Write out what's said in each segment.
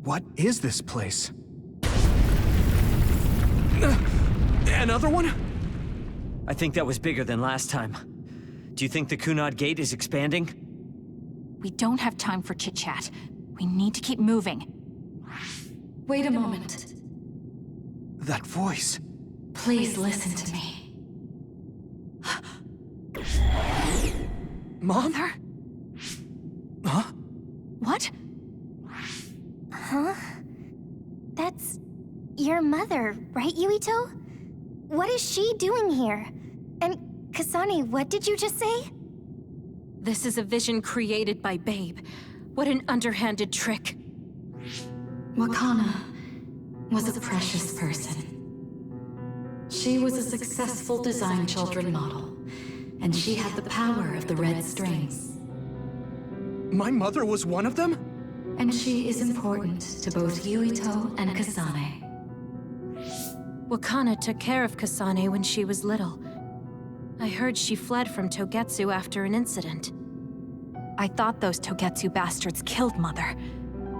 What is this place? Another one? I think that was bigger than last time. Do you think the Kunad Gate is expanding? We don't have time for chit-chat. We need to keep moving. Wait a moment. That voice. Please listen to me. Mom? Mother? Huh? What? Huh? That's your mother, right, Yuito? What is she doing here? And Kasane, what did you just say? This is a vision created by Babe. What an underhanded trick. Wakana was a precious person. She was a successful design children model, and she had the power of the red strings. My mother was one of them? And she is important to both Yuito and Kasane. Wakana took care of Kasane when she was little. I heard she fled from Togetsu after an incident. I thought those Togetsu bastards killed Mother.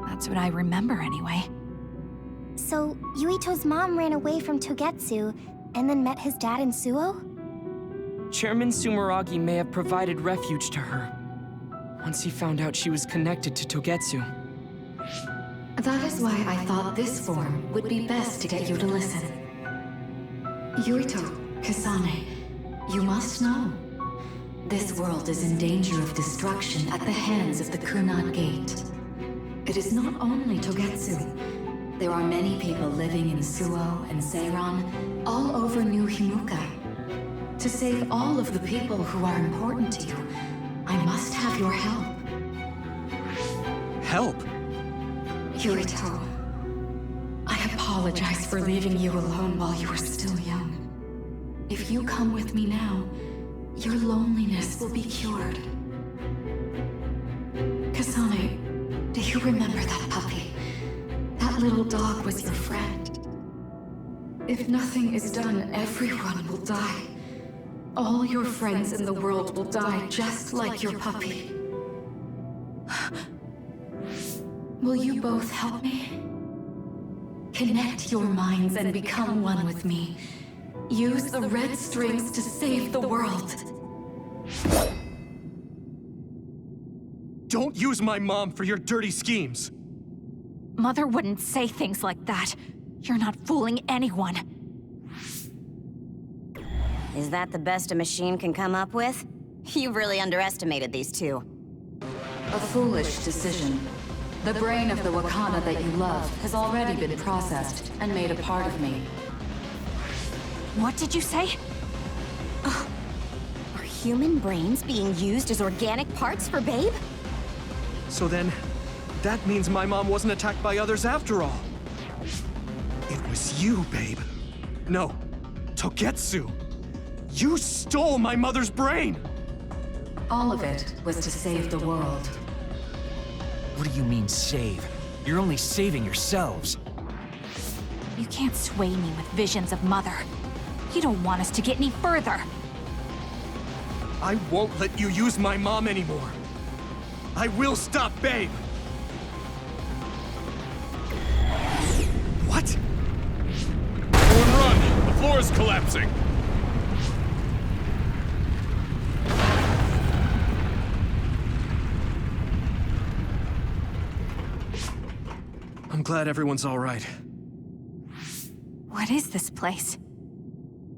That's what I remember anyway. So, Yuito's mom ran away from Togetsu, and then met his dad in Suo? Chairman Sumeragi may have provided refuge to her, once he found out she was connected to Togetsu. That is why I thought this form would be best to get you to listen. Yuito, Kasane, you must know. This world is in danger of destruction at the hands of the Kunad Gate. It is not only Togetsu. There are many people living in Suo and Seiran, all over New Himuka. To save all of the people who are important to you, I must have your help. Help? Yuito, I apologize for leaving you alone while you were still young. If you come with me now, your loneliness will be cured. Kasane, do you remember that puppy? That little dog was your friend. If nothing is done, everyone will die. All your friends in the world will die just like your puppy. Will you both help me? Connect your minds and become one with me. Use the red strings to save the world. Don't use my mom for your dirty schemes! Mother wouldn't say things like that. You're not fooling anyone. Is that the best a machine can come up with? You've really underestimated these two. A foolish decision. The brain of the Wakana that you love has already been processed and made a part of me. What did you say? Are human brains being used as organic parts for Babe? So then, that means my mom wasn't attacked by others after all. It was you, Babe. No, Togetsu. You stole my mother's brain! All of it was to save the world. What do you mean, save? You're only saving yourselves. You can't sway me with visions of Mother. You don't want us to get any further. I won't let you use my mom anymore. I will stop Babe! What? Everyone run! The floor is collapsing! I'm glad everyone's all right. What is this place?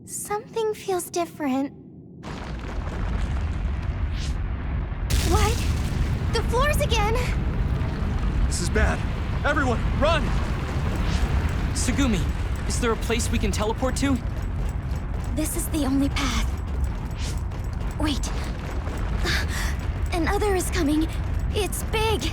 Something feels different. What? The floors again! This is bad. Everyone, run! Tsugumi, is there a place we can teleport to? This is the only path. Wait. Another is coming. It's big.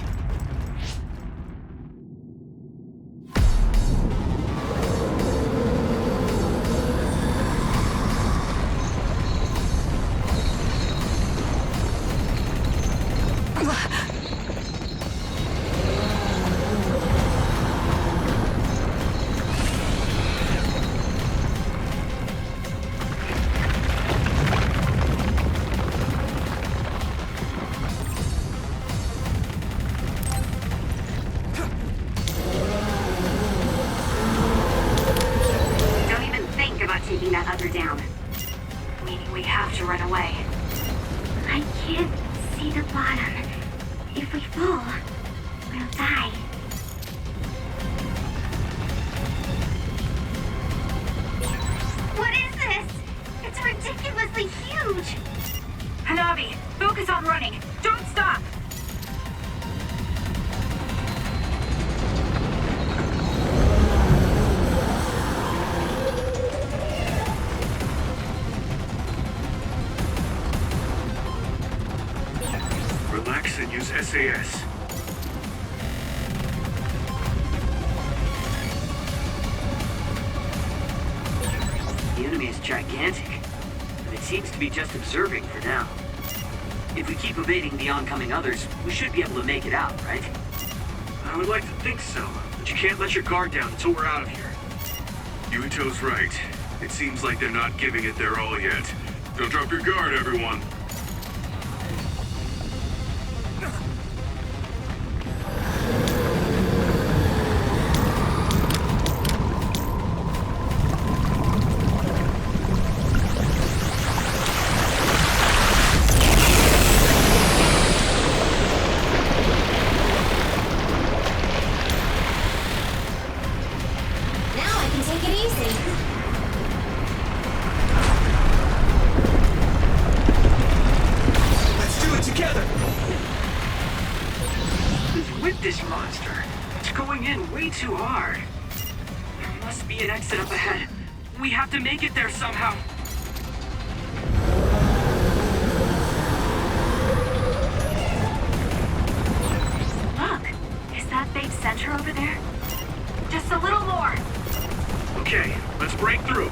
We have to run away. I can't see the bottom. If we fall, we'll die. What is this? It's ridiculously huge! Hanabi, focus on running. Don't stop! Relax and use SAS. The enemy is gigantic, and it seems to be just observing for now. If we keep evading the oncoming others, we should be able to make it out, right? I would like to think so, but you can't let your guard down until we're out of here. Yuito's right. It seems like they're not giving it their all yet. Don't drop your guard, everyone. Now I can take it easy. Let's do it together! Who's with this monster? It's going in way too hard. There must be an exit up ahead. We have to make it there somehow. Look, is that big center over there? Just a little more. Okay, let's break through.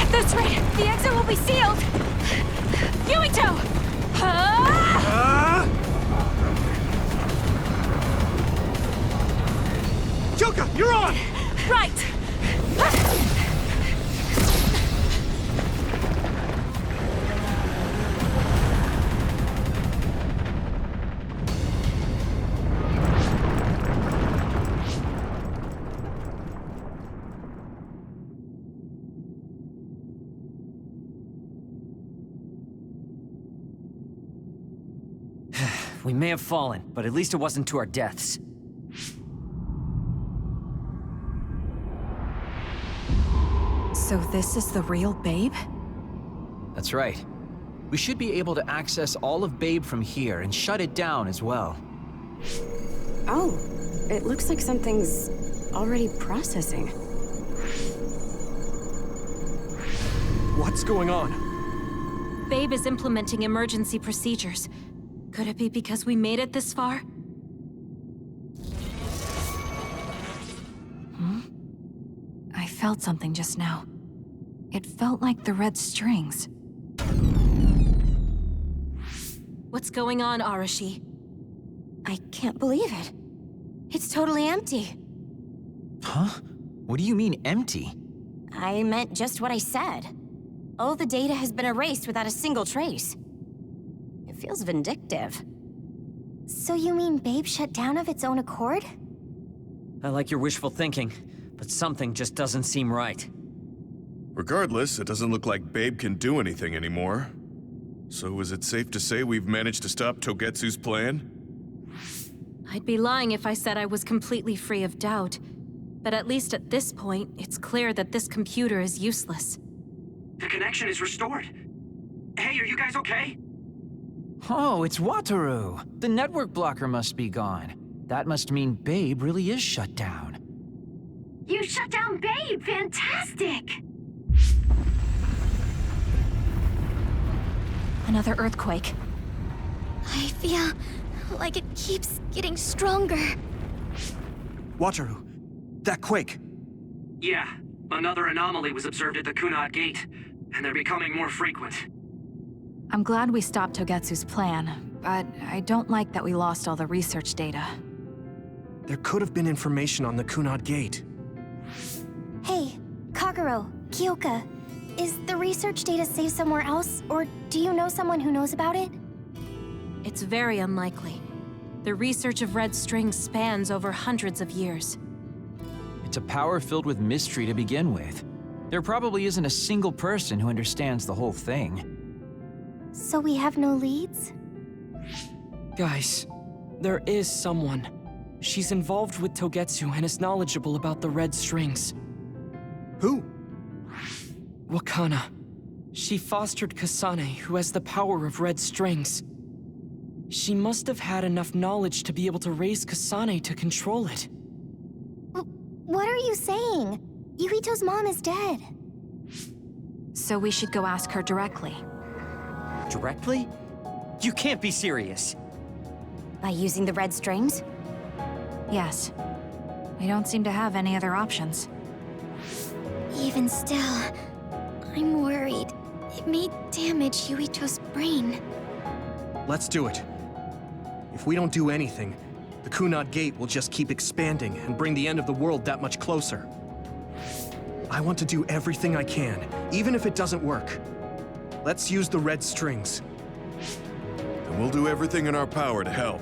That's right. The exit will be sealed. Yuito! Yuka, you're on! Right! We may have fallen, but at least it wasn't to our deaths. So this is the real Babe? That's right. We should be able to access all of Babe from here and shut it down as well. Oh, it looks like something's already processing. What's going on? Babe is implementing emergency procedures. Could it be because we made it this far? I felt something just now. It felt like the red strings. What's going on, Arashi? I can't believe it. It's totally empty. Huh? What do you mean, empty? I meant just what I said. All the data has been erased without a single trace. It feels vindictive. So you mean Babe shut down of its own accord? I like your wishful thinking, but something just doesn't seem right. Regardless, it doesn't look like Babe can do anything anymore. So is it safe to say we've managed to stop Togetsu's plan? I'd be lying if I said I was completely free of doubt. But at least at this point, it's clear that this computer is useless. The connection is restored. Hey, are you guys okay? Oh, it's Wataru! The network blocker must be gone. That must mean Babe really is shut down. You shut down Babe! Fantastic! Another earthquake. I feel like it keeps getting stronger. Wataru, that quake. Yeah, another anomaly was observed at the Kunad Gate, and they're becoming more frequent. I'm glad we stopped Togetsu's plan, but I don't like that we lost all the research data. There could have been information on the Kunad Gate. Hey, Kagero, Kyoka, Is the research data saved somewhere else, or do you know someone who knows about it? It's very unlikely. The research of red strings spans over hundreds of years. It's a power filled with mystery to begin with. There probably isn't a single person who understands the whole thing. So we have no leads? Guys, there is someone. She's involved with Togetsu and is knowledgeable about the red strings. Who? Wakana. She fostered Kasane, who has the power of red strings. She must have had enough knowledge to be able to raise Kasane to control it. What are you saying? Yuito's mom is dead. So we should go ask her directly. Directly? You can't be serious. By using the red strings? Yes. We don't seem to have any other options. Even still, I'm worried. It may damage Yuito's brain. Let's do it. If we don't do anything, the Kunad Gate will just keep expanding and bring the end of the world that much closer. I want to do everything I can, even if it doesn't work. Let's use the red strings. And we'll do everything in our power to help.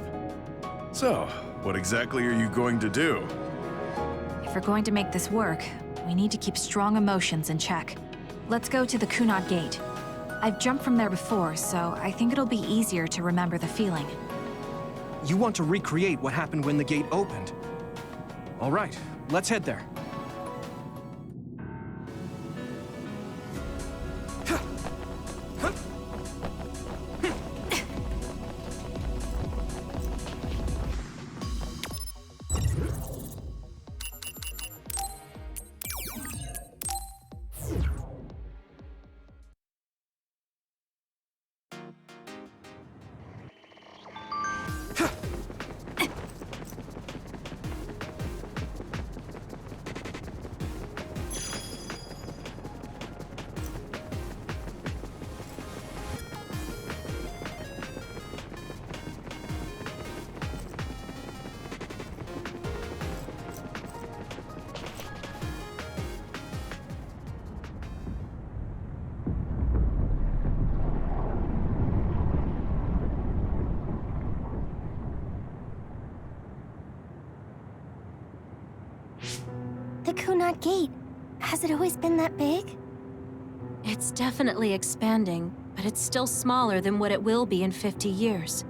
So, what exactly are you going to do? If we're going to make this work, we need to keep strong emotions in check. Let's go to the Kunad Gate. I've jumped from there before, so I think it'll be easier to remember the feeling. You want to recreate what happened when the gate opened? All right, let's head there. The Kunad Gate. Has it always been that big? It's definitely expanding, but it's still smaller than what it will be in 50 years.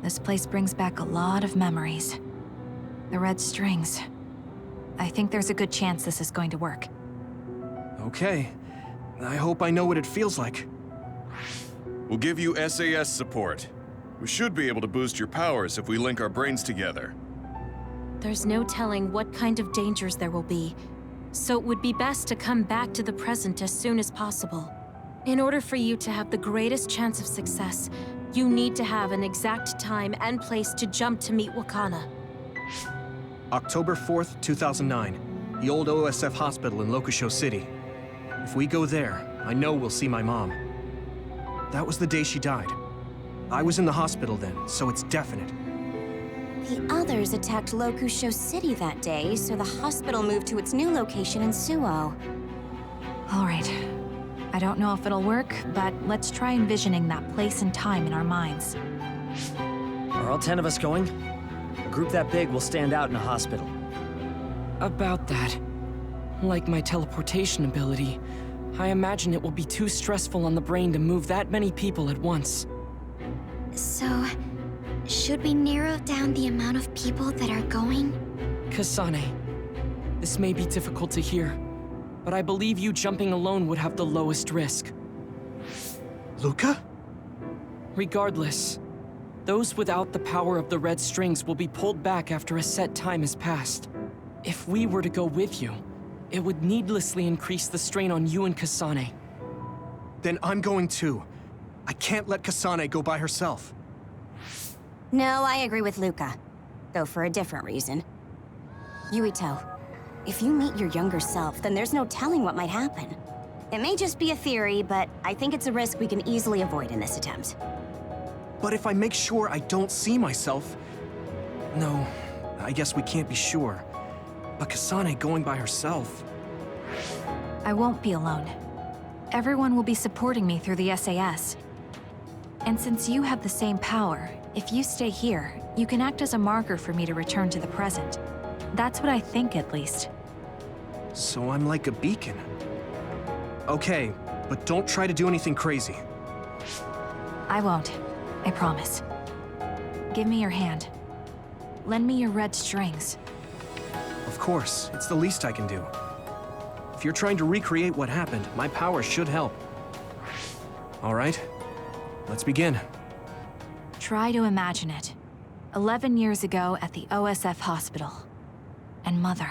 This place brings back a lot of memories. The red strings. I think there's a good chance this is going to work. Okay. I hope I know what it feels like. We'll give you SAS support. We should be able to boost your powers if we link our brains together. There's no telling what kind of dangers there will be, so it would be best to come back to the present as soon as possible. In order for you to have the greatest chance of success, you need to have an exact time and place to jump to meet Wakana. October 4th, 2009. The old OSF hospital in Lokusho City. If we go there, I know we'll see my mom. That was the day she died. I was in the hospital then, so it's definite. The others attacked Lokusho City that day, so the hospital moved to its new location in Suo. All right. I don't know if it'll work, but let's try envisioning that place and time in our minds. Are all 10 of us going? A group that big will stand out in a hospital. About that. Like my teleportation ability, I imagine it will be too stressful on the brain to move that many people at once. So, should we narrow down the amount of people that are going? Kasane, this may be difficult to hear, but I believe you jumping alone would have the lowest risk. Luca? Regardless, those without the power of the red strings will be pulled back after a set time has passed. If we were to go with you, it would needlessly increase the strain on you and Kasane. Then I'm going too. I can't let Kasane go by herself. No, I agree with Luca, though for a different reason. Yuito, if you meet your younger self, then there's no telling what might happen. It may just be a theory, but I think it's a risk we can easily avoid in this attempt. But if I make sure I don't see myself... No, I guess we can't be sure. But Kasane going by herself... I won't be alone. everyone will be supporting me through the SAS. And since you have the same power, if you stay here, you can act as a marker for me to return to the present. That's what I think, at least. So I'm like a beacon. Okay, but don't try to do anything crazy. I won't. I promise. Give me your hand. Lend me your red strings. Of course, it's the least I can do. If you're trying to recreate what happened, my power should help. All right, let's begin. Try to imagine it. 11 years ago at the OSF hospital. And Mother.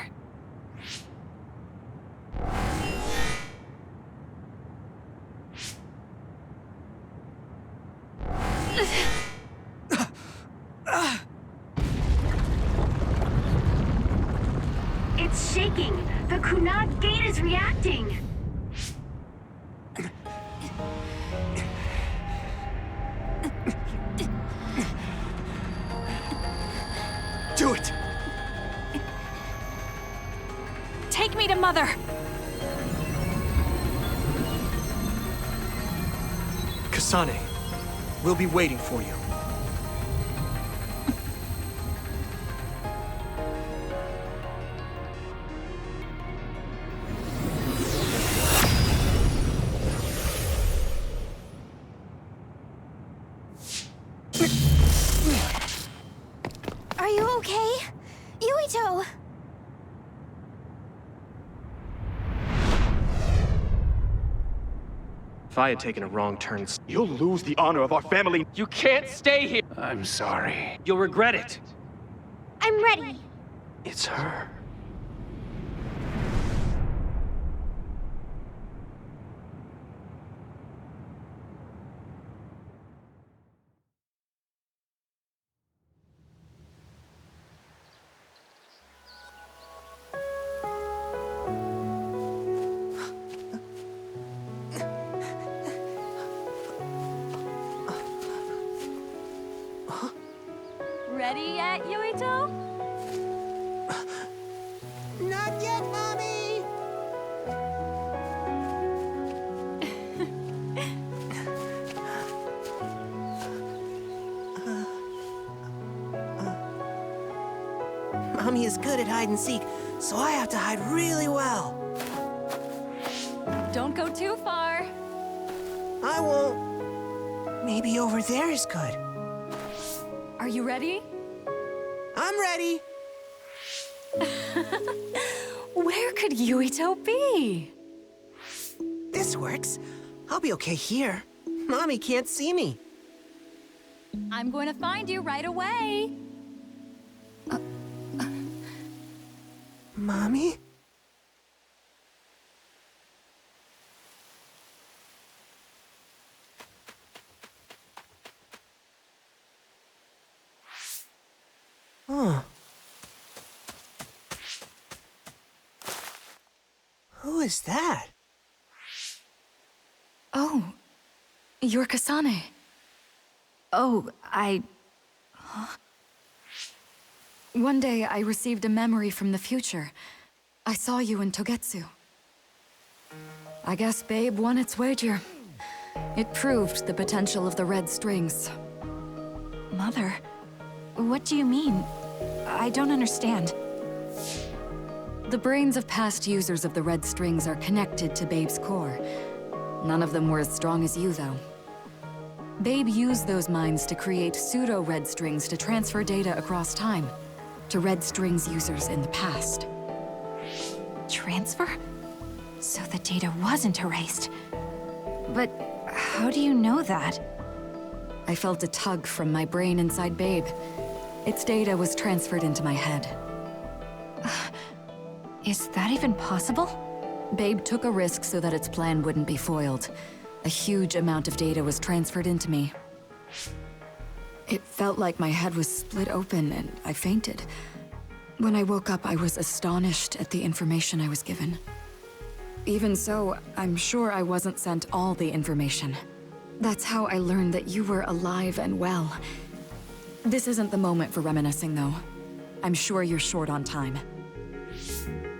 It's shaking! The Kunad gate is reacting! Do it! Take me to Mother! Kasane, we'll be waiting for you. Are you okay? Yuito! If I had taken a wrong turn... You'll lose the honor of our family. You can't stay here! I'm sorry. You'll regret it. I'm ready. It's her. Ready yet, Yuito? Not yet, Mommy! Mommy is good at hide and seek, so I have to hide really well. Don't go too far. I won't. Maybe over there is good. Are you ready? I'm ready. Where could Yuito be? This works. I'll be okay here. Mommy can't see me. I'm going to find you right away. Mommy? Huh. Who is that? Oh, you're Kasane. Oh, Huh? One day I received a memory from the future. I saw you in Togetsu. I guess Babe won its wager. It proved the potential of the red strings. Mother, what do you mean? I don't understand. The brains of past users of the red strings are connected to Babe's core. None of them were as strong as you, though. Babe used those minds to create pseudo-red strings to transfer data across time to red strings users in the past. Transfer? So the data wasn't erased. But how do you know that? I felt a tug from my brain inside Babe. Its data was transferred into my head. Is that even possible? Babe took a risk so that its plan wouldn't be foiled. A huge amount of data was transferred into me. It felt like my head was split open and I fainted. When I woke up, I was astonished at the information I was given. Even so, I'm sure I wasn't sent all the information. That's how I learned that you were alive and well. This isn't the moment for reminiscing, though. I'm sure you're short on time.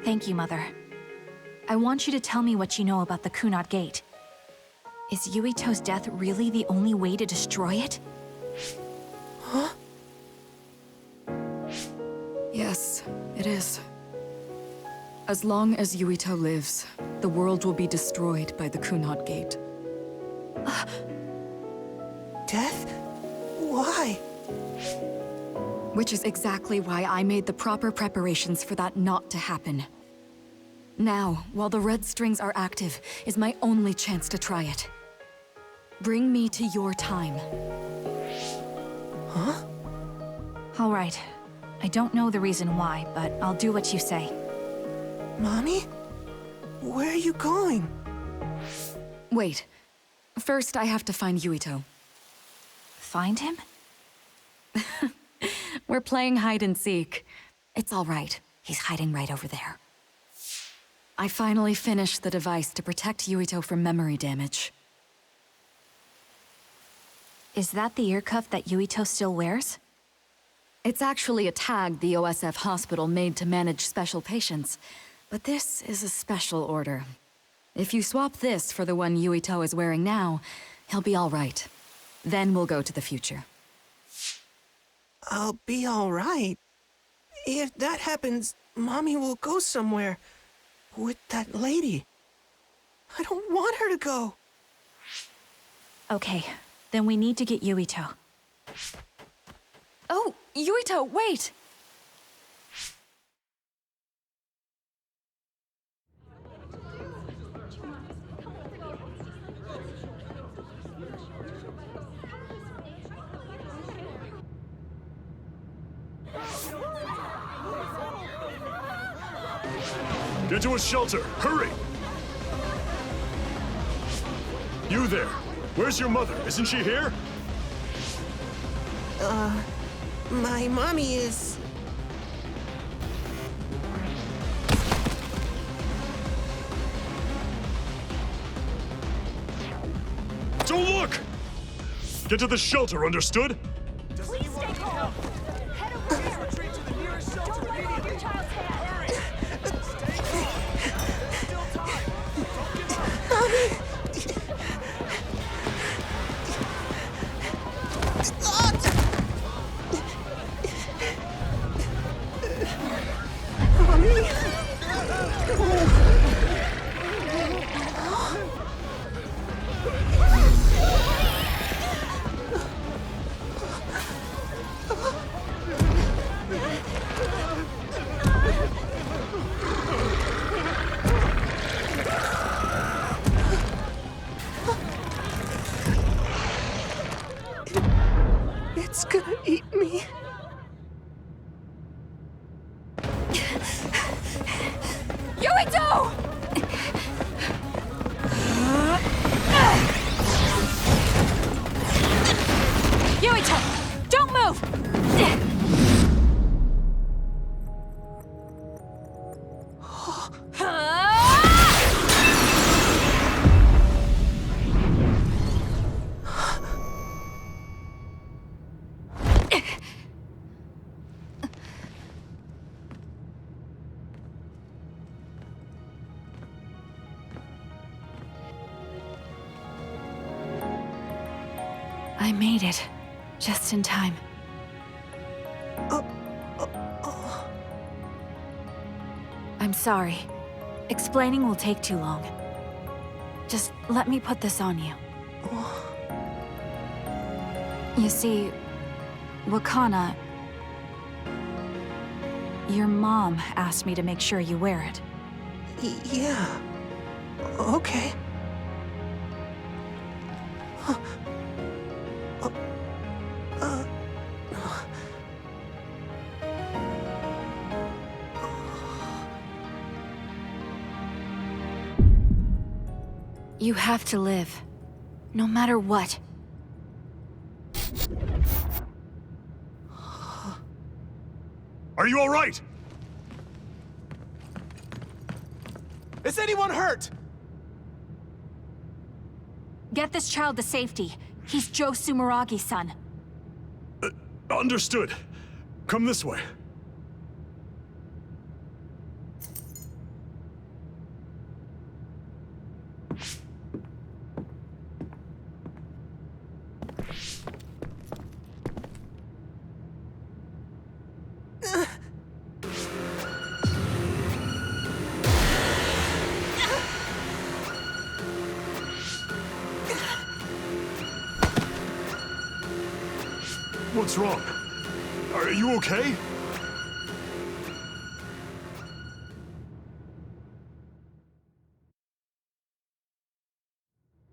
Thank you, Mother. I want you to tell me what you know about the Kunad Gate. Is Yuito's death really the only way to destroy it? Huh? Yes, it is. As long as Yuito lives, the world will be destroyed by the Kunad Gate. Death? Why? Which is exactly why I made the proper preparations for that not to happen. Now, while the red strings are active, is my only chance to try it. Bring me to your time. Huh? All right. I don't know the reason why, but I'll do what you say. Mommy? Where are you going? Wait. First, I have to find Yuito. Find him? We're playing hide and seek. It's all right. He's hiding right over there. I finally finished the device to protect Yuito from memory damage. Is that the ear cuff that Yuito still wears? It's actually a tag the OSF hospital made to manage special patients. But this is a special order. If you swap this for the one Yuito is wearing now, he'll be all right. Then we'll go to the future. I'll be all right. If that happens, Mommy will go somewhere. With that lady. I don't want her to go. Okay, then we need to get Yuito. Oh, Yuito, wait! Get to a shelter! Hurry! You there! Where's your mother? Isn't she here? My mommy is... Don't look! Get to the shelter, understood? Please stay calm. Head over there. Retreat to the nearest shelter immediately. Your child's hand. Hurry. Stay calm. There's still time. Don't give up. Mommy! It's gonna eat me. Yuito! Yuito! Don't move! I made it. Just in time. I'm sorry. Explaining will take too long. Just let me put this on you. You see, Wakana... Your mom asked me to make sure you wear it. Yeah. Okay. You have to live. No matter what. Are you all right? Is anyone hurt? Get this child to safety. He's Joe Sumeragi's son. Understood. Come this way. What's wrong? Are you okay?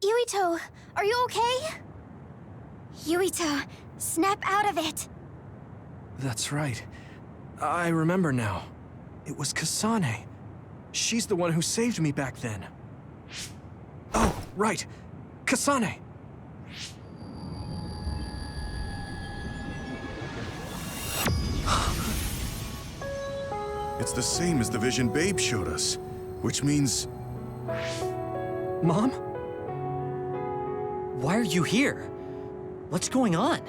Yuito, are you okay? Yuito, snap out of it! That's right. I remember now. It was Kasane. She's the one who saved me back then. Oh, right. Kasane! It's the same as the vision Babe showed us, which means... Mom? Why are you here? What's going on?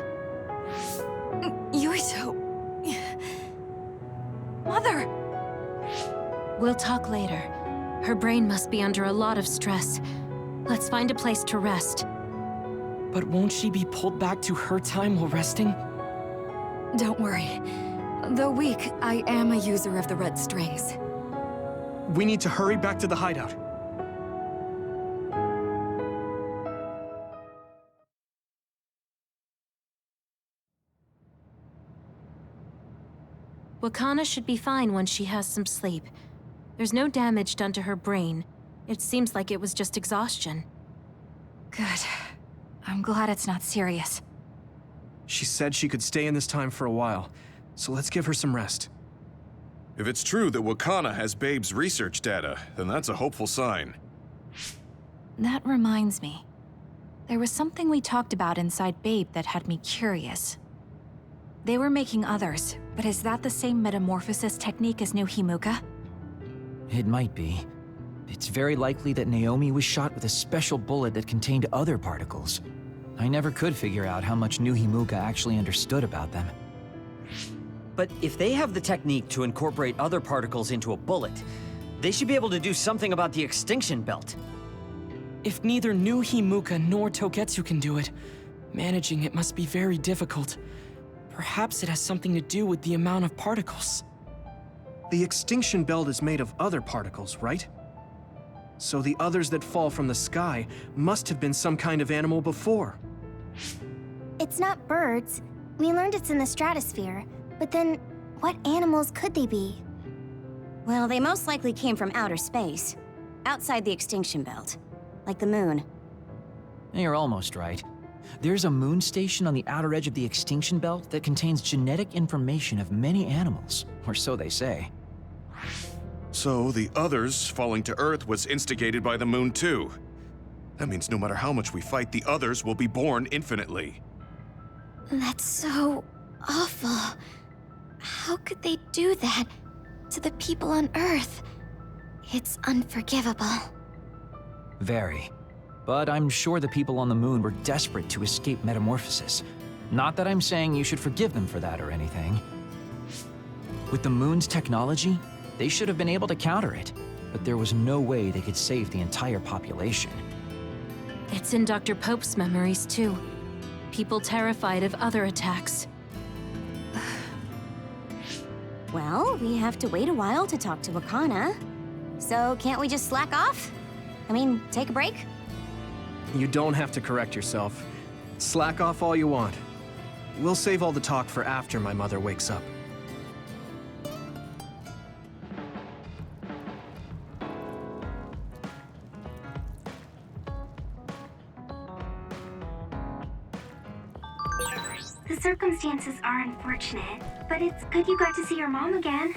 Yuito. Mother! We'll talk later. Her brain must be under a lot of stress. Let's find a place to rest. But won't she be pulled back to her time while resting? Don't worry. Though weak, I am a user of the red strings. We need to hurry back to the hideout. Wakana should be fine once she has some sleep. There's no damage done to her brain. It seems like it was just exhaustion. Good. I'm glad it's not serious. She said she could stay in this time for a while, so let's give her some rest. If it's true that Wakana has Babe's research data, then that's a hopeful sign. That reminds me. There was something we talked about inside Babe that had me curious. They were making others, but is that the same metamorphosis technique as New Himuka? It might be. It's very likely that Naomi was shot with a special bullet that contained other particles. I never could figure out how much New Himuka actually understood about them. But if they have the technique to incorporate other particles into a bullet, they should be able to do something about the extinction belt. If neither New Himuka nor Togetsu can do it, managing it must be very difficult. Perhaps it has something to do with the amount of particles. The extinction belt is made of other particles, right? So the others that fall from the sky must have been some kind of animal before. It's not birds. We learned it's in the stratosphere. But then, what animals could they be? Well, they most likely came from outer space, outside the extinction belt, like the moon. You're almost right. There's a moon station on the outer edge of the extinction belt that contains genetic information of many animals, or so they say. So the others falling to Earth was instigated by the moon too. That means no matter how much we fight, the others will be born infinitely. That's so awful. How could they do that to the people on Earth? It's unforgivable. Very. But I'm sure the people on the moon were desperate to escape metamorphosis. Not that I'm saying you should forgive them for that or anything. With the moon's technology, they should have been able to counter it, but there was no way they could save the entire population. It's in Dr. Pope's memories, too. People terrified of other attacks. Well, we have to wait a while to talk to Wakana. So can't we just slack off? I mean, take a break? You don't have to correct yourself. Slack off all you want. We'll save all the talk for after my mother wakes up. The circumstances are unfortunate, but it's good you got to see your mom again.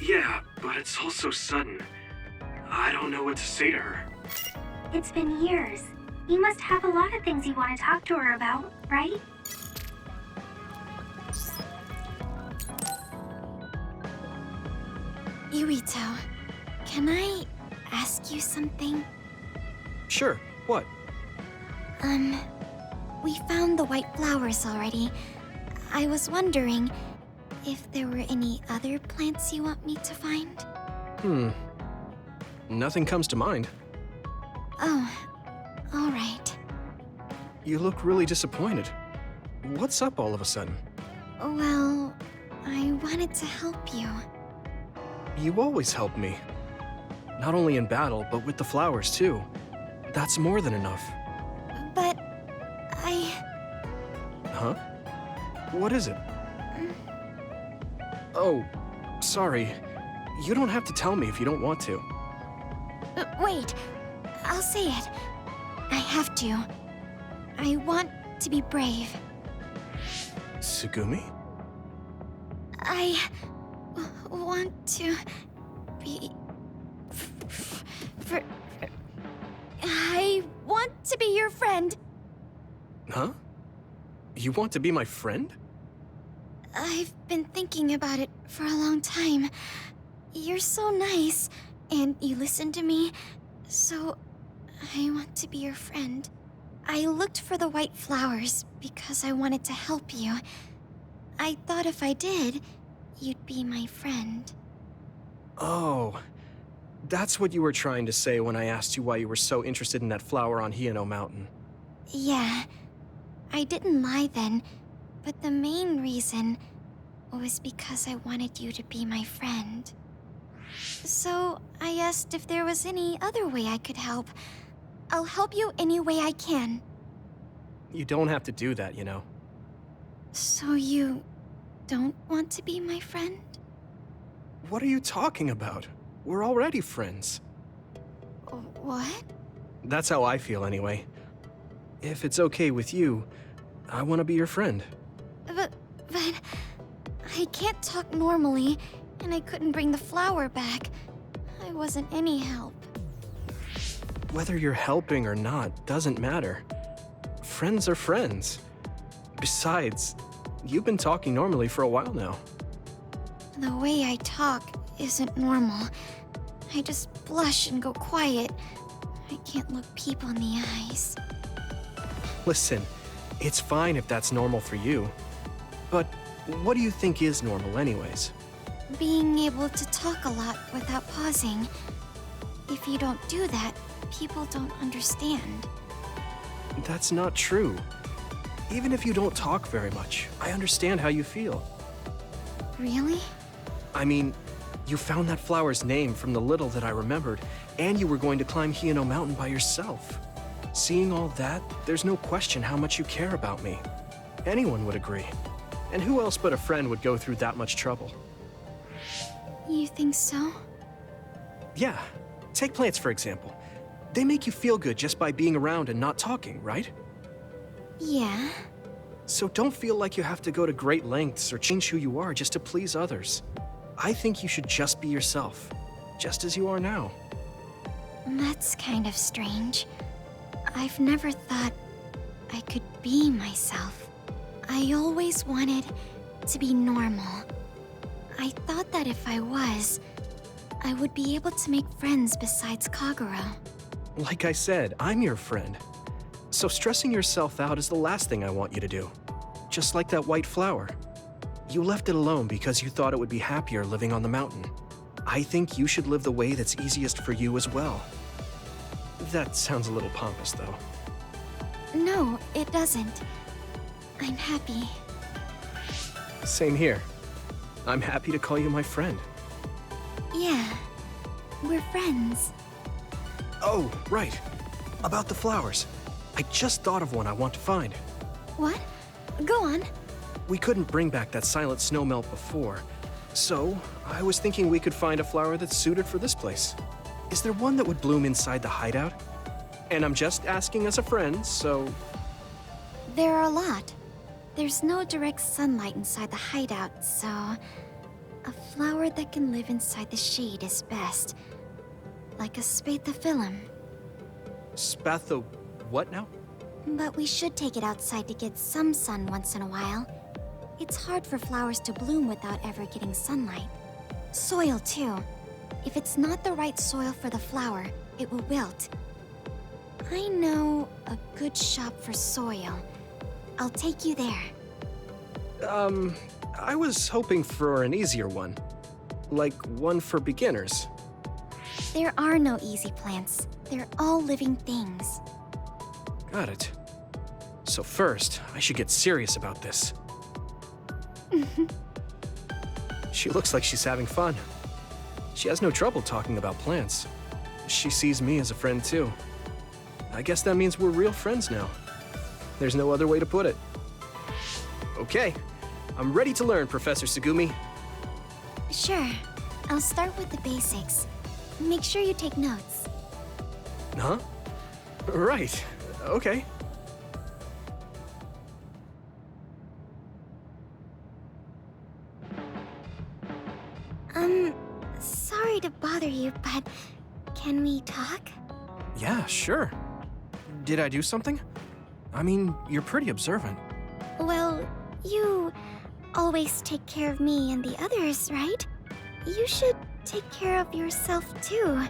Yeah, but it's all so sudden. I don't know what to say to her. It's been years. You must have a lot of things you want to talk to her about, right? Yuito, can I ask you something? Sure, what? We found the white flowers already. I was wondering if there were any other plants you want me to find? Nothing comes to mind. Oh, all right. You look really disappointed. What's up all of a sudden? Well, I wanted to help you. You always help me. Not only in battle, but with the flowers too. That's more than enough. But Huh? What is it? Oh, sorry. You don't have to tell me if you don't want to. Wait, I'll say it. I have to. I want to be brave. Tsugumi? I want to be... I want to be your friend. Huh? You want to be my friend? I've been thinking about it for a long time. You're so nice, and you listen to me, so I want to be your friend. I looked for the white flowers because I wanted to help you. I thought if I did, you'd be my friend. Oh, that's what you were trying to say when I asked you why you were so interested in that flower on Hiyano Mountain. Yeah, I didn't lie then, but the main reason was because I wanted you to be my friend. So I asked if there was any other way I could help. I'll help you any way I can. You don't have to do that, you know. So you don't want to be my friend? What are you talking about? We're already friends. What? That's how I feel anyway. If it's okay with you, I want to be your friend. But I can't talk normally, and I couldn't bring the flower back. I wasn't any help. Whether you're helping or not doesn't matter. Friends are friends. Besides, you've been talking normally for a while now. The way I talk isn't normal. I just blush and go quiet. I can't look people in the eyes. Listen, it's fine if that's normal for you. But what do you think is normal anyways? Being able to talk a lot without pausing. If you don't do that, people don't understand. That's not true. Even if you don't talk very much, I understand how you feel. Really? I mean, you found that flower's name from the little that I remembered, and you were going to climb Hiyano Mountain by yourself. Seeing all that, there's no question how much you care about me. Anyone would agree. And who else but a friend would go through that much trouble? You think so? Yeah. Take plants, for example. They make you feel good just by being around and not talking, right? Yeah. So don't feel like you have to go to great lengths or change who you are just to please others. I think you should just be yourself, just as you are now. That's kind of strange. I've never thought I could be myself. I always wanted to be normal. I thought that if I was, I would be able to make friends besides Kagura. Like I said, I'm your friend. So stressing yourself out is the last thing I want you to do. Just like that white flower. You left it alone because you thought it would be happier living on the mountain. I think you should live the way that's easiest for you as well. That sounds a little pompous, though. No, it doesn't. I'm happy. Same here. I'm happy to call you my friend. Yeah, we're friends. Oh, right. About the flowers. I just thought of one I want to find. What? Go on. We couldn't bring back that silent snowmelt before, so I was thinking we could find a flower that's suited for this place. Is there one that would bloom inside the hideout? And I'm just asking as a friend, so... There are a lot. There's no direct sunlight inside the hideout, so... a flower that can live inside the shade is best. Like a spathiphyllum. Spatho... what now? But we should take it outside to get some sun once in a while. It's hard for flowers to bloom without ever getting sunlight. Soil, too. If it's not the right soil for the flower, it will wilt. I know a good shop for soil. I'll take you there. I was hoping for an easier one. Like one for beginners. There are no easy plants. They're all living things. Got it. So first, I should get serious about this. She looks like she's having fun. She has no trouble talking about plants. She sees me as a friend too. I guess that means we're real friends now. There's no other way to put it. Okay, I'm ready to learn, Professor Sugumi. Sure. I'll start with the basics. Make sure you take notes. Huh? Right. Okay. Sorry to bother you, but can we talk? Yeah, sure. Did I do something? I mean, you're pretty observant. Well, you always take care of me and the others, right? You should take care of yourself too.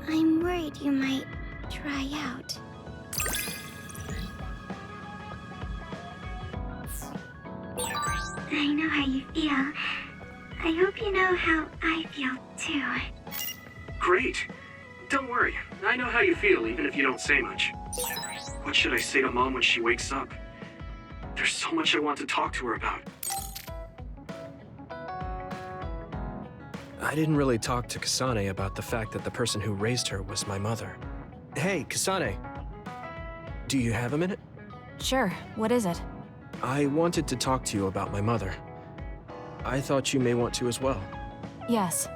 I'm worried you might dry out. I know how you feel. I hope you know how I feel too. Great. Don't worry. I know how you feel, even if you don't say much. What should I say to Mom when she wakes up? There's so much I want to talk to her about. I didn't really talk to Kasane about the fact that the person who raised her was my mother. Hey, Kasane. Do you have a minute? Sure, what is it? I wanted to talk to you about my mother. I thought you may want to as well. Yes.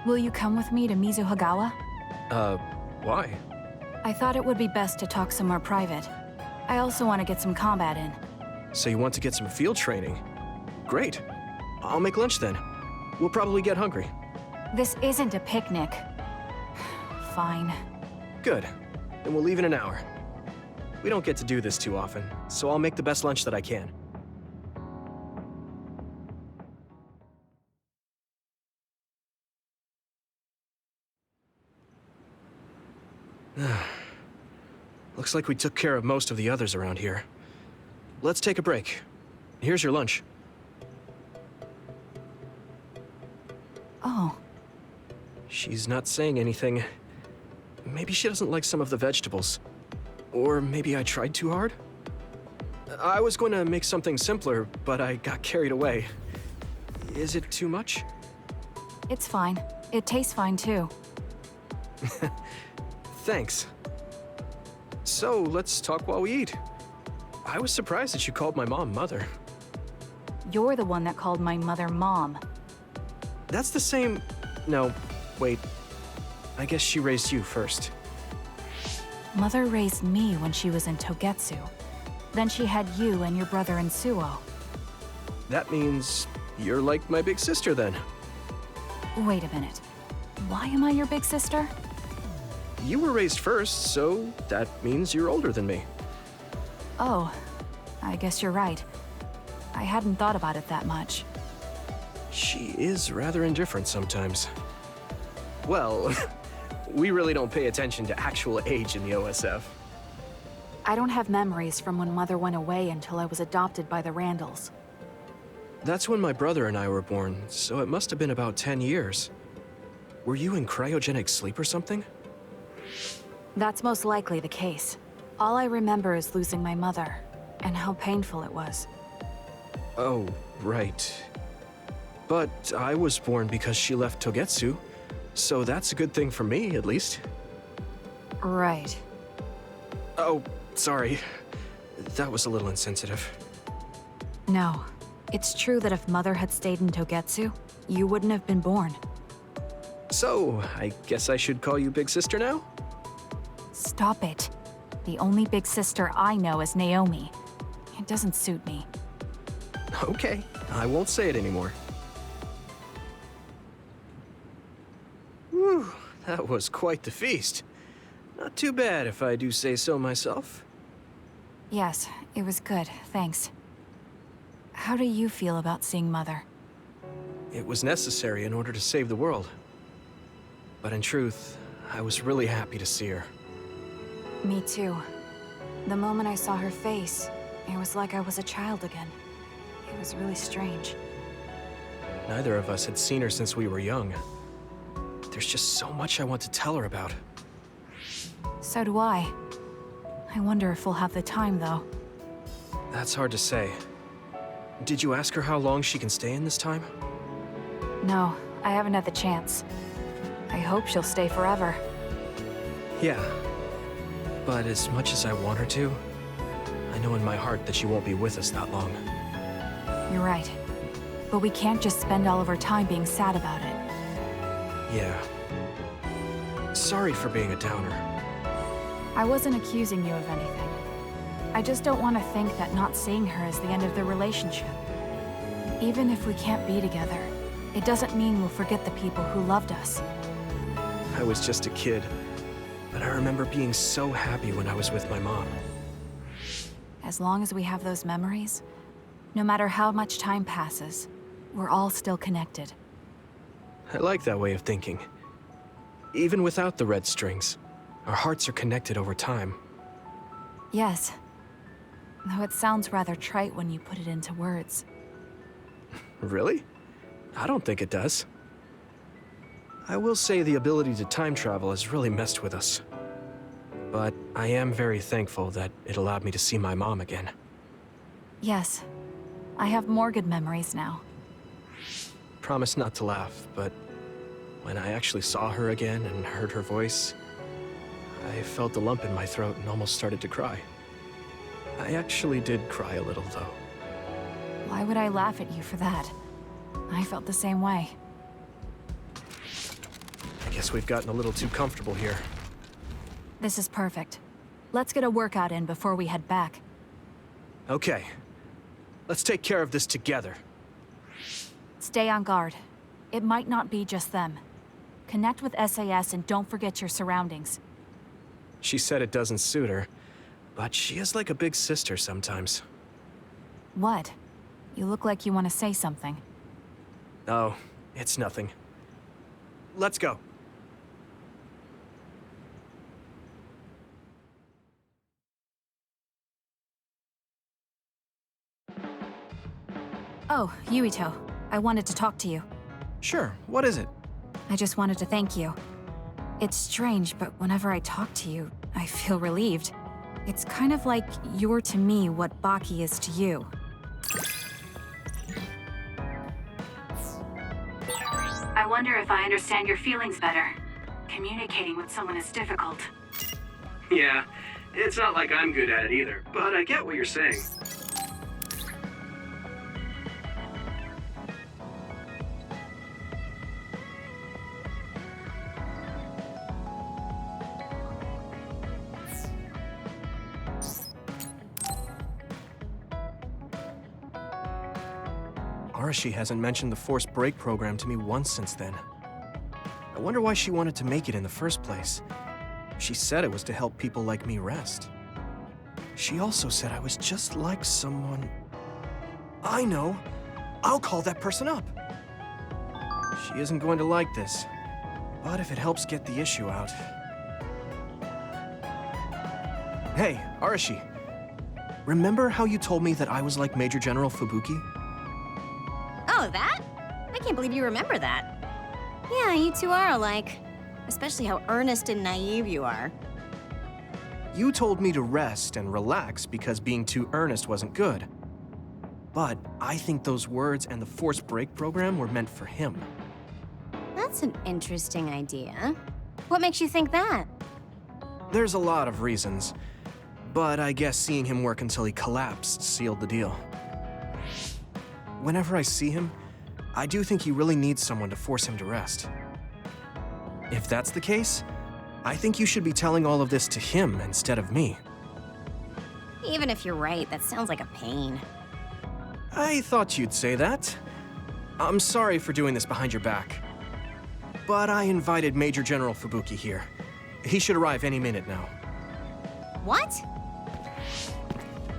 Will you come with me to Mizuhagawa? Why? I thought it would be best to talk somewhere private. I also want to get some combat in. So you want to get some field training? Great. I'll make lunch then. We'll probably get hungry. This isn't a picnic. Fine. Good. Then we'll leave in an hour. We don't get to do this too often, so I'll make the best lunch that I can. Looks like we took care of most of the others around here. Let's take a break. Here's your lunch. Oh. She's not saying anything. Maybe she doesn't like some of the vegetables. Or maybe I tried too hard? I was going to make something simpler, but I got carried away. Is it too much? It's fine. It tastes fine too. Thanks. So, let's talk while we eat. I was surprised that you called my mom Mother. You're the one that called my mother Mom. That's the same... No, wait. I guess she raised you first. Mother raised me when she was in Togetsu. Then she had you and your brother in Suo. That means you're like my big sister then. Wait a minute. Why am I your big sister? You were raised first, so that means you're older than me. Oh, I guess you're right. I hadn't thought about it that much. She is rather indifferent sometimes. Well, we really don't pay attention to actual age in the OSF. I don't have memories from when Mother went away until I was adopted by the Randalls. That's when my brother and I were born, so it must have been about 10 years. Were you in cryogenic sleep or something? That's most likely the case. All I remember is losing my mother, and how painful it was. Oh, right. But I was born because she left Togetsu, so that's a good thing for me, at least. Right. Oh, sorry. That was a little insensitive. No. It's true that if Mother had stayed in Togetsu, you wouldn't have been born. So, I guess I should call you Big Sister now? Stop it. The only big sister I know is Naomi. It doesn't suit me. Okay, I won't say it anymore. Whew, that was quite the feast. Not too bad if I do say so myself. Yes, it was good, thanks. How do you feel about seeing Mother? It was necessary in order to save the world. But in truth, I was really happy to see her. Me too. The moment I saw her face, it was like I was a child again. It was really strange. Neither of us had seen her since we were young. There's just so much I want to tell her about. So do I. I wonder if we'll have the time, though. That's hard to say. Did you ask her how long she can stay in this time? No, I haven't had the chance. I hope she'll stay forever. Yeah. But as much as I want her to, I know in my heart that she won't be with us that long. You're right. But we can't just spend all of our time being sad about it. Yeah. Sorry for being a downer. I wasn't accusing you of anything. I just don't want to think that not seeing her is the end of the relationship. Even if we can't be together, it doesn't mean we'll forget the people who loved us. I was just a kid, but I remember being so happy when I was with my mom. As long as we have those memories, no matter how much time passes, we're all still connected. I like that way of thinking. Even without the red strings, our hearts are connected over time. Yes. Though it sounds rather trite when you put it into words. Really? I don't think it does. I will say the ability to time travel has really messed with us. But I am very thankful that it allowed me to see my mom again. Yes. I have more good memories now. Promise not to laugh, but when I actually saw her again and heard her voice, I felt a lump in my throat and almost started to cry. I actually did cry a little, though. Why would I laugh at you for that? I felt the same way. I guess we've gotten a little too comfortable here. This is perfect. Let's get a workout in before we head back. Okay. Let's take care of this together. Stay on guard. It might not be just them. Connect with SAS and don't forget your surroundings. She said it doesn't suit her, but she is like a big sister sometimes. What? You look like you want to say something. Oh, it's nothing. Let's go. Oh, Yuito. I wanted to talk to you. Sure, what is it? I just wanted to thank you. It's strange, but whenever I talk to you, I feel relieved. It's kind of like you're to me what Baki is to you. I wonder if I understand your feelings better. Communicating with someone is difficult. Yeah, it's not like I'm good at it either, but I get what you're saying. Arashi hasn't mentioned the forced break program to me once since then. I wonder why she wanted to make it in the first place. She said it was to help people like me rest. She also said I was just like someone... I know! I'll call that person up! She isn't going to like this, but if it helps get the issue out... Hey, Arashi. Remember how you told me that I was like Major General Fubuki? Oh, that? I can't believe you remember that. Yeah, you two are alike. Especially how earnest and naive you are. You told me to rest and relax because being too earnest wasn't good. But I think those words and the forced break program were meant for him. That's an interesting idea. What makes you think that? There's a lot of reasons, but I guess seeing him work until he collapsed sealed the deal. Whenever I see him, I do think he really needs someone to force him to rest. If that's the case, I think you should be telling all of this to him instead of me. Even if you're right, that sounds like a pain. I thought you'd say that. I'm sorry for doing this behind your back. But I invited Major General Fubuki here. He should arrive any minute now. What?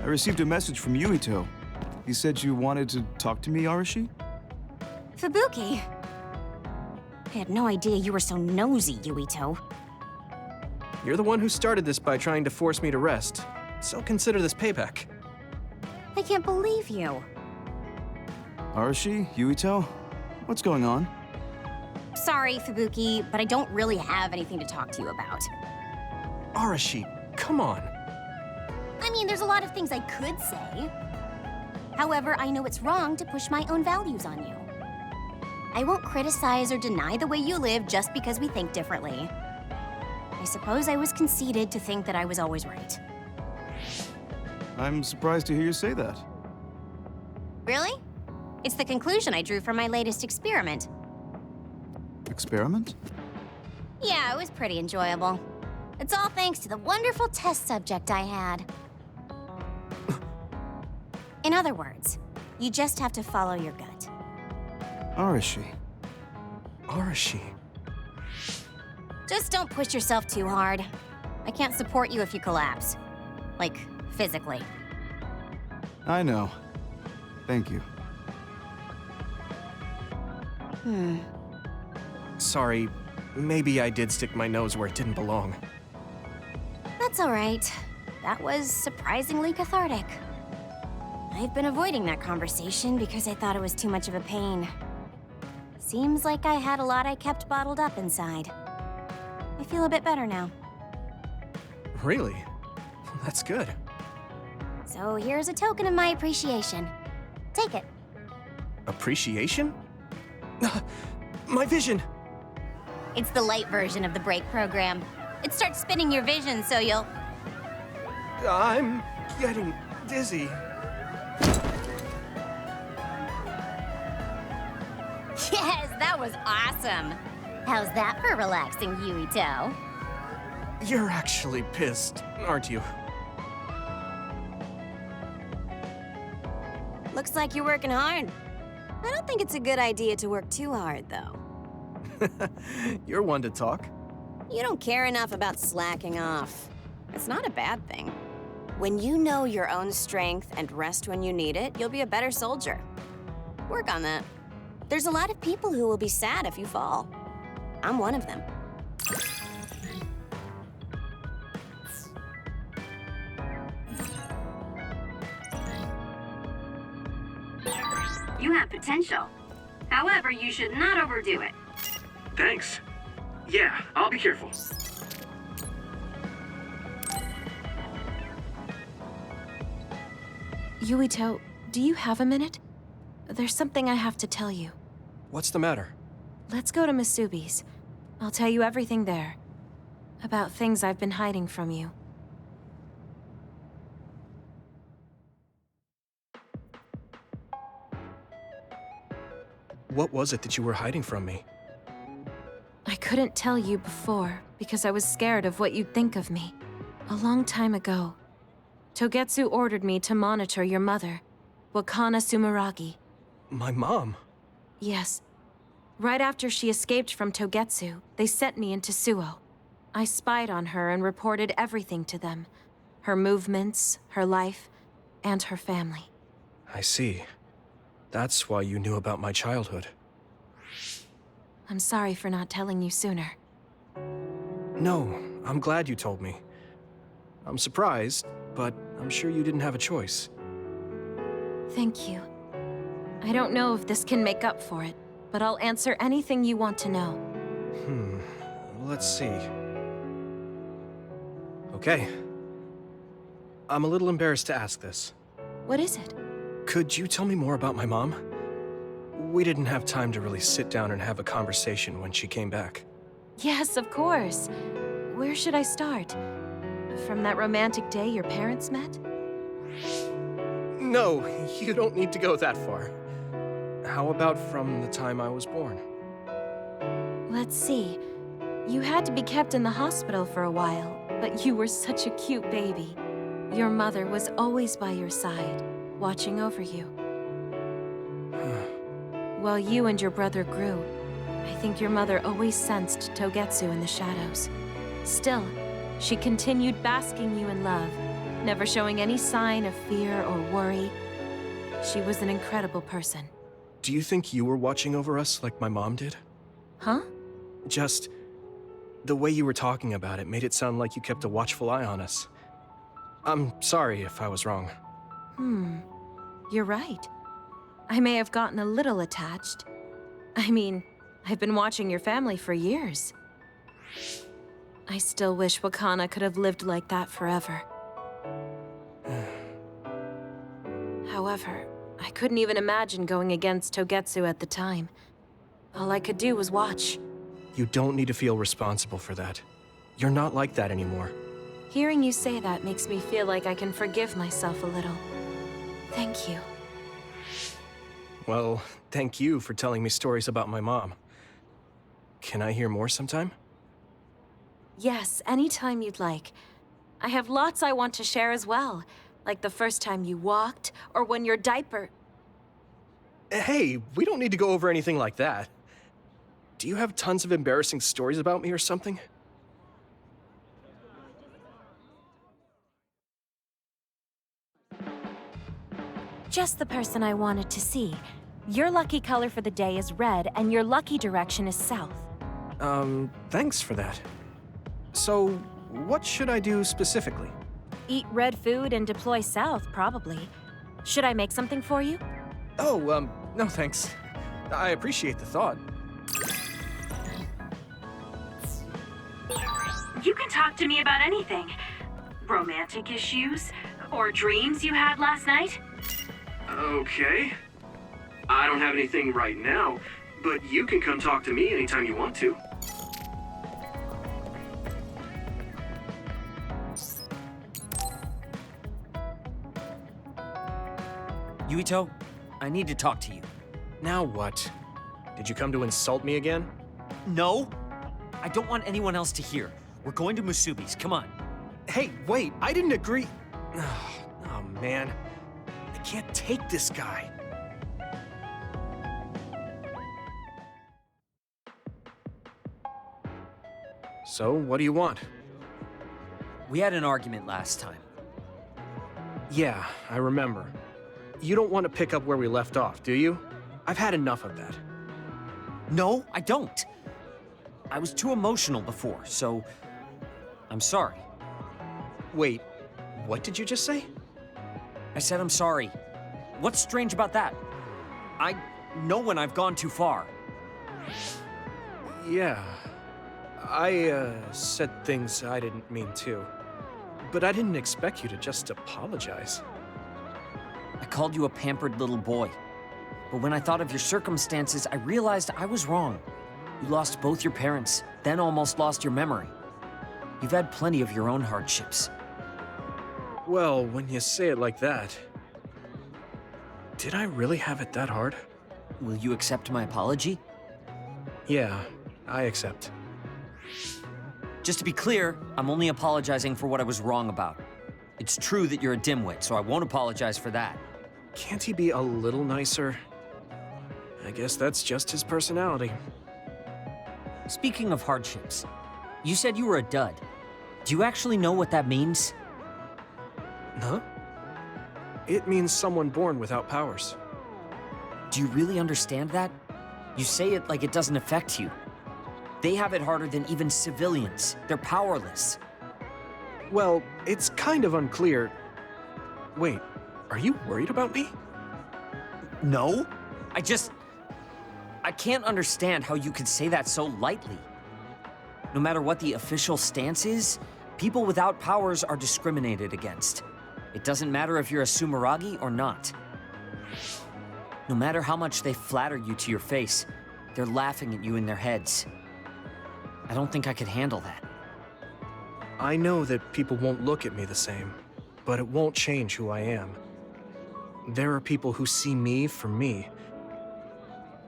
I received a message from Yuito. He said you wanted to talk to me, Arashi? Fubuki? I had no idea you were so nosy, Yuito. You're the one who started this by trying to force me to rest, so consider this payback. I can't believe you. Arashi? Yuito? What's going on? Sorry, Fubuki, but I don't really have anything to talk to you about. Arashi, come on. I mean, there's a lot of things I could say. However, I know it's wrong to push my own values on you. I won't criticize or deny the way you live just because we think differently. I suppose I was conceited to think that I was always right. I'm surprised to hear you say that. Really? It's the conclusion I drew from my latest experiment. Experiment? Yeah, it was pretty enjoyable. It's all thanks to the wonderful test subject I had. In other words, you just have to follow your gut. Arashi. Arashi. Just don't push yourself too hard. I can't support you if you collapse. Like, physically. I know. Thank you. Sorry, maybe I did stick my nose where it didn't belong. That's all right. That was surprisingly cathartic. I've been avoiding that conversation because I thought it was too much of a pain. Seems like I had a lot I kept bottled up inside. I feel a bit better now. Really? That's good. So here's a token of my appreciation. Take it. Appreciation? My vision! It's the light version of the break program. It starts spinning your vision so you'll... I'm getting dizzy. Yes, that was awesome. How's that for relaxing, Yuito? You're actually pissed, aren't you? Looks like you're working hard. I don't think it's a good idea to work too hard, though. You're one to talk. You don't care enough about slacking off. It's not a bad thing. When you know your own strength and rest when you need it, you'll be a better soldier. Work on that. There's a lot of people who will be sad if you fall. I'm one of them. You have potential. However, you should not overdo it. Thanks. Yeah, I'll be careful. Yuito, do you have a minute? There's something I have to tell you. What's the matter? Let's go to Masubi's. I'll tell you everything there. About things I've been hiding from you. What was it that you were hiding from me? I couldn't tell you before because I was scared of what you'd think of me. A long time ago, Togetsu ordered me to monitor your mother, Wakana Sumeragi. My mom? Yes. Right after she escaped from Togetsu, they sent me into Suo. I spied on her and reported everything to them. Her movements, her life, and her family. I see. That's why you knew about my childhood. I'm sorry for not telling you sooner. No, I'm glad you told me. I'm surprised, but I'm sure you didn't have a choice. Thank you. I don't know if this can make up for it, but I'll answer anything you want to know. Let's see. Okay. I'm a little embarrassed to ask this. What is it? Could you tell me more about my mom? We didn't have time to really sit down and have a conversation when she came back. Yes, of course. Where should I start? From that romantic day your parents met? No, you don't need to go that far. How about from the time I was born? Let's see. You had to be kept in the hospital for a while, but you were such a cute baby. Your mother was always by your side, watching over you. While you and your brother grew, I think your mother always sensed Togetsu in the shadows. Still, she continued basking you in love, never showing any sign of fear or worry. She was an incredible person. Do you think you were watching over us like my mom did? Huh? Just... the way you were talking about it made it sound like you kept a watchful eye on us. I'm sorry if I was wrong. You're right. I may have gotten a little attached. I mean, I've been watching your family for years. I still wish Wakana could have lived like that forever. However, I couldn't even imagine going against Togetsu at the time. All I could do was watch. You don't need to feel responsible for that. You're not like that anymore. Hearing you say that makes me feel like I can forgive myself a little. Thank you. Well, thank you for telling me stories about my mom. Can I hear more sometime? Yes, anytime you'd like. I have lots I want to share as well, like the first time you walked, or when your diaper... Hey, we don't need to go over anything like that. Do you have tons of embarrassing stories about me or something? Just the person I wanted to see. Your lucky color for the day is red, and your lucky direction is south. Thanks for that. So, what should I do specifically? Eat red food and deploy south, probably. Should I make something for you? Oh, no thanks. I appreciate the thought. You can talk to me about anything. Romantic issues, or dreams you had last night. Okay. I don't have anything right now, but you can come talk to me anytime you want to. Yuito, I need to talk to you. Now what? Did you come to insult me again? No. I don't want anyone else to hear. We're going to Musubi's, come on. Hey, wait, I didn't agree. Oh, man. I can't take this guy. So, what do you want? We had an argument last time. Yeah, I remember. You don't want to pick up where we left off, do you? I've had enough of that. No, I don't. I was too emotional before, so I'm sorry. Wait, what did you just say? I said I'm sorry. What's strange about that? I know when I've gone too far. Yeah. I said things I didn't mean to. But I didn't expect you to just apologize. I called you a pampered little boy. But when I thought of your circumstances, I realized I was wrong. You lost both your parents, then almost lost your memory. You've had plenty of your own hardships. Well, when you say it like that... Did I really have it that hard? Will you accept my apology? Yeah, I accept. Just to be clear, I'm only apologizing for what I was wrong about. It's true that you're a dimwit, so I won't apologize for that. Can't he be a little nicer? I guess that's just his personality. Speaking of hardships, you said you were a dud. Do you actually know what that means? Huh? It means someone born without powers. Do you really understand that? You say it like it doesn't affect you. They have it harder than even civilians. They're powerless. Well, it's kind of unclear. Wait, are you worried about me? No. I can't understand how you could say that so lightly. No matter what the official stance is, people without powers are discriminated against. It doesn't matter if you're a Sumeragi or not. No matter how much they flatter you to your face, they're laughing at you in their heads. I don't think I could handle that. I know that people won't look at me the same, but it won't change who I am. There are people who see me for me,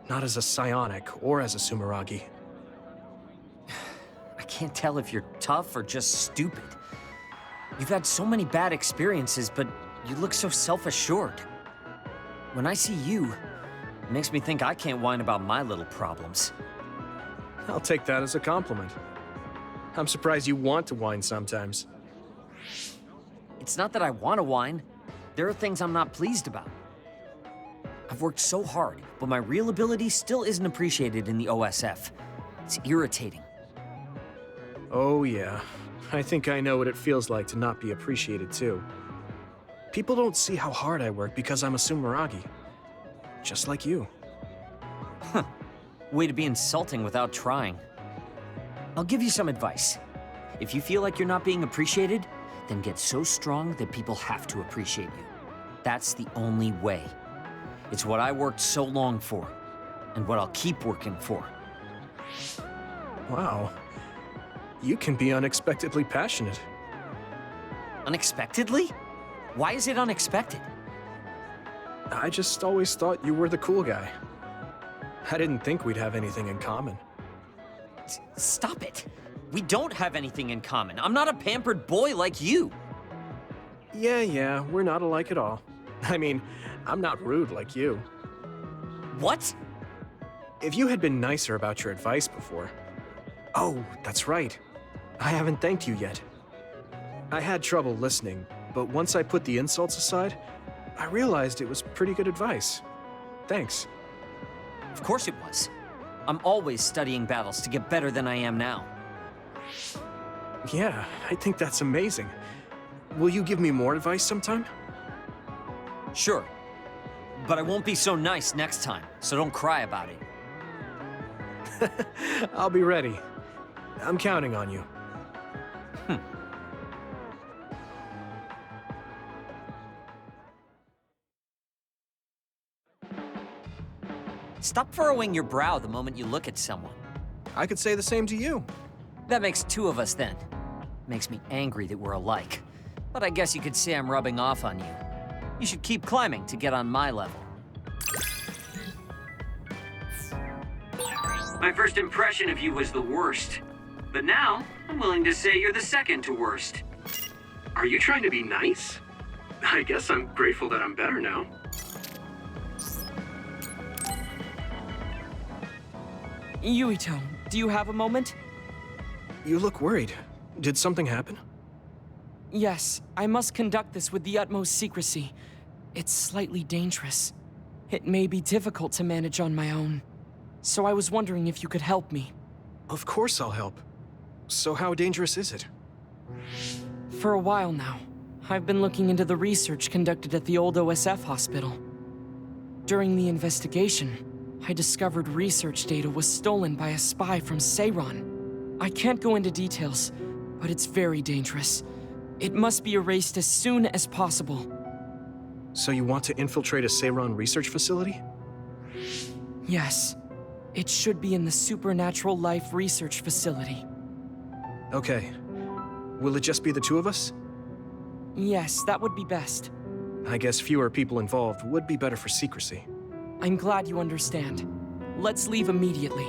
not as a psionic or as a Sumeragi. I can't tell if you're tough or just stupid. You've had so many bad experiences, but you look so self-assured. When I see you, it makes me think I can't whine about my little problems. I'll take that as a compliment. I'm surprised you want to whine sometimes. It's not that I want to whine. There are things I'm not pleased about. I've worked so hard, but my real ability still isn't appreciated in the OSF. It's irritating. Oh yeah, I think I know what it feels like to not be appreciated too. People don't see how hard I work because I'm a Sumeragi. Just like you. Huh. Way to be insulting without trying. I'll give you some advice. If you feel like you're not being appreciated, then get so strong that people have to appreciate you. That's the only way. It's what I worked so long for, and what I'll keep working for. Wow. You can be unexpectedly passionate. Unexpectedly? Why is it unexpected? I just always thought you were the cool guy. I didn't think we'd have anything in common. Stop it. We don't have anything in common. I'm not a pampered boy like you. Yeah, we're not alike at all. I mean, I'm not rude like you. What? If you had been nicer about your advice before... Oh, that's right. I haven't thanked you yet. I had trouble listening, but once I put the insults aside, I realized it was pretty good advice. Thanks. Of course it was. I'm always studying battles to get better than I am now. Yeah, I think that's amazing. Will you give me more advice sometime? Sure. But I won't be so nice next time, so don't cry about it. I'll be ready. I'm counting on you. Stop furrowing your brow the moment you look at someone. I could say the same to you. That makes two of us then. Makes me angry that we're alike. But I guess you could say I'm rubbing off on you. You should keep climbing to get on my level. My first impression of you was the worst. But now, I'm willing to say you're the second to worst. Are you trying to be nice? I guess I'm grateful that I'm better now. Yuito, do you have a moment? You look worried. Did something happen? Yes, I must conduct this with the utmost secrecy. It's slightly dangerous. It may be difficult to manage on my own. So I was wondering if you could help me. Of course I'll help. So how dangerous is it? For a while now, I've been looking into the research conducted at the old OSF hospital. During the investigation, I discovered research data was stolen by a spy from Seiran. I can't go into details, but it's very dangerous. It must be erased as soon as possible. So you want to infiltrate a Seiran research facility? Yes. It should be in the Supernatural Life Research Facility. Okay. Will it just be the two of us? Yes, that would be best. I guess fewer people involved would be better for secrecy. I'm glad you understand. Let's leave immediately.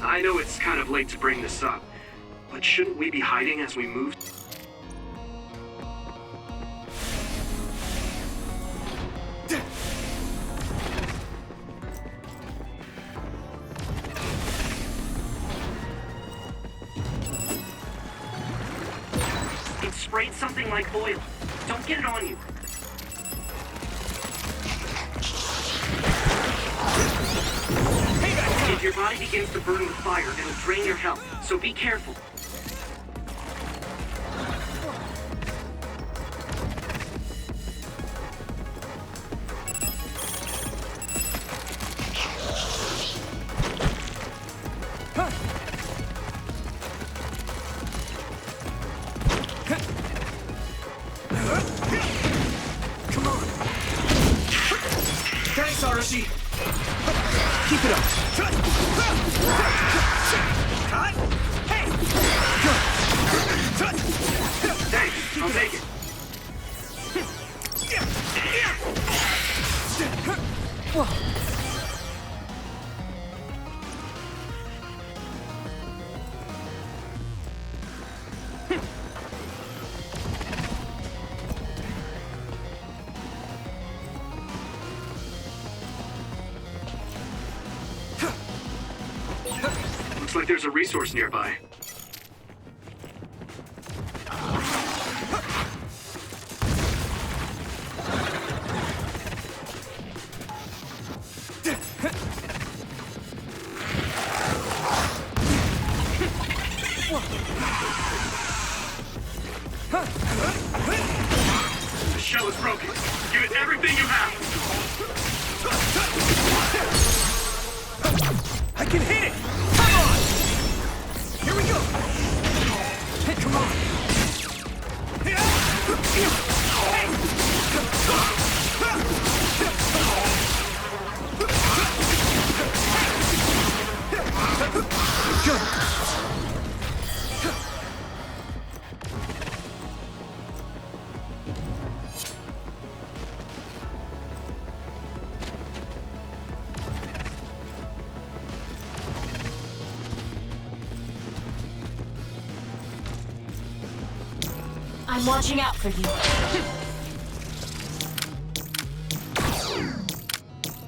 I know it's kind of late to bring this up, but shouldn't we be hiding as we move? It sprayed something like oil. Don't get it on you. If your body begins to burn with fire, it'll drain your health, so be careful. Come on! Thanks, Arashi! Keep it up! Thanks, I'll take it. Looks like there's a resource nearby. The shell is broken. Give it everything you have. I can hit it! Come on! Here we go! I'm watching out for you.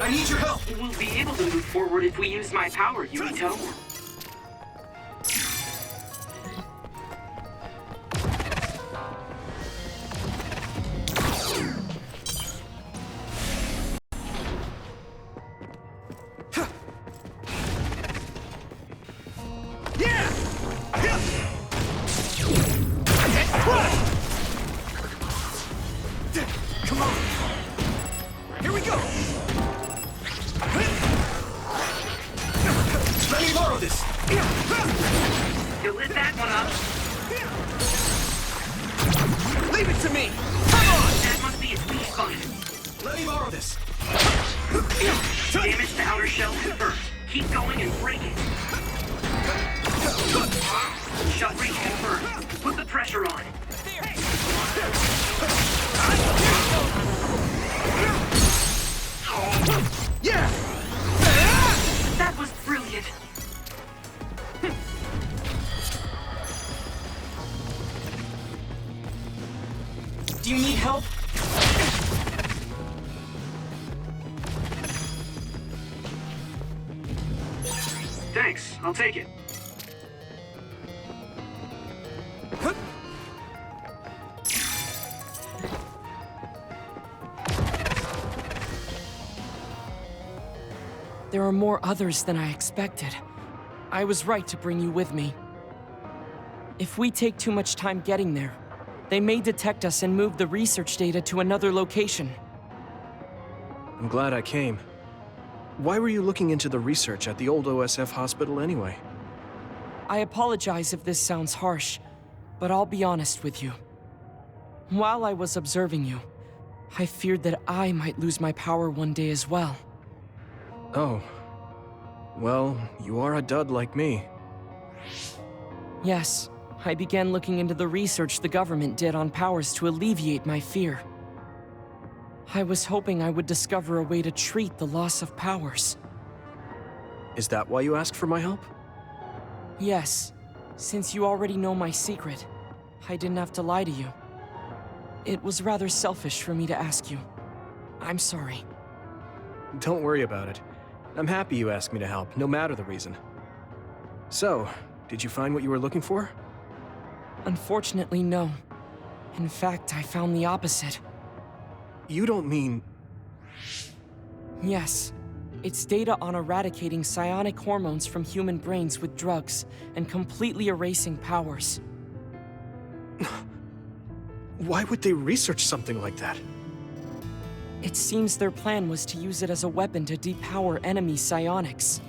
I need your help! We'll be able to move forward if we use my power, Yuito. Come on! Here we go! Let me borrow this! You lit that one up. Leave it to me! Come on! That must be its weak spot. Let me borrow this! Damage to outer shell confirmed. Keep going and break it. Shut breach confirmed. Put the pressure on. Yeah! That was brilliant. Do you need help? Thanks, I'll take it. There are more others than I expected. I was right to bring you with me. If we take too much time getting there, they may detect us and move the research data to another location. I'm glad I came. Why were you looking into the research at the old OSF hospital anyway? I apologize if this sounds harsh, but I'll be honest with you. While I was observing you, I feared that I might lose my power one day as well. Oh. Well, you are a dud like me. Yes, I began looking into the research the government did on powers to alleviate my fear. I was hoping I would discover a way to treat the loss of powers. Is that why you asked for my help? Yes, since you already know my secret, I didn't have to lie to you. It was rather selfish for me to ask you. I'm sorry. Don't worry about it. I'm happy you asked me to help, no matter the reason. So, did you find what you were looking for? Unfortunately, no. In fact, I found the opposite. You don't mean... Yes. It's data on eradicating psionic hormones from human brains with drugs and completely erasing powers. Why would they research something like that? It seems their plan was to use it as a weapon to depower enemy psionics.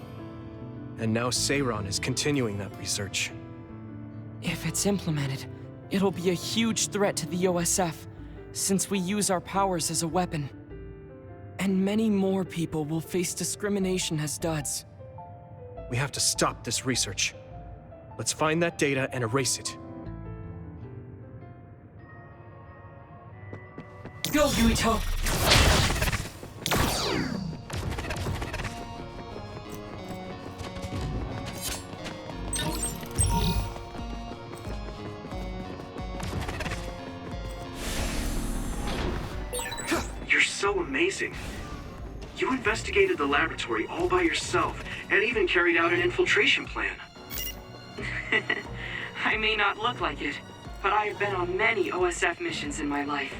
And now Seiron is continuing that research. If it's implemented, it'll be a huge threat to the OSF, since we use our powers as a weapon. And many more people will face discrimination as duds. We have to stop this research. Let's find that data and erase it. Go, Yuito! You're so amazing. You investigated the laboratory all by yourself, and even carried out an infiltration plan. I may not look like it, but I have been on many OSF missions in my life.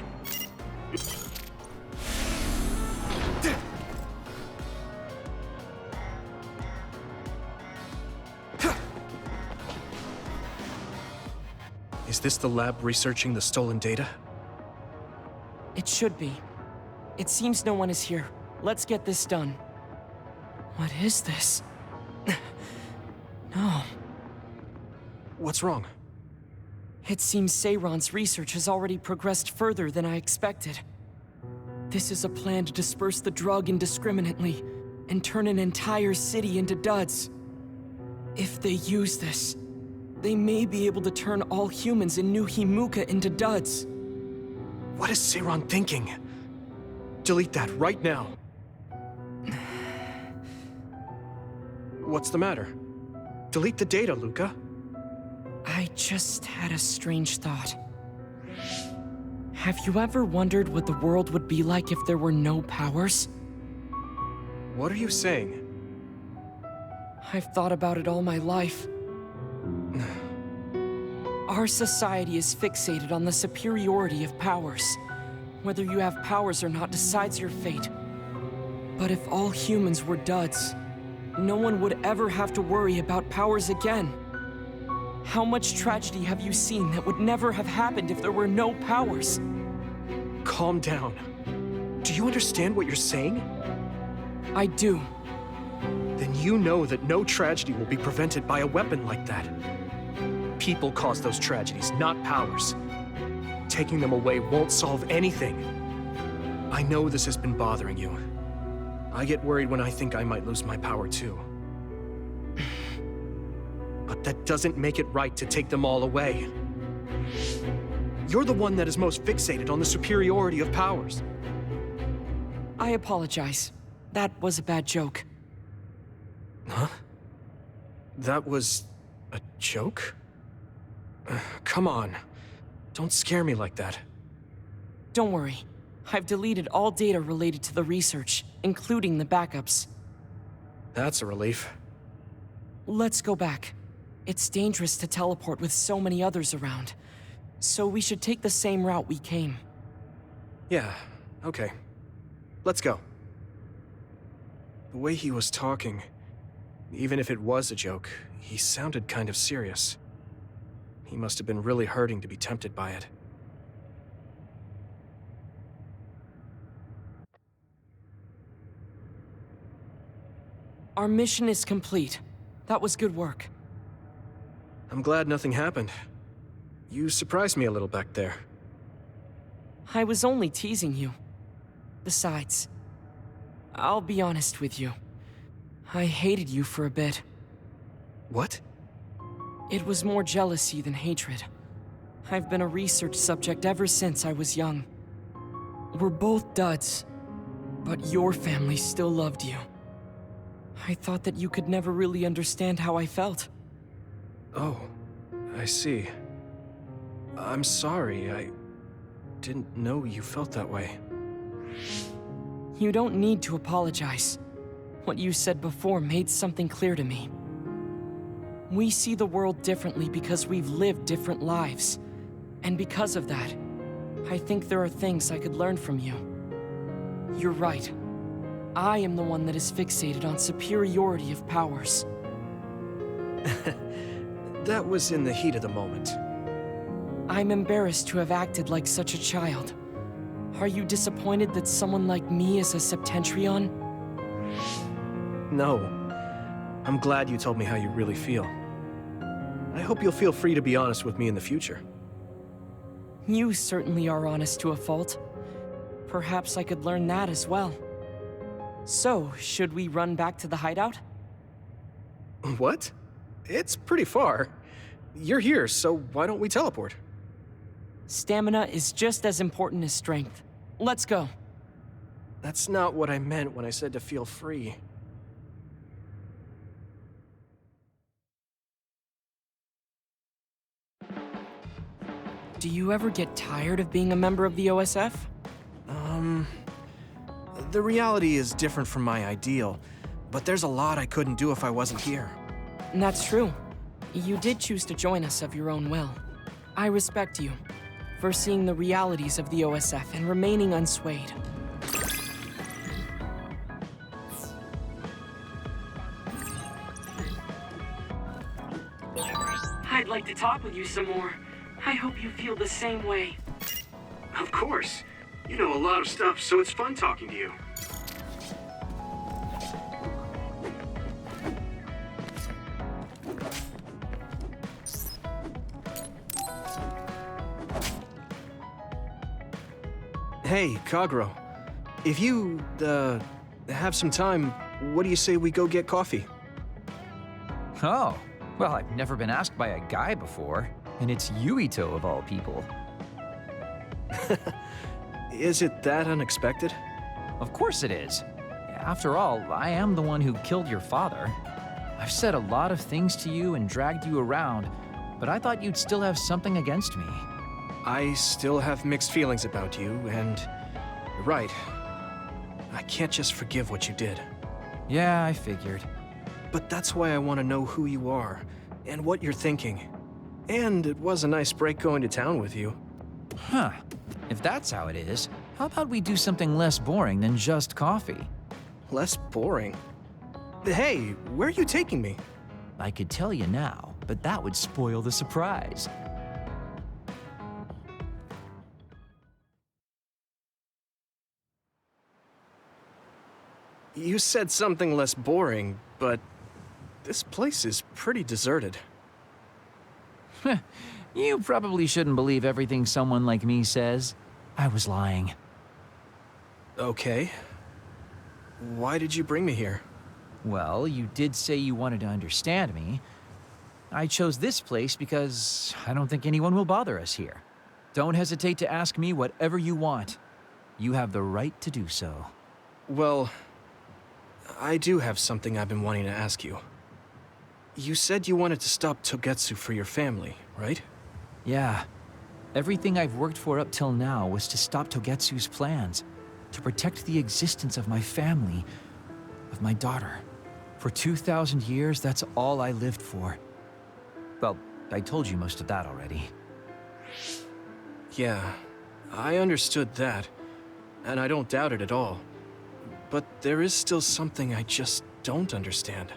Is this the lab researching the stolen data? It should be. It seems no one is here. Let's get this done. What is this? No. What's wrong? It seems Seiron's research has already progressed further than I expected. This is a plan to disperse the drug indiscriminately and turn an entire city into duds. If they use this, they may be able to turn all humans in New Himuka into duds. What is Seiron thinking? Delete that right now. What's the matter? Delete the data, Luca. I just had a strange thought. Have you ever wondered what the world would be like if there were no powers? What are you saying? I've thought about it all my life. Our society is fixated on the superiority of powers. Whether you have powers or not decides your fate. But if all humans were duds, no one would ever have to worry about powers again. How much tragedy have you seen that would never have happened if there were no powers? Calm down. Do you understand what you're saying? I do. Then you know that no tragedy will be prevented by a weapon like that. People cause those tragedies, not powers. Taking them away won't solve anything. I know this has been bothering you. I get worried when I think I might lose my power too. But that doesn't make it right to take them all away. You're the one that is most fixated on the superiority of powers. I apologize. That was a bad joke. Huh? That was a joke? Come on. Don't scare me like that. Don't worry. I've deleted all data related to the research, including the backups. That's a relief. Let's go back. It's dangerous to teleport with so many others around. So we should take the same route we came. Yeah, okay. Let's go. The way he was talking, even if it was a joke, he sounded kind of serious. He must have been really hurting to be tempted by it. Our mission is complete. That was good work. I'm glad nothing happened. You surprised me a little back there. I was only teasing you. Besides, I'll be honest with you. I hated you for a bit. What? It was more jealousy than hatred. I've been a research subject ever since I was young. We're both duds, but your family still loved you. I thought that you could never really understand how I felt. Oh, I see. I'm sorry, I didn't know you felt that way. You don't need to apologize. What you said before made something clear to me. We see the world differently because we've lived different lives. And because of that, I think there are things I could learn from you. You're right. I am the one that is fixated on superiority of powers. That was in the heat of the moment. I'm embarrassed to have acted like such a child. Are you disappointed that someone like me is a Septentrion? No. I'm glad you told me how you really feel. I hope you'll feel free to be honest with me in the future. You certainly are honest to a fault. Perhaps I could learn that as well. So, should we run back to the hideout? What? It's pretty far. You're here, so why don't we teleport? Stamina is just as important as strength. Let's go. That's not what I meant when I said to feel free. Do you ever get tired of being a member of the OSF? The reality is different from my ideal, but there's a lot I couldn't do if I wasn't here. And that's true. You did choose to join us of your own will. I respect you for seeing the realities of the OSF and remaining unswayed. I'd like to talk with you some more. I hope you feel the same way. Of course. You know a lot of stuff, so it's fun talking to you. Hey, Kagro. If you, have some time, what do you say we go get coffee? Oh, well, I've never been asked by a guy before, and it's Yuito of all people. Is it that unexpected? Of course it is. After all, I am the one who killed your father. I've said a lot of things to you and dragged you around, but I thought you'd still have something against me. I still have mixed feelings about you, and you're right. I can't just forgive what you did. Yeah, I figured. But that's why I want to know who you are, and what you're thinking. And it was a nice break going to town with you. Huh. If that's how it is, how about we do something less boring than just coffee? Less boring? Hey, where are you taking me? I could tell you now, but that would spoil the surprise. You said something less boring, but this place is pretty deserted. You probably shouldn't believe everything someone like me says. I was lying. Okay. Why did you bring me here? Well, you did say you wanted to understand me. I chose this place because I don't think anyone will bother us here. Don't hesitate to ask me whatever you want. You have the right to do so. Well, I do have something I've been wanting to ask you. You said you wanted to stop Togetsu for your family, right? Yeah. Everything I've worked for up till now was to stop Togetsu's plans, to protect the existence of my family, of my daughter. For 2,000 years, that's all I lived for. Well, I told you most of that already. Yeah, I understood that, and I don't doubt it at all. But there is still something I just don't understand.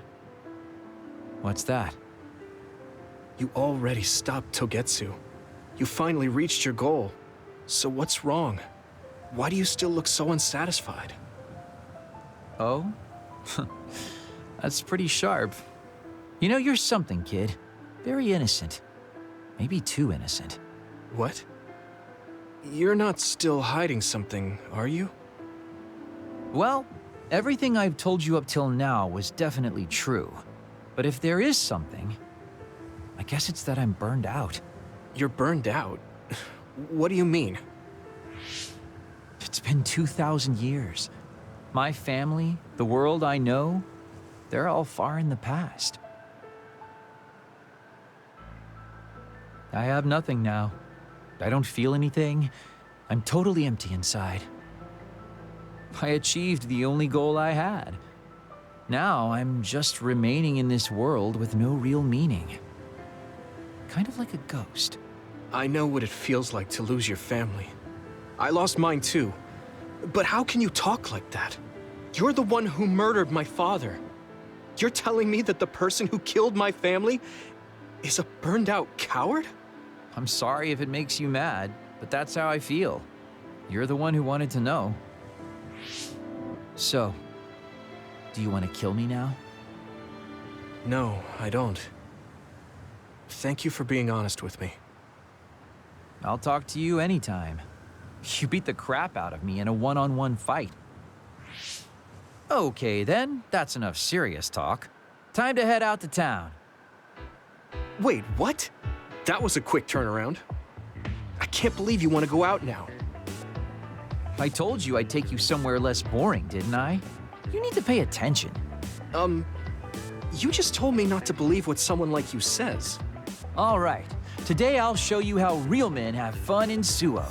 What's that? You already stopped Togetsu. You finally reached your goal. So what's wrong? Why do you still look so unsatisfied? Oh? That's pretty sharp. You know, you're something, kid. Very innocent. Maybe too innocent. What? You're not still hiding something, are you? Well, everything I've told you up till now was definitely true. But if there is something, I guess it's that I'm burned out. You're burned out? What do you mean? It's been 2,000 years. My family, the world I know, they're all far in the past. I have nothing now. I don't feel anything. I'm totally empty inside. I achieved the only goal I had. Now I'm just remaining in this world with no real meaning. Kind of like a ghost. I know what it feels like to lose your family. I lost mine too. But how can you talk like that? You're the one who murdered my father. You're telling me that the person who killed my family is a burned-out coward? I'm sorry if it makes you mad, but that's how I feel. You're the one who wanted to know. So, do you want to kill me now? No, I don't. Thank you for being honest with me. I'll talk to you anytime. You beat the crap out of me in a one-on-one fight. Okay then, that's enough serious talk. Time to head out to town. Wait, what? That was a quick turnaround. I can't believe you want to go out now. I told you I'd take you somewhere less boring, didn't I? You need to pay attention. You just told me not to believe what someone like you says. All right. Today I'll show you how real men have fun in Suo.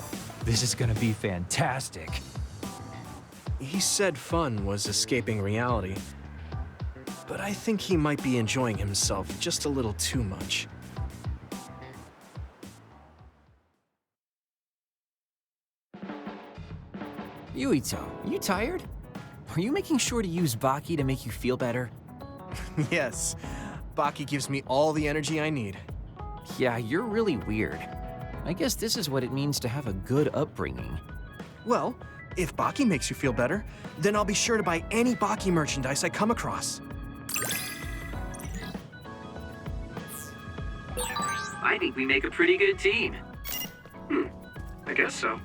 This is gonna be fantastic. He said fun was escaping reality. But I think he might be enjoying himself just a little too much. Yuito, you tired? Are you making sure to use Baki to make you feel better? Yes. Baki gives me all the energy I need. Yeah, you're really weird. I guess this is what it means to have a good upbringing. Well, if Baki makes you feel better, then I'll be sure to buy any Baki merchandise I come across. I think we make a pretty good team. I guess so.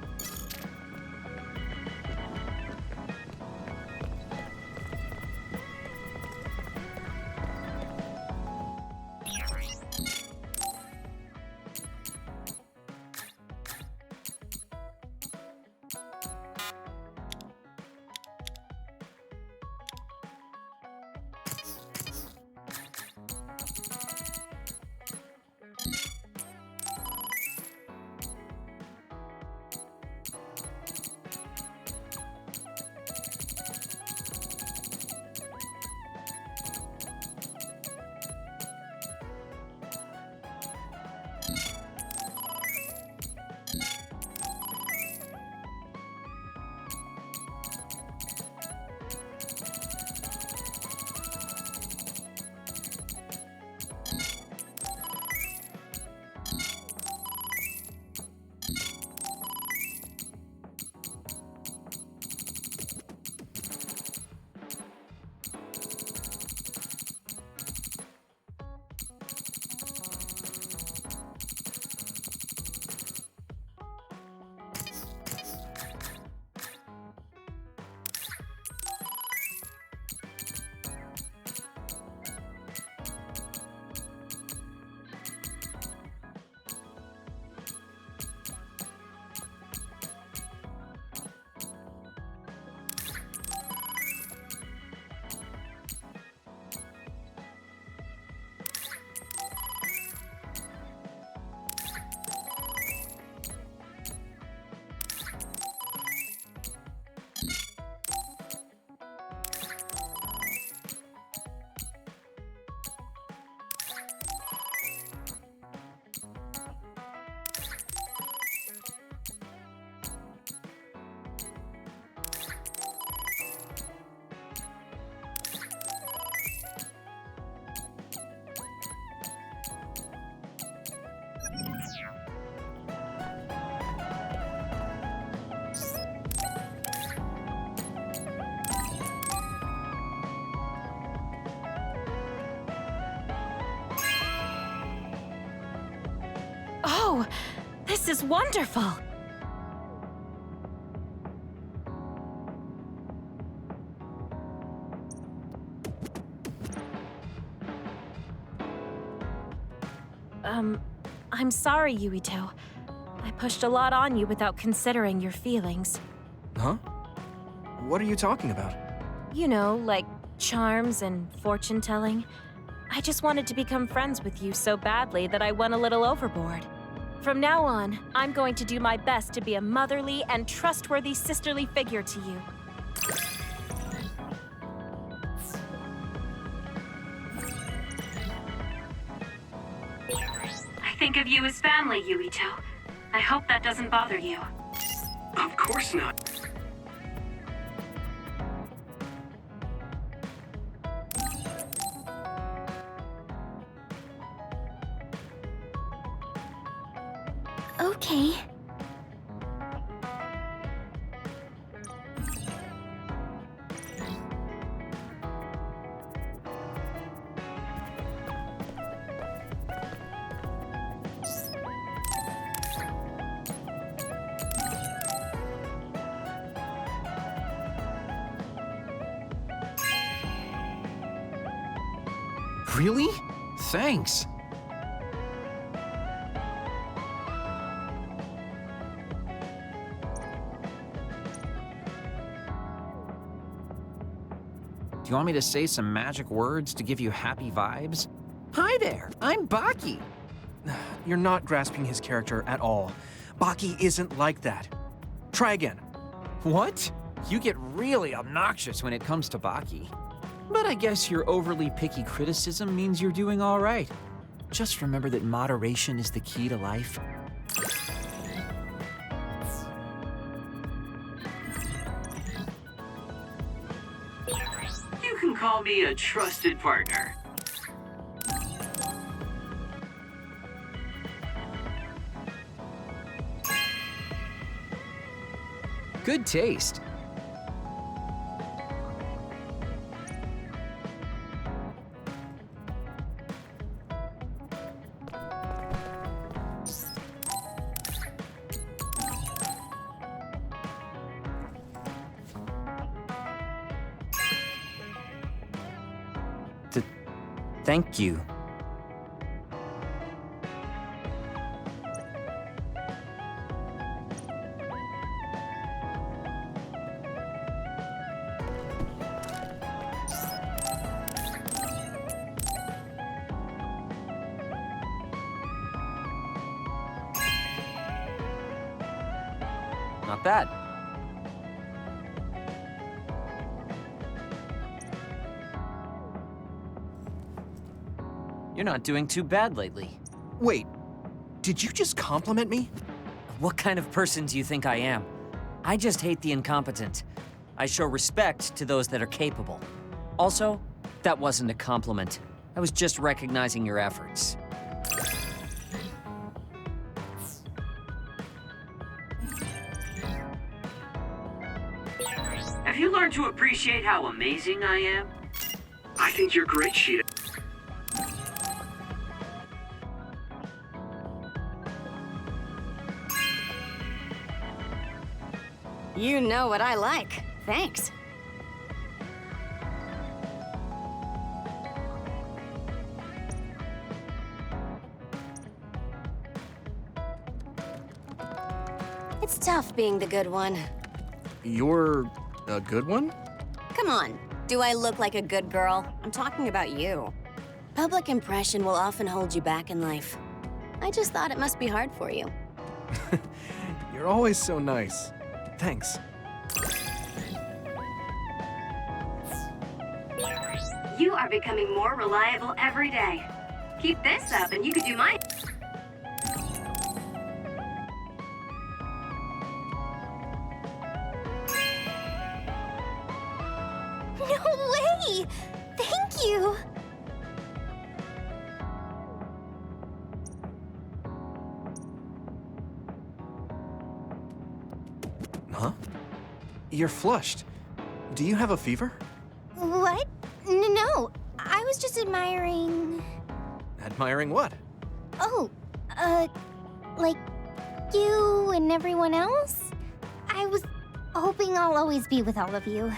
This is wonderful! I'm sorry, Yuito. I pushed a lot on you without considering your feelings. Huh? What are you talking about? You know, like charms and fortune-telling. I just wanted to become friends with you so badly that I went a little overboard. From now on, I'm going to do my best to be a motherly and trustworthy sisterly figure to you. I think of you as family, Yuito. I hope that doesn't bother you. Of course not. Okay. Really? Thanks. Do you want me to say some magic words to give you happy vibes? Hi there, I'm Baki. You're not grasping his character at all. Baki isn't like that. Try again. What? You get really obnoxious when it comes to Baki. But I guess your overly picky criticism means you're doing all right. Just remember that moderation is the key to life. You can call me a trusted partner. Good taste. Thank you. Not bad. You're not doing too bad lately. Wait, did you just compliment me? What kind of person do you think I am? I just hate the incompetent. I show respect to those that are capable. Also, that wasn't a compliment. I was just recognizing your efforts. Have you learned to appreciate how amazing I am? I think you're great, Sheeta. You know what I like. Thanks. It's tough being the good one. You're a good one? Come on. Do I look like a good girl? I'm talking about you. Public impression will often hold you back in life. I just thought it must be hard for you. You're always so nice. Thanks. You are becoming more reliable every day. Keep this up and you could do mine. No way! Thank you! Huh? You're flushed. Do you have a fever? What? No, I was just admiring... Admiring what? Oh, like... you and everyone else. I was hoping I'll always be with all of you.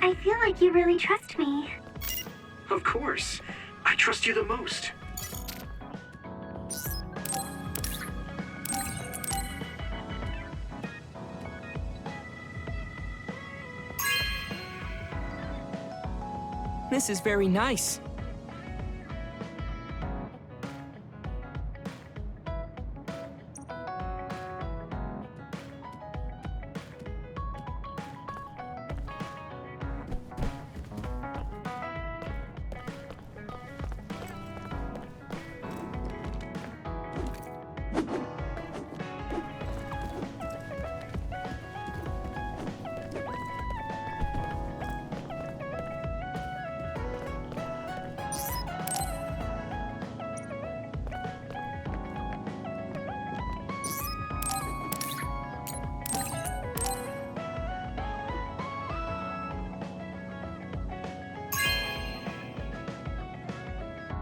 I feel like you really trust me. Of course. I trust you the most. This is very nice.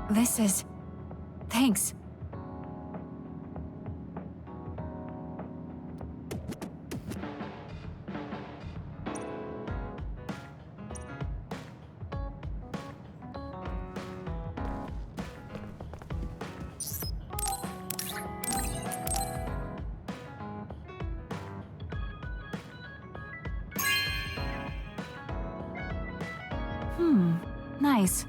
This is... Thanks. Nice.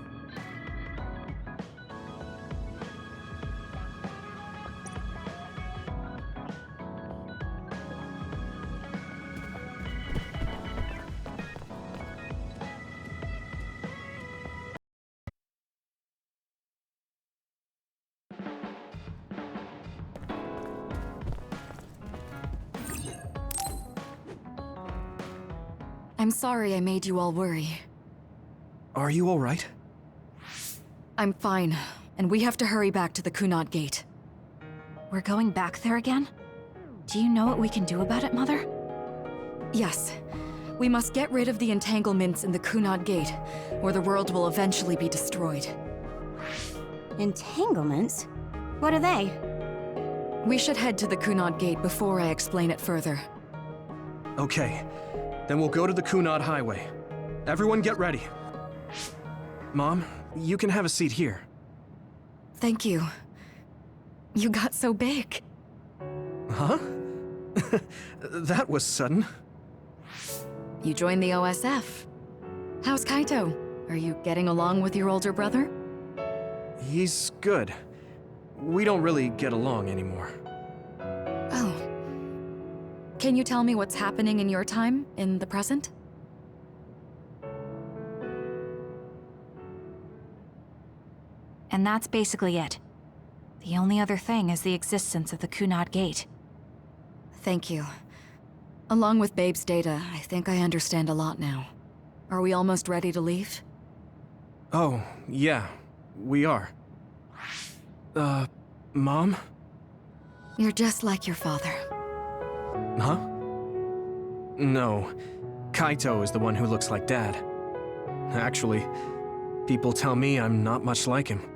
I'm sorry I made you all worry. Are you all right? I'm fine, and we have to hurry back to the Kunad Gate. We're going back there again? Do you know what we can do about it, Mother? Yes. We must get rid of the entanglements in the Kunad Gate, or the world will eventually be destroyed. Entanglements? What are they? We should head to the Kunad Gate before I explain it further. Okay. Then we'll go to the Kunad Highway. Everyone get ready. Mom, you can have a seat here. Thank you. You got so big. Huh? That was sudden. You joined the OSF. How's Kaito? Are you getting along with your older brother? He's good. We don't really get along anymore. Oh. Can you tell me what's happening in your time, in the present? And that's basically it. The only other thing is the existence of the Kunad Gate. Thank you. Along with Babe's data, I think I understand a lot now. Are we almost ready to leave? Oh, yeah. We are. Mom? You're just like your father. Huh? No. Kaito is the one who looks like Dad. Actually, people tell me I'm not much like him.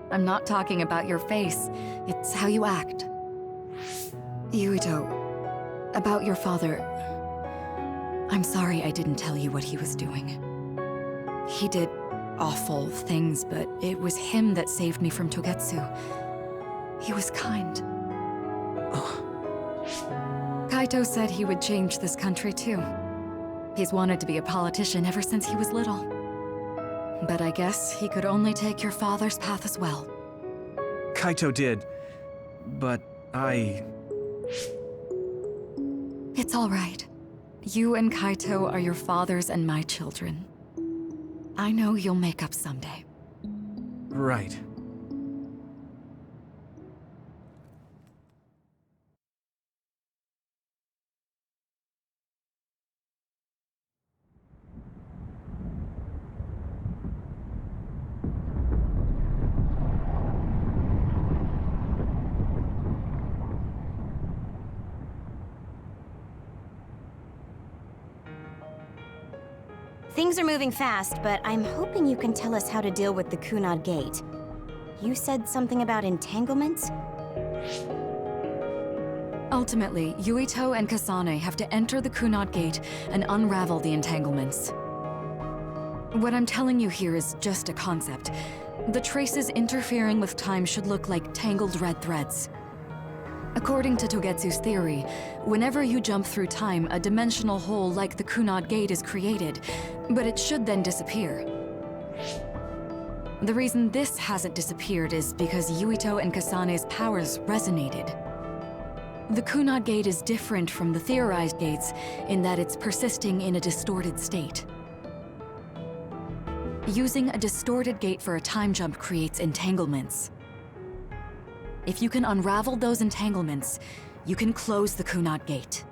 I'm not talking about your face. It's how you act. Yuito, about your father... I'm sorry I didn't tell you what he was doing. He did awful things, but it was him that saved me from Togetsu. He was kind. Kaito said he would change this country too. He's wanted to be a politician ever since he was little. But I guess he could only take your father's path as well. Kaito did, but It's all right. You and Kaito are your father's and my children. I know you'll make up someday. Right. Things are moving fast, but I'm hoping you can tell us how to deal with the Kunad Gate. You said something about entanglements? Ultimately, Yuito and Kasane have to enter the Kunad Gate and unravel the entanglements. What I'm telling you here is just a concept. The traces interfering with time should look like tangled red threads. According to Togetsu's theory, whenever you jump through time, a dimensional hole like the Kunad Gate is created, but it should then disappear. The reason this hasn't disappeared is because Yuito and Kasane's powers resonated. The Kunad Gate is different from the theorized gates in that it's persisting in a distorted state. Using a distorted gate for a time jump creates entanglements. If you can unravel those entanglements, you can close the Kunad Gate.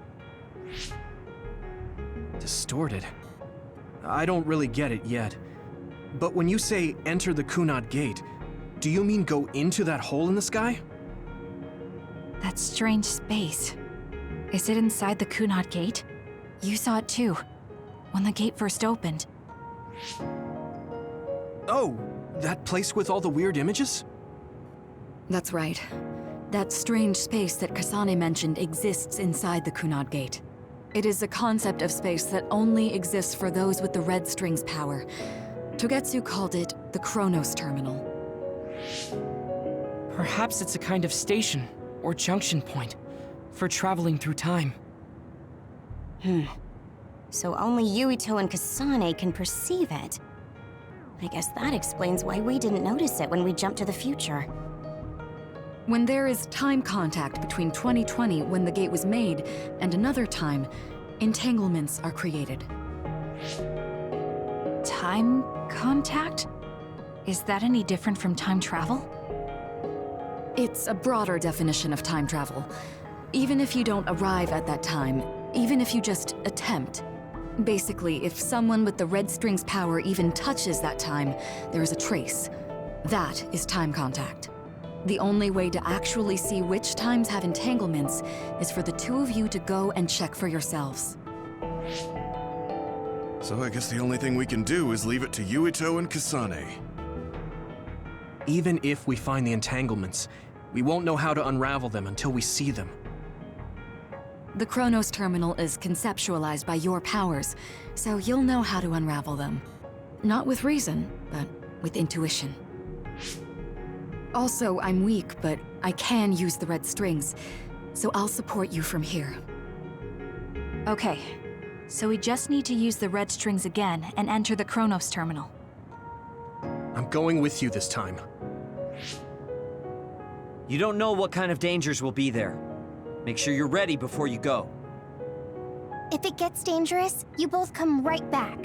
Distorted? I don't really get it yet. But when you say enter the Kunad Gate, do you mean go into that hole in the sky? That strange space. Is it inside the Kunad Gate? You saw it too, when the gate first opened. Oh, that place with all the weird images? That's right. That strange space that Kasane mentioned exists inside the Kunad Gate. It is a concept of space that only exists for those with the red string's power. Togetsu called it the Chronos Terminal. Perhaps it's a kind of station or junction point for traveling through time. So only Yuito and Kasane can perceive it. I guess that explains why we didn't notice it when we jumped to the future. When there is time contact between 2020, when the gate was made, and another time, entanglements are created. Time contact? Is that any different from time travel? It's a broader definition of time travel. Even if you don't arrive at that time, even if you just attempt. Basically, if someone with the red string's power even touches that time, there is a trace. That is time contact. The only way to actually see which times have entanglements is for the two of you to go and check for yourselves. So I guess the only thing we can do is leave it to Yuito and Kasane. Even if we find the entanglements, we won't know how to unravel them until we see them. The Chronos Terminal is conceptualized by your powers, so you'll know how to unravel them. Not with reason, but with intuition. Also, I'm weak, but I can use the red strings, so I'll support you from here. Okay, so we just need to use the red strings again and enter the Chronos Terminal. I'm going with you this time. You don't know what kind of dangers will be there. Make sure you're ready before you go. If it gets dangerous, you both come right back.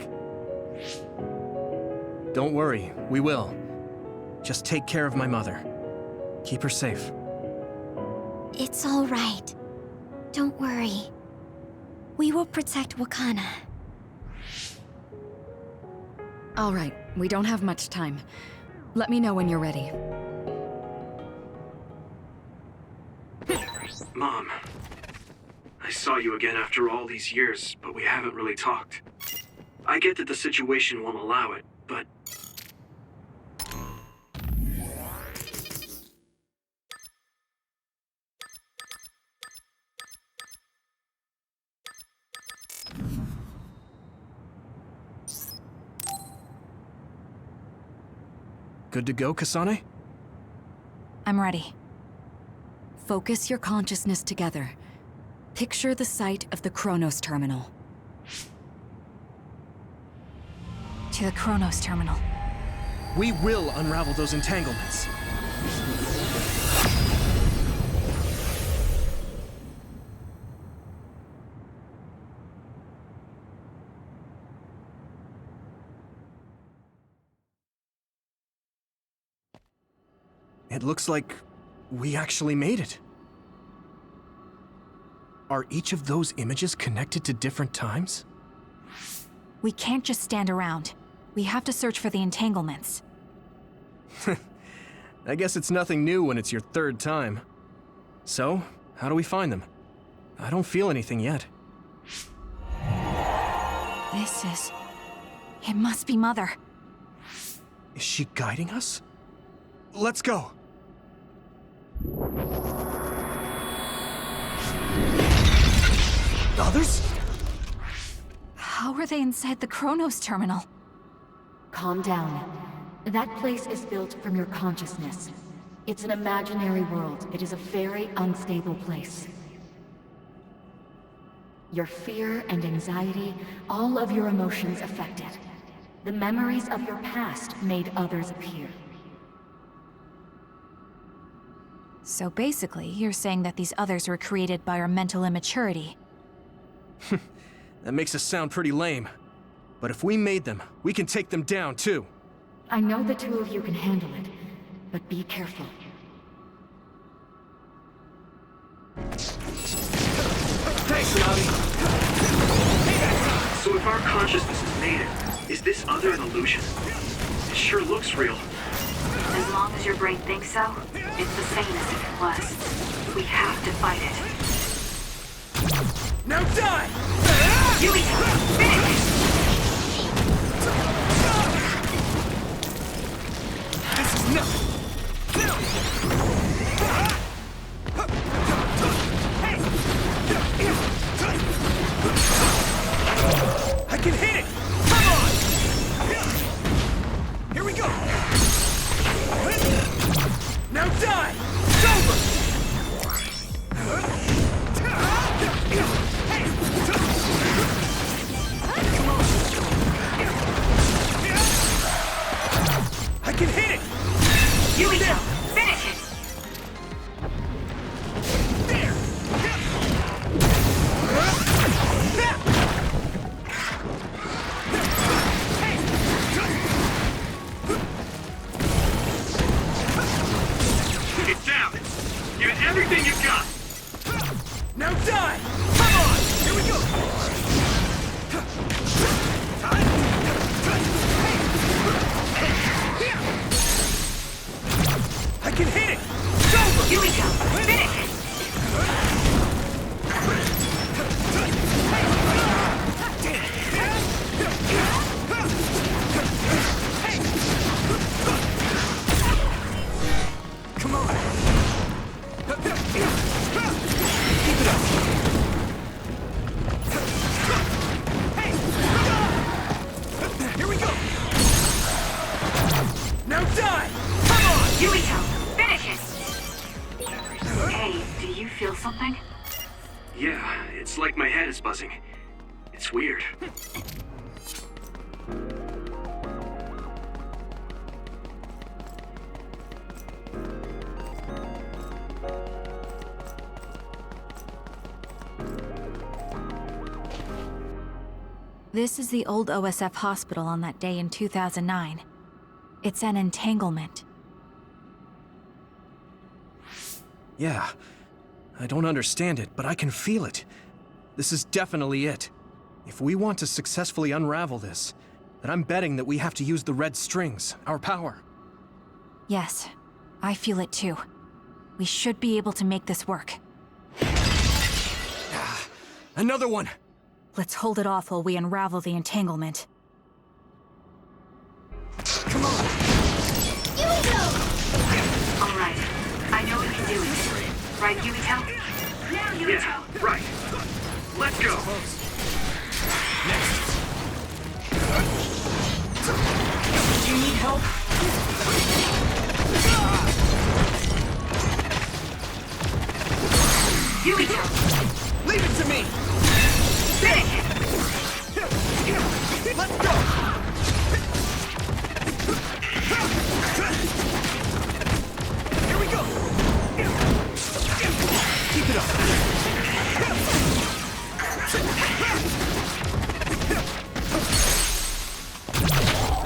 Don't worry, we will. Just take care of my mother. Keep her safe. It's all right. Don't worry. We will protect Wakana. All right, we don't have much time. Let me know when you're ready. Mom, I saw you again after all these years, but we haven't really talked. I get that the situation won't allow it, but... Good to go, Kasane? I'm ready. Focus your consciousness together. Picture the site of the Chronos Terminal. To the Chronos Terminal. We will unravel those entanglements. It looks like we actually made it. Are each of those images connected to different times? We can't just stand around. We have to search for the entanglements. I guess it's nothing new when it's your third time. So, how do we find them? I don't feel anything yet. It must be Mother. Is she guiding us? let's go. Others? How are they inside the Chronos terminal? Calm down. That place is built from your consciousness. It's an imaginary world. It is a very unstable place. Your fear and anxiety, all of your emotions affected. The memories of your past made others appear. So basically, you're saying that these others were created by our mental immaturity. That makes us sound pretty lame. But if we made them, we can take them down too. I know the two of you can handle it, but be careful. Thanks, Robbie. So if our consciousness is made it, is this other an illusion? It sure looks real. As long as your brain thinks so, it's the same as if it was. We have to fight it. Now die! Yuito, finish! This is nothing! I can hit it! Come on! Here we go! Now die! It's over! I can hit it! Yuito, finish it! There! It's down! Give it everything you've got! Now die! Come on! Here we go! I can hit it! It's over! Yuito, finish it! Come on! Keep it up! Here we go! Now die! Come on! Yuito, finish it! Hey, do you feel something? Yeah, it's like my head is buzzing. It's weird. This is the old OSF hospital on that day in 2009. It's an entanglement. Yeah. I don't understand it, but I can feel it. This is definitely it. If we want to successfully unravel this, then I'm betting that we have to use the red strings, our power. Yes, I feel it too. We should be able to make this work. Another one! Let's hold it off while we unravel the entanglement. Come on! All right, I know we can do it. Right, Yuito? Now, Yuito! Yeah, right. Let's go! Next! Do you need help? Yuito! Leave it to me! Finish it! Let's go! Here we go! Keep it up!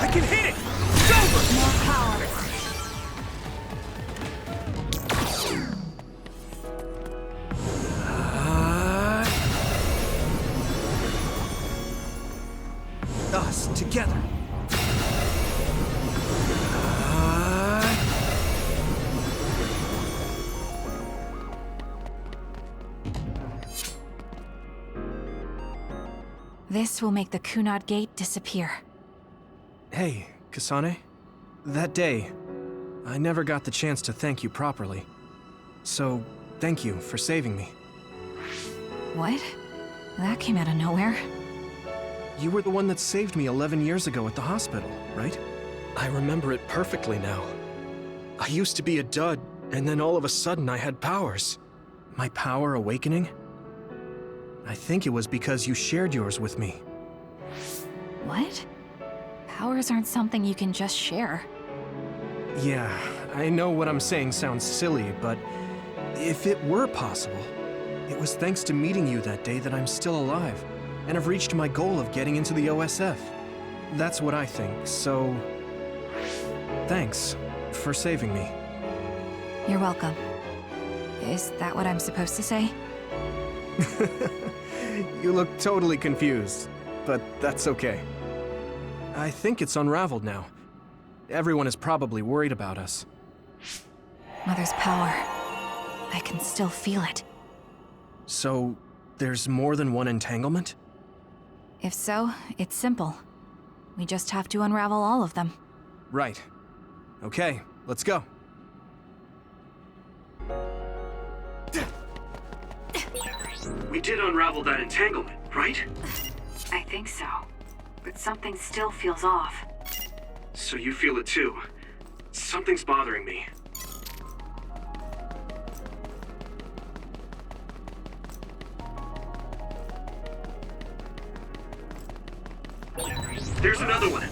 I can hit it! It's over! More power! Us together. This will make the Kunad Gate disappear. Hey, Kasane. That day, I never got the chance to thank you properly. So, thank you for saving me. What? That came out of nowhere. You were the one that saved me 11 years ago at the hospital, right? I remember it perfectly now. I used to be a dud, and then all of a sudden I had powers. My power awakening? I think it was because you shared yours with me. What? Powers aren't something you can just share. Yeah, I know what I'm saying sounds silly, but if it were possible, it was thanks to meeting you that day that I'm still alive, and have reached my goal of getting into the OSF. That's what I think, so... thanks for saving me. You're welcome. Is that what I'm supposed to say? You look totally confused, but that's okay. I think it's unraveled now. Everyone is probably worried about us. Mother's power. I can still feel it. So, there's more than one entanglement? If so, it's simple. We just have to unravel all of them. Right. Okay, let's go. We did unravel that entanglement, right? I think so. But something still feels off. So you feel it too. Something's bothering me. There's another one.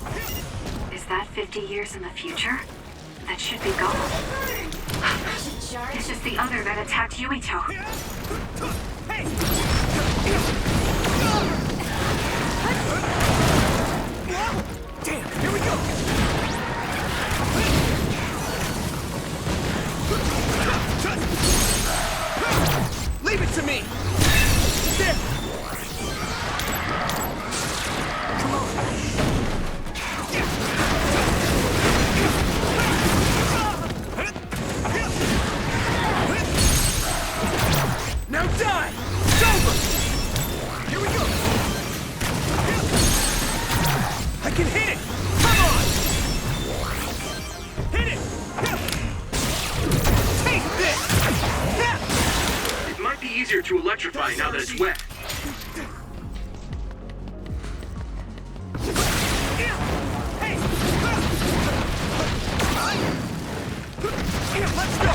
Is that 50 years in the future? That should be gone. This is the other that attacked Yuito. Damn, here we go! Leave it to me! There! Come on! Now die! It's over! Here we go! I can hit it! Come on! Hit it! Take this! It might be easier to electrify now that it's wet. Let's go!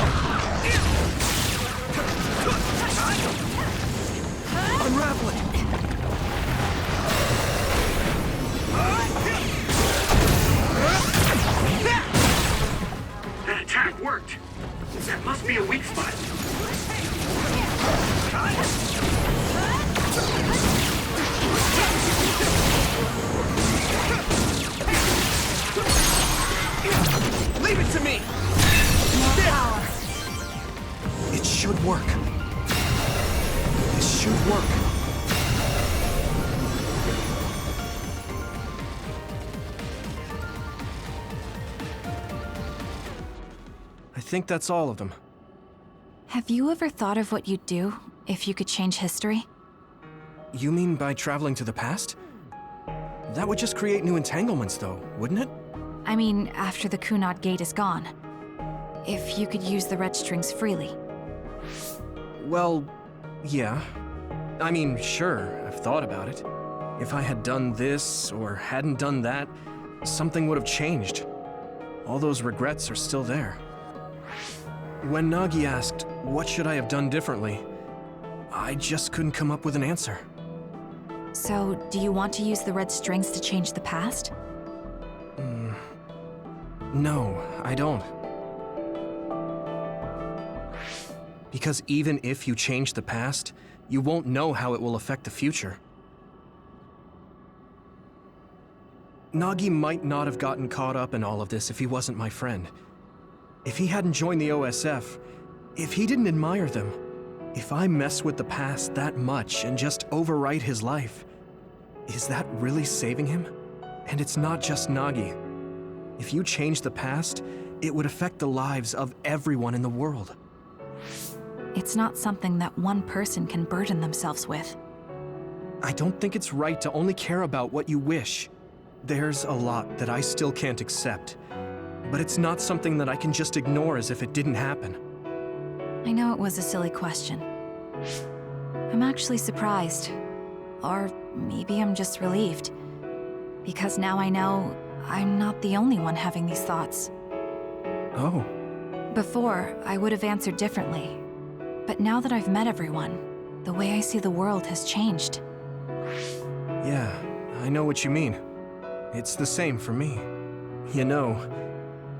Unravel it! That attack worked. That must be a weak spot. Leave it to me! More power. It should work. This should work. I think that's all of them. Have you ever thought of what you'd do if you could change history? You mean by traveling to the past? That would just create new entanglements, though, wouldn't it? I mean, after the Kunad Gate is gone. If you could use the red strings freely. Well, yeah. I mean, sure, I've thought about it. If I had done this, or hadn't done that, something would have changed. All those regrets are still there. When Nagi asked, what should I have done differently, I just couldn't come up with an answer. So, do you want to use the red strings to change the past? No, I don't. Because even if you change the past, you won't know how it will affect the future. Nagi might not have gotten caught up in all of this if he wasn't my friend. If he hadn't joined the OSF, if he didn't admire them, if I mess with the past that much and just overwrite his life, is that really saving him? And it's not just Nagi. If you change the past, it would affect the lives of everyone in the world. It's not something that one person can burden themselves with. I don't think it's right to only care about what you wish. There's a lot that I still can't accept. but it's not something that I can just ignore as if it didn't happen. I know it was a silly question. I'm actually surprised. Or maybe I'm just relieved. Because now I know I'm not the only one having these thoughts. Oh. Before, I would have answered differently. But now that I've met everyone, the way I see the world has changed. Yeah, I know what you mean. It's the same for me. You know,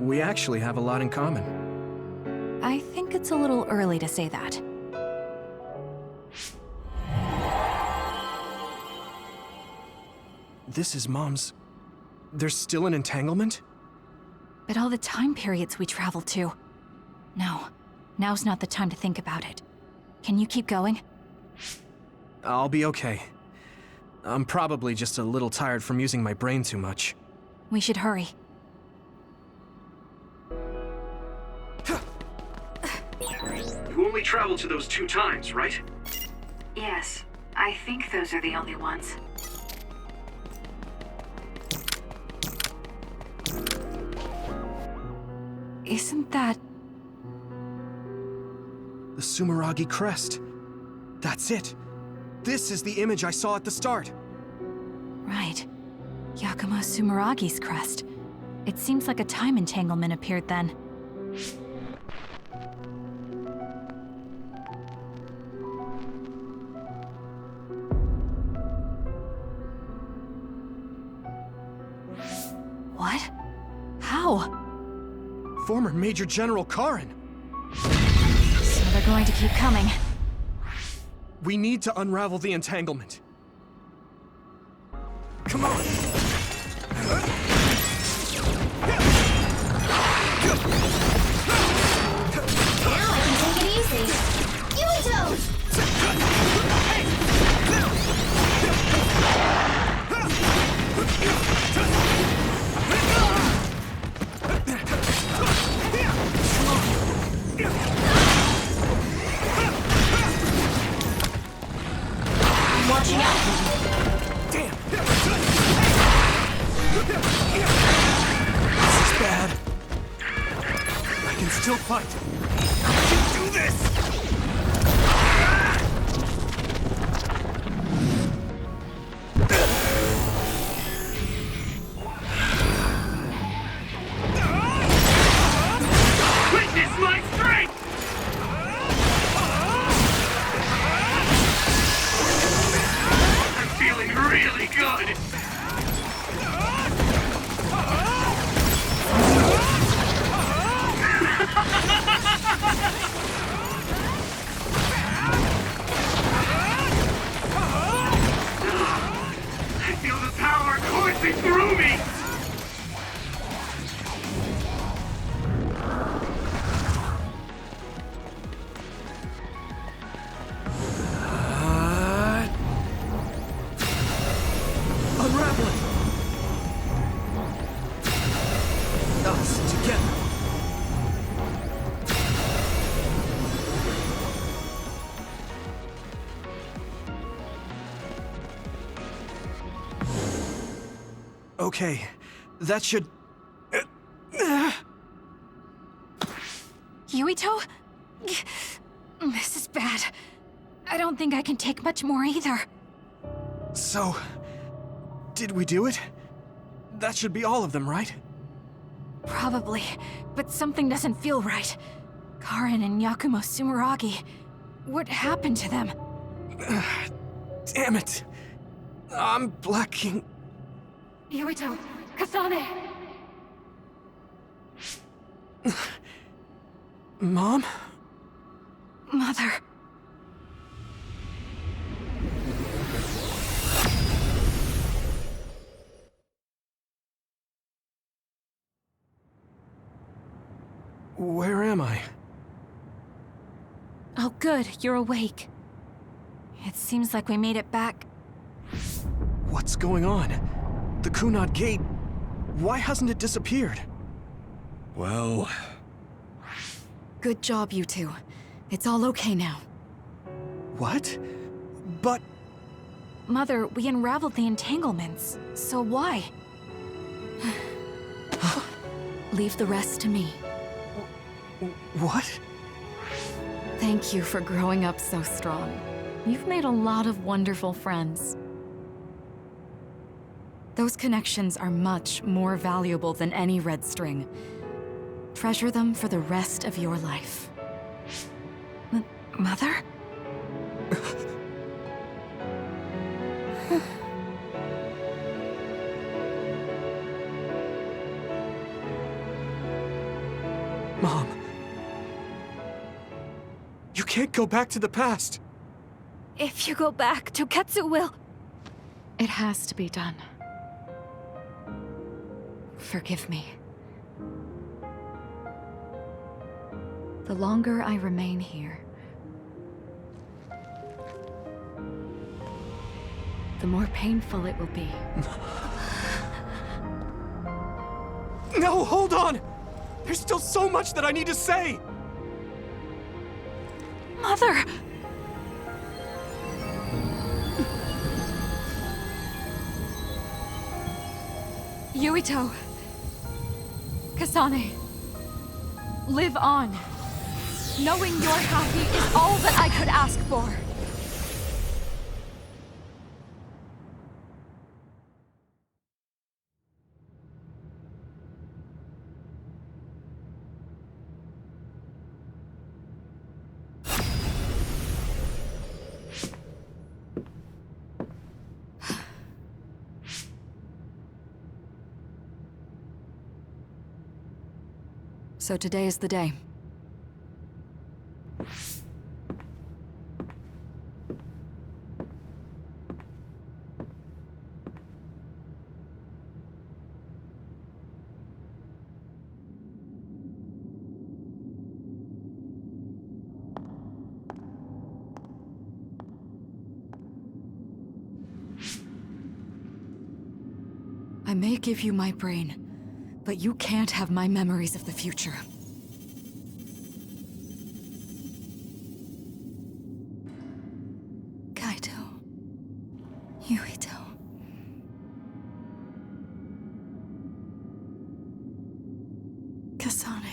we actually have a lot in common. I think it's a little early to say that. This is Mom's... There's still an entanglement? But all the time periods we traveled to. No, now's not the time to think about it. Can you keep going? I'll be okay. I'm probably just a little tired from using my brain too much. We should hurry. You only traveled to those 2 times, right? Yes, I think those are the only ones. Isn't that... The Sumeragi crest. That's it. This is the image I saw at the start. Right. Yakumo Sumeragi's crest. It seems like a time entanglement appeared then. What? How? Former Major General Karin. So they're going to keep coming. We need to unravel the entanglement. Come on! Now I can take it easy. Yuito! I'm watching out. Damn! This is bad. I can still fight. I can do this! Witness my strength! I'm feeling really good! I feel the power coursing through me! Unravel it! Us, together. Okay, that should... Yuito? This is bad. I don't think I can take much more either. So... did we do it? That should be all of them, right? Probably, but something doesn't feel right. Karin and Yakumo Sumeragi. What happened to them? Damn it! I'm blacking... Yuito, Kasane! Mom? Mother... Where am I? Oh good, you're awake. It seems like we made it back. What's going on? The Kunad Gate... why hasn't it disappeared? Well... Good job, you two. It's all okay now. What? But... Mother, we unraveled the entanglements, so why? Leave the rest to me. What? Thank you for growing up so strong. You've made a lot of wonderful friends. Those connections are much more valuable than any red string. Treasure them for the rest of your life. Mother? Mom. You can't go back to the past. If you go back, Toketsu will... It has to be done. Forgive me. The longer I remain here, the more painful it will be. No, hold on! There's still so much that I need to say! Mother! Yuito. Kasane. Live on. Knowing you're happy is all that I could ask for. So today is the day. I may give you my brain, but you can't have my memories of the future. Kaito. Yuito. Kasane.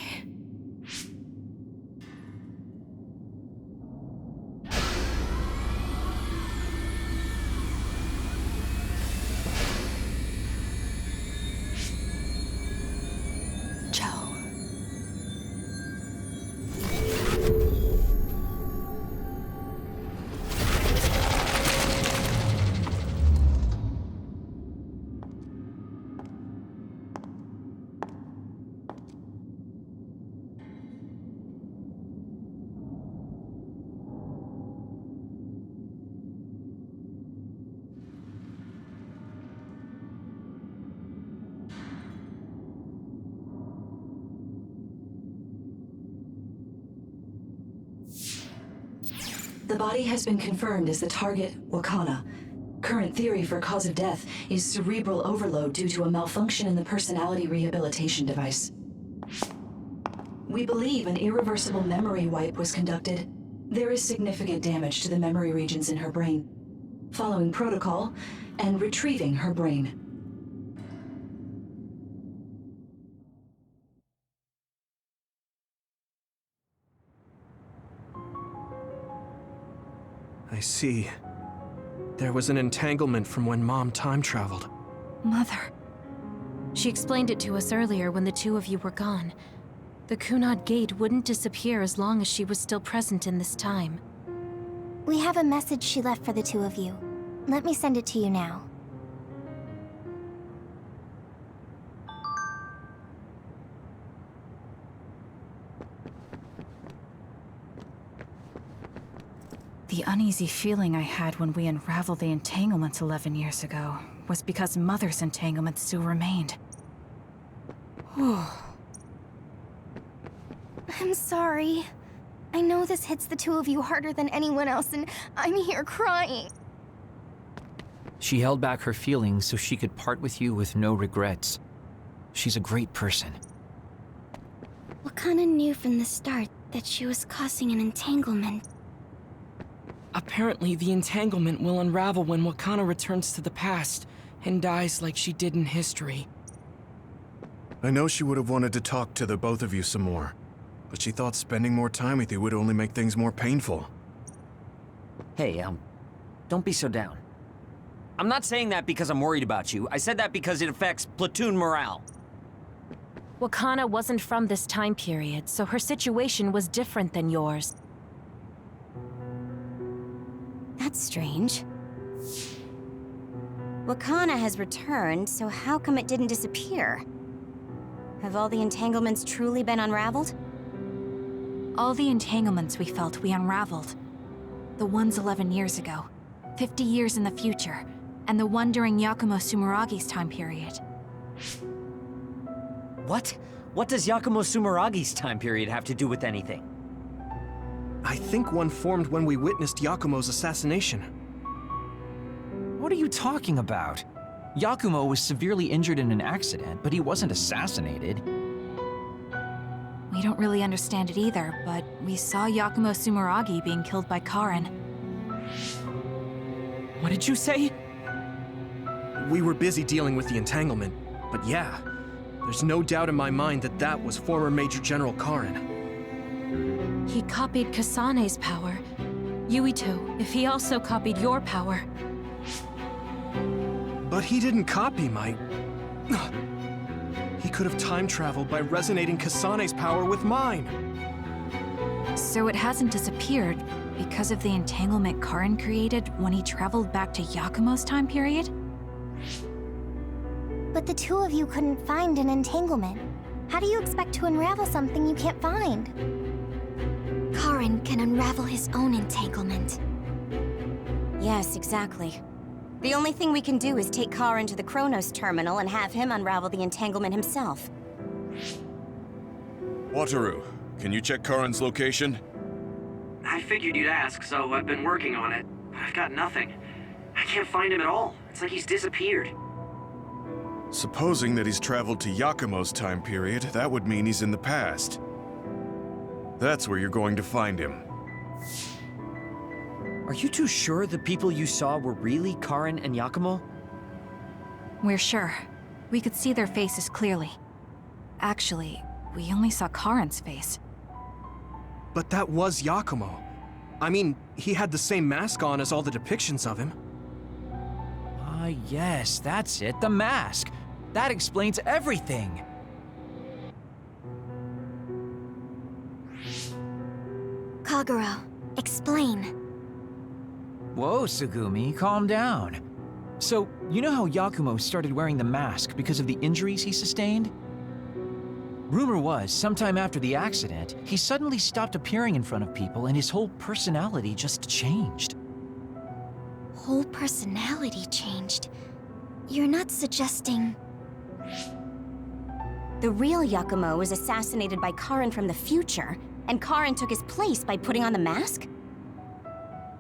The body has been confirmed as the target, Wakana. Current theory for cause of death is cerebral overload due to a malfunction in the personality rehabilitation device. We believe an irreversible memory wipe was conducted. There is significant damage to the memory regions in her brain. Following protocol and retrieving her brain. I see. There was an entanglement from when Mom time traveled. Mother. She explained it to us earlier when the two of you were gone. The Kunad Gate wouldn't disappear as long as she was still present in this time. We have a message she left for the two of you. Let me send it to you now. The uneasy feeling I had when we unraveled the entanglements 11 years ago was because Mother's entanglement still remained. I'm sorry. I know this hits the two of you harder than anyone else, and I'm here crying. She held back her feelings so she could part with you with no regrets. She's a great person. Wakana knew from the start that she was causing an entanglement. Apparently, the entanglement will unravel when Wakana returns to the past and dies like she did in history. I know she would have wanted to talk to the both of you some more, but she thought spending more time with you would only make things more painful. Hey, don't be so down. I'm not saying that because I'm worried about you. I said that because it affects platoon morale. Wakana wasn't from this time period, so her situation was different than yours. That's strange. Wakana has returned, so how come it didn't disappear? Have all the entanglements truly been unraveled? All the entanglements we felt, we unraveled. The ones 11 years ago, 50 years in the future, and the one during Yakumo Sumeragi's time period. What? What does Yakumo Sumeragi's time period have to do with anything? I think one formed when we witnessed Yakumo's assassination. What are you talking about? Yakumo was severely injured in an accident, but he wasn't assassinated. We don't really understand it either, but we saw Yakumo Sumeragi being killed by Karin. What did you say? We were busy dealing with the entanglement, but yeah, there's no doubt in my mind that that was former Major General Karin. He copied Kasane's power. Yuito, if he also copied your power. But he didn't copy my... He could have time-traveled by resonating Kasane's power with mine. So it hasn't disappeared because of the entanglement Karin created when he traveled back to Yakumo's time period? But the two of you couldn't find an entanglement. How do you expect to unravel something you can't find? Karin can unravel his own entanglement. Yes, exactly. The only thing we can do is take Karin to the Chronos terminal and have him unravel the entanglement himself. Wataru, can you check Karin's location? I figured you'd ask, so I've been working on it. But I've got nothing. I can't find him at all. It's like he's disappeared. Supposing that he's traveled to Yakumo's time period, that would mean he's in the past. That's where you're going to find him. Are you two sure the people you saw were really Karin and Yakumo? We're sure. We could see their faces clearly. Actually, we only saw Karin's face. But that was Yakumo. I mean, he had the same mask on as all the depictions of him. Ah, yes, that's it, the mask. That explains everything. Kagero, explain. Whoa, Tsugumi, calm down. So, you know how Yakumo started wearing the mask because of the injuries he sustained? Rumor was, sometime after the accident, he suddenly stopped appearing in front of people and his whole personality just changed. Whole personality changed. You're not suggesting... The real Yakumo was assassinated by Karin from the future, and Karin took his place by putting on the mask?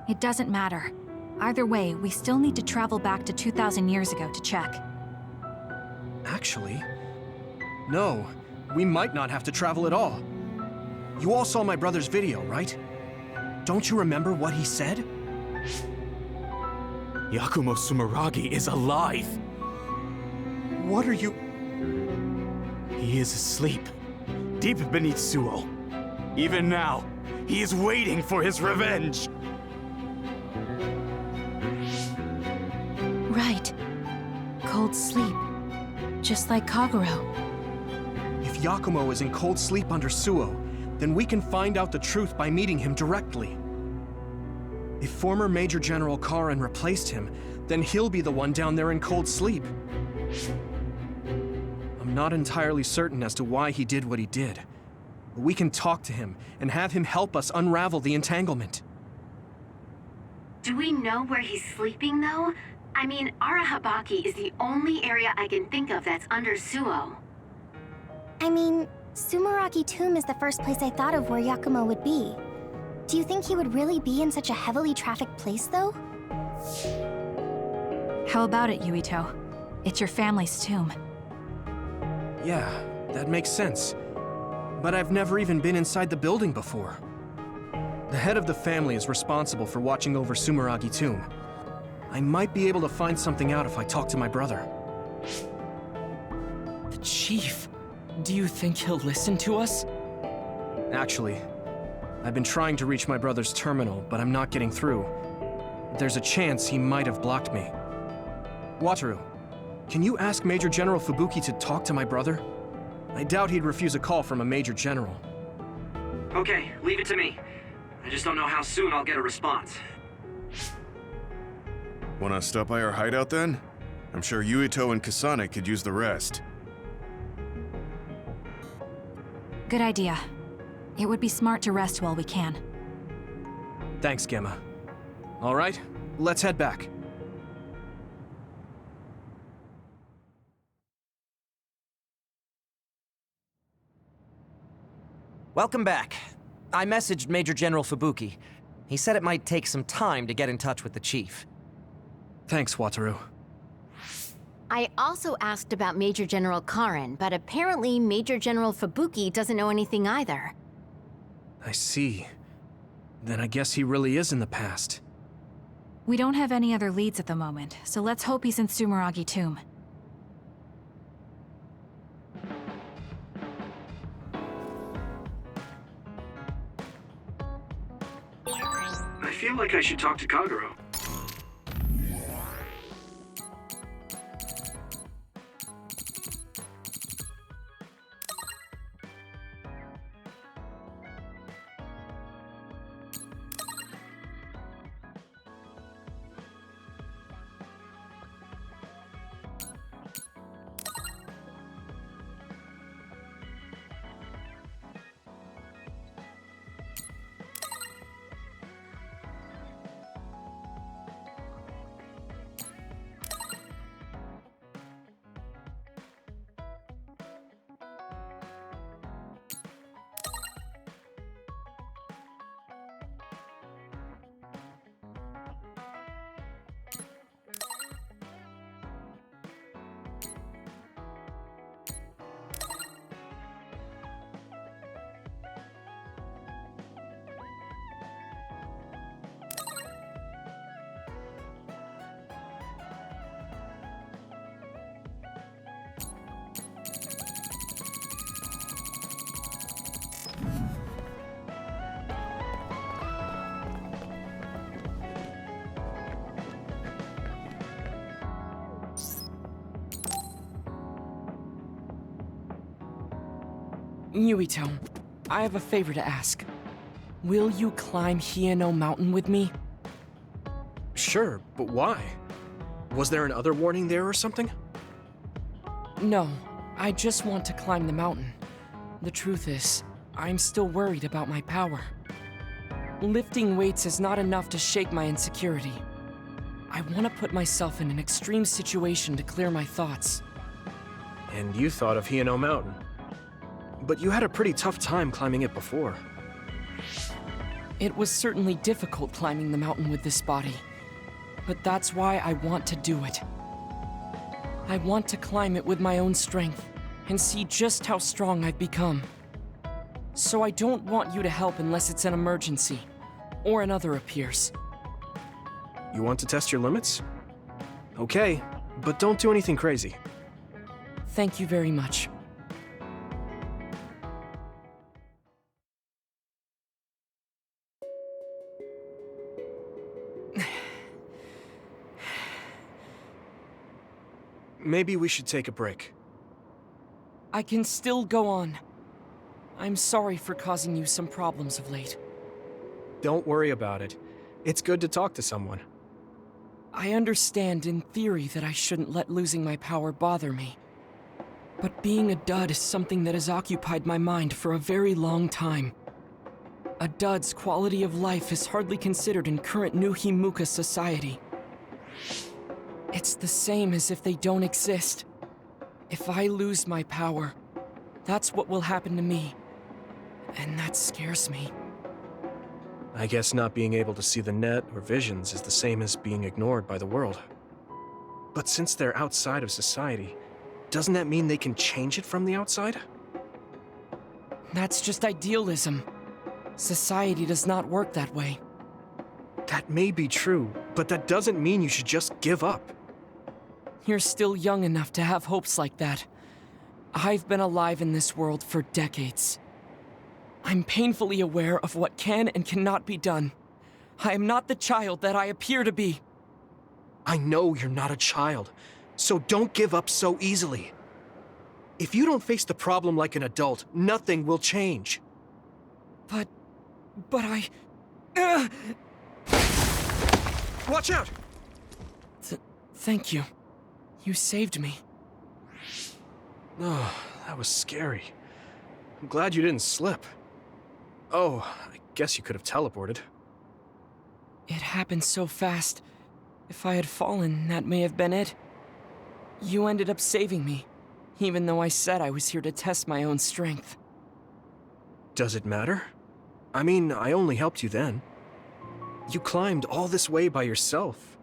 It doesn't matter. Either way, we still need to travel back to 2,000 years ago to check. Actually, no. We might not have to travel at all. You all saw my brother's video, right? Don't you remember what he said? Yakumo Sumeragi is alive! What are you... He is asleep, deep beneath Suo. Even now, he is waiting for his revenge! Right. Cold sleep. Just like Kagero. If Yakumo is in cold sleep under Suo, then we can find out the truth by meeting him directly. If former Major General Karin replaced him, then he'll be the one down there in cold sleep. I'm not entirely certain as to why he did what he did. But we can talk to him and have him help us unravel the entanglement. Do we know where he's sleeping, though? I mean, Arahabaki is the only area I can think of that's under Suo. I mean, Sumeragi Tomb is the first place I thought of where Yakumo would be. Do you think he would really be in such a heavily trafficked place, though? How about it, Yuito? It's your family's tomb. Yeah, that makes sense. But I've never even been inside the building before. The head of the family is responsible for watching over Sumeragi Tomb. I might be able to find something out if I talk to my brother. The chief? Do you think he'll listen to us? Actually, I've been trying to reach my brother's terminal, but I'm not getting through. There's a chance he might have blocked me. Wataru, can you ask Major General Fubuki to talk to my brother? I doubt he'd refuse a call from a Major General. Okay, leave it to me. I just don't know how soon I'll get a response. Wanna stop by our hideout then? I'm sure Yuito and Kasane could use the rest. Good idea. It would be smart to rest while we can. Thanks, Gemma. All right, let's head back. Welcome back. I messaged Major General Fubuki. He said it might take some time to get in touch with the chief. Thanks, Wataru. I also asked about Major General Karin, but apparently Major General Fubuki doesn't know anything either. I see. Then I guess he really is in the past. We don't have any other leads at the moment, so let's hope he's in Sumeragi Tomb. I feel like I should talk to Kagero. Yuito, I have a favor to ask. Will you climb Hieno Mountain with me? Sure, but why? Was there an other warning there or something? No, I just want to climb the mountain. The truth is, I'm still worried about my power. Lifting weights is not enough to shake my insecurity. I want to put myself in an extreme situation to clear my thoughts. And you thought of Hieno Mountain. But you had a pretty tough time climbing it before. It was certainly difficult climbing the mountain with this body. But that's why I want to do it. I want to climb it with my own strength and see just how strong I've become. So I don't want you to help unless it's an emergency, or another appears. You want to test your limits? Okay, but don't do anything crazy. Thank you very much. Maybe we should take a break. I can still go on. I'm sorry for causing you some problems of late. Don't worry about it. It's good to talk to someone. I understand in theory that I shouldn't let losing my power bother me. But being a dud is something that has occupied my mind for a very long time. A dud's quality of life is hardly considered in current New Himuka society. It's the same as if they don't exist. If I lose my power, that's what will happen to me. And that scares me. I guess not being able to see the net or visions is the same as being ignored by the world. But since they're outside of society, doesn't that mean they can change it from the outside? That's just idealism. Society does not work that way. That may be true, but that doesn't mean you should just give up. You're still young enough to have hopes like that. I've been alive in this world for decades. I'm painfully aware of what can and cannot be done. I am not the child that I appear to be. I know you're not a child, so don't give up so easily. If you don't face the problem like an adult, nothing will change. But I... Watch out! Thank you. You saved me. Oh, that was scary. I'm glad you didn't slip. Oh, I guess you could have teleported. It happened so fast. If I had fallen, that may have been it. You ended up saving me, even though I said I was here to test my own strength. Does it matter? I mean, I only helped you then. You climbed all this way by yourself.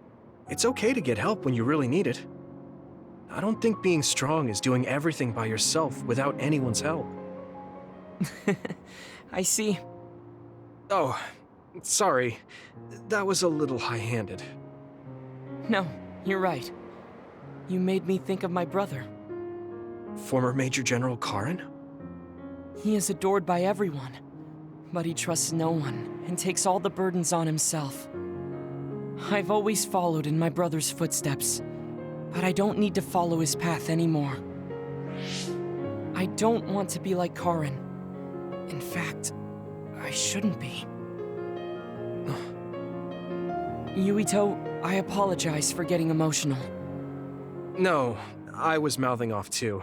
It's okay to get help when you really need it. I don't think being strong is doing everything by yourself without anyone's help. I see. Oh, sorry. That was a little high-handed. No, you're right. You made me think of my brother. Former Major General Karen? He is adored by everyone, but he trusts no one and takes all the burdens on himself. I've always followed in my brother's footsteps, but I don't need to follow his path anymore. I don't want to be like Karen. In fact, I shouldn't be. Yuito, I apologize for getting emotional. No, I was mouthing off too.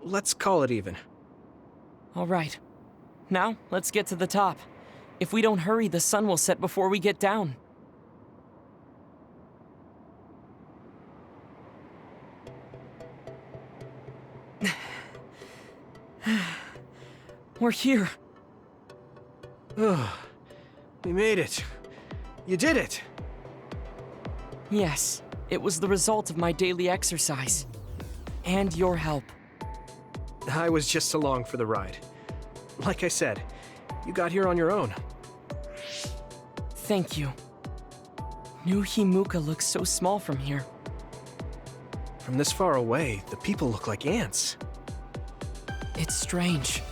Let's call it even. All right. Now, let's get to the top. If we don't hurry, the sun will set before we get down. We're here. We made it. You did it. Yes, it was the result of my daily exercise. And your help. I was just along for the ride. Like I said, you got here on your own. Thank you. New Himuka looks so small from here. From this far away, the people look like ants. It's strange.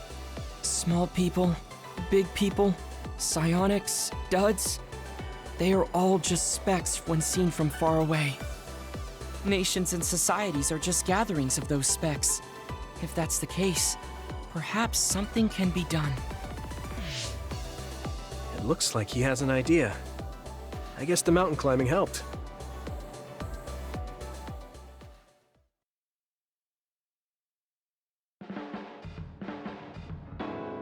Small people, big people, psionics, duds. They are all just specks when seen from far away. Nations and societies are just gatherings of those specks. If that's the case, perhaps something can be done. It looks like he has an idea. I guess the mountain climbing helped.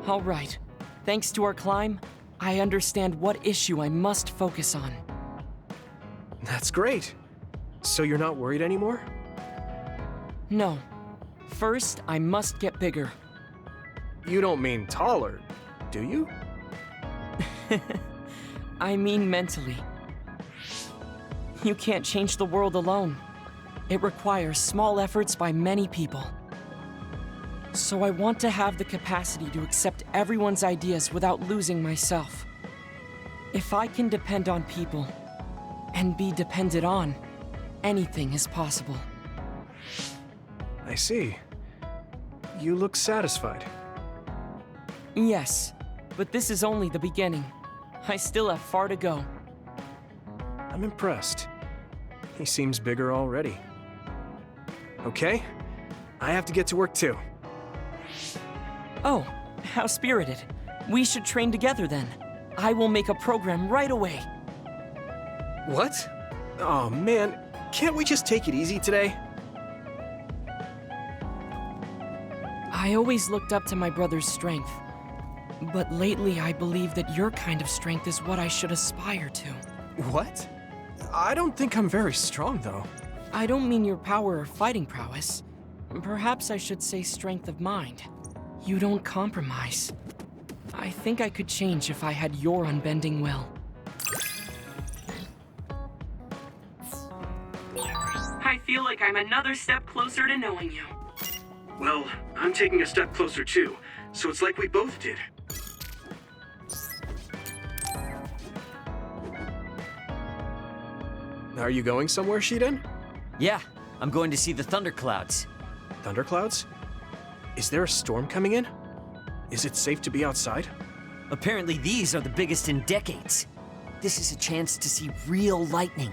All right. Thanks to our climb, I understand what issue I must focus on. That's great. So you're not worried anymore? No. First, I must get bigger. You don't mean taller, do you? I mean mentally. You can't change the world alone. It requires small efforts by many people. So I want to have the capacity to accept everyone's ideas without losing myself. If I can depend on people, and be depended on, anything is possible. I see. You look satisfied. Yes, but this is only the beginning. I still have far to go. I'm impressed. He seems bigger already. Okay, I have to get to work too. Oh, how spirited. We should train together then. I will make a program right away. What? Oh man, can't we just take it easy today? I always looked up to my brother's strength. But lately I believe that your kind of strength is what I should aspire to. What? I don't think I'm very strong though. I don't mean your power or fighting prowess. Perhaps I should say strength of mind. You don't compromise. I think I could change if I had your unbending will. I feel like I'm another step closer to knowing you. Well, I'm taking a step closer too, so it's like we both did. Are you going somewhere, Shiden? Yeah, I'm going to see the thunderclouds. Thunderclouds? Is there a storm coming in? Is it safe to be outside? Apparently these are the biggest in decades. This is a chance to see real lightning.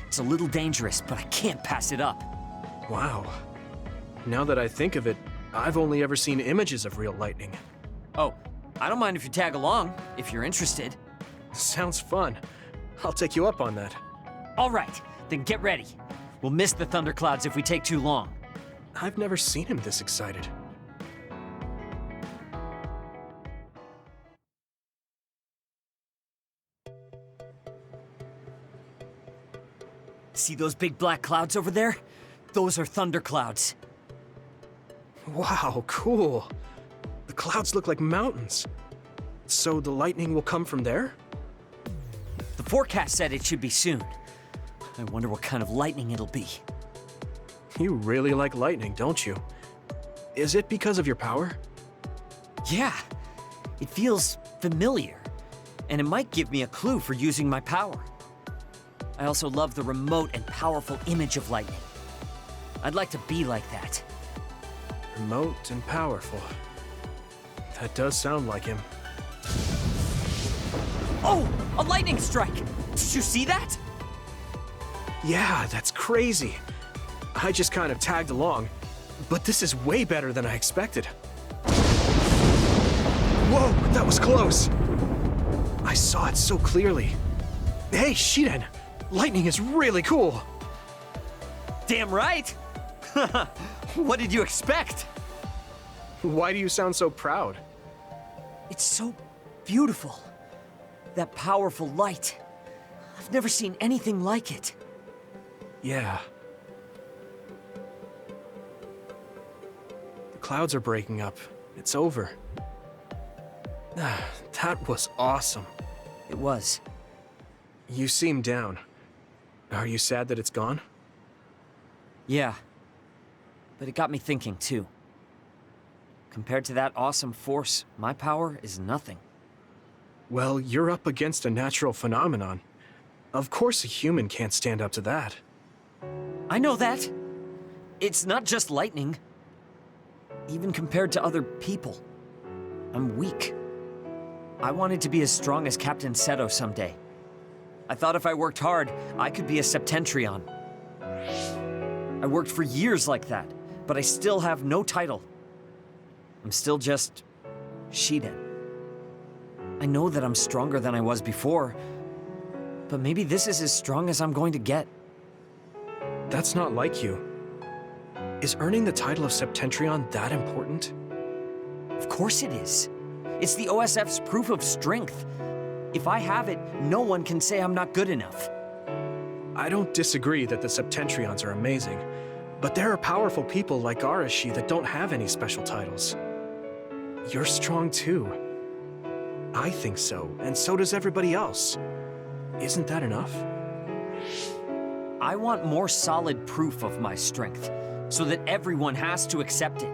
It's a little dangerous, but I can't pass it up. Wow. Now that I think of it, I've only ever seen images of real lightning. Oh, I don't mind if you tag along, if you're interested. Sounds fun. I'll take you up on that. All right, then get ready. We'll miss the thunderclouds if we take too long. I've never seen him this excited. See those big black clouds over there? Those are thunderclouds. Wow, cool. The clouds look like mountains. So the lightning will come from there? The forecast said it should be soon. I wonder what kind of lightning it'll be. You really like lightning, don't you? Is it because of your power? Yeah, it feels familiar, and it might give me a clue for using my power. I also love the remote and powerful image of lightning. I'd like to be like that. Remote and powerful. That does sound like him. Oh, a lightning strike! Did you see that? Yeah, that's crazy. I just kind of tagged along, but this is way better than I expected. Whoa, that was close. I saw it so clearly. Hey, Shiden, lightning is really cool. Damn right. What did you expect? Why do you sound so proud? It's so beautiful. That powerful light. I've never seen anything like it. Yeah. The clouds are breaking up. It's over. That was awesome. It was. You seem down. Are you sad that it's gone? Yeah. But it got me thinking, too. Compared to that awesome force, my power is nothing. Well, you're up against a natural phenomenon. Of course a human can't stand up to that. I know that. It's not just lightning. Even compared to other people, I'm weak. I wanted to be as strong as Captain Seto someday. I thought if I worked hard, I could be a Septentrion. I worked for years like that, but I still have no title. I'm still just Shiden. I know that I'm stronger than I was before, but maybe this is as strong as I'm going to get. That's not like you. Is earning the title of Septentrion that important? Of course it is. It's the OSF's proof of strength. If I have it, no one can say I'm not good enough. I don't disagree that the Septentrions are amazing, but there are powerful people like Arashi that don't have any special titles. You're strong too. I think so, and so does everybody else. Isn't that enough? I want more solid proof of my strength, so that everyone has to accept it.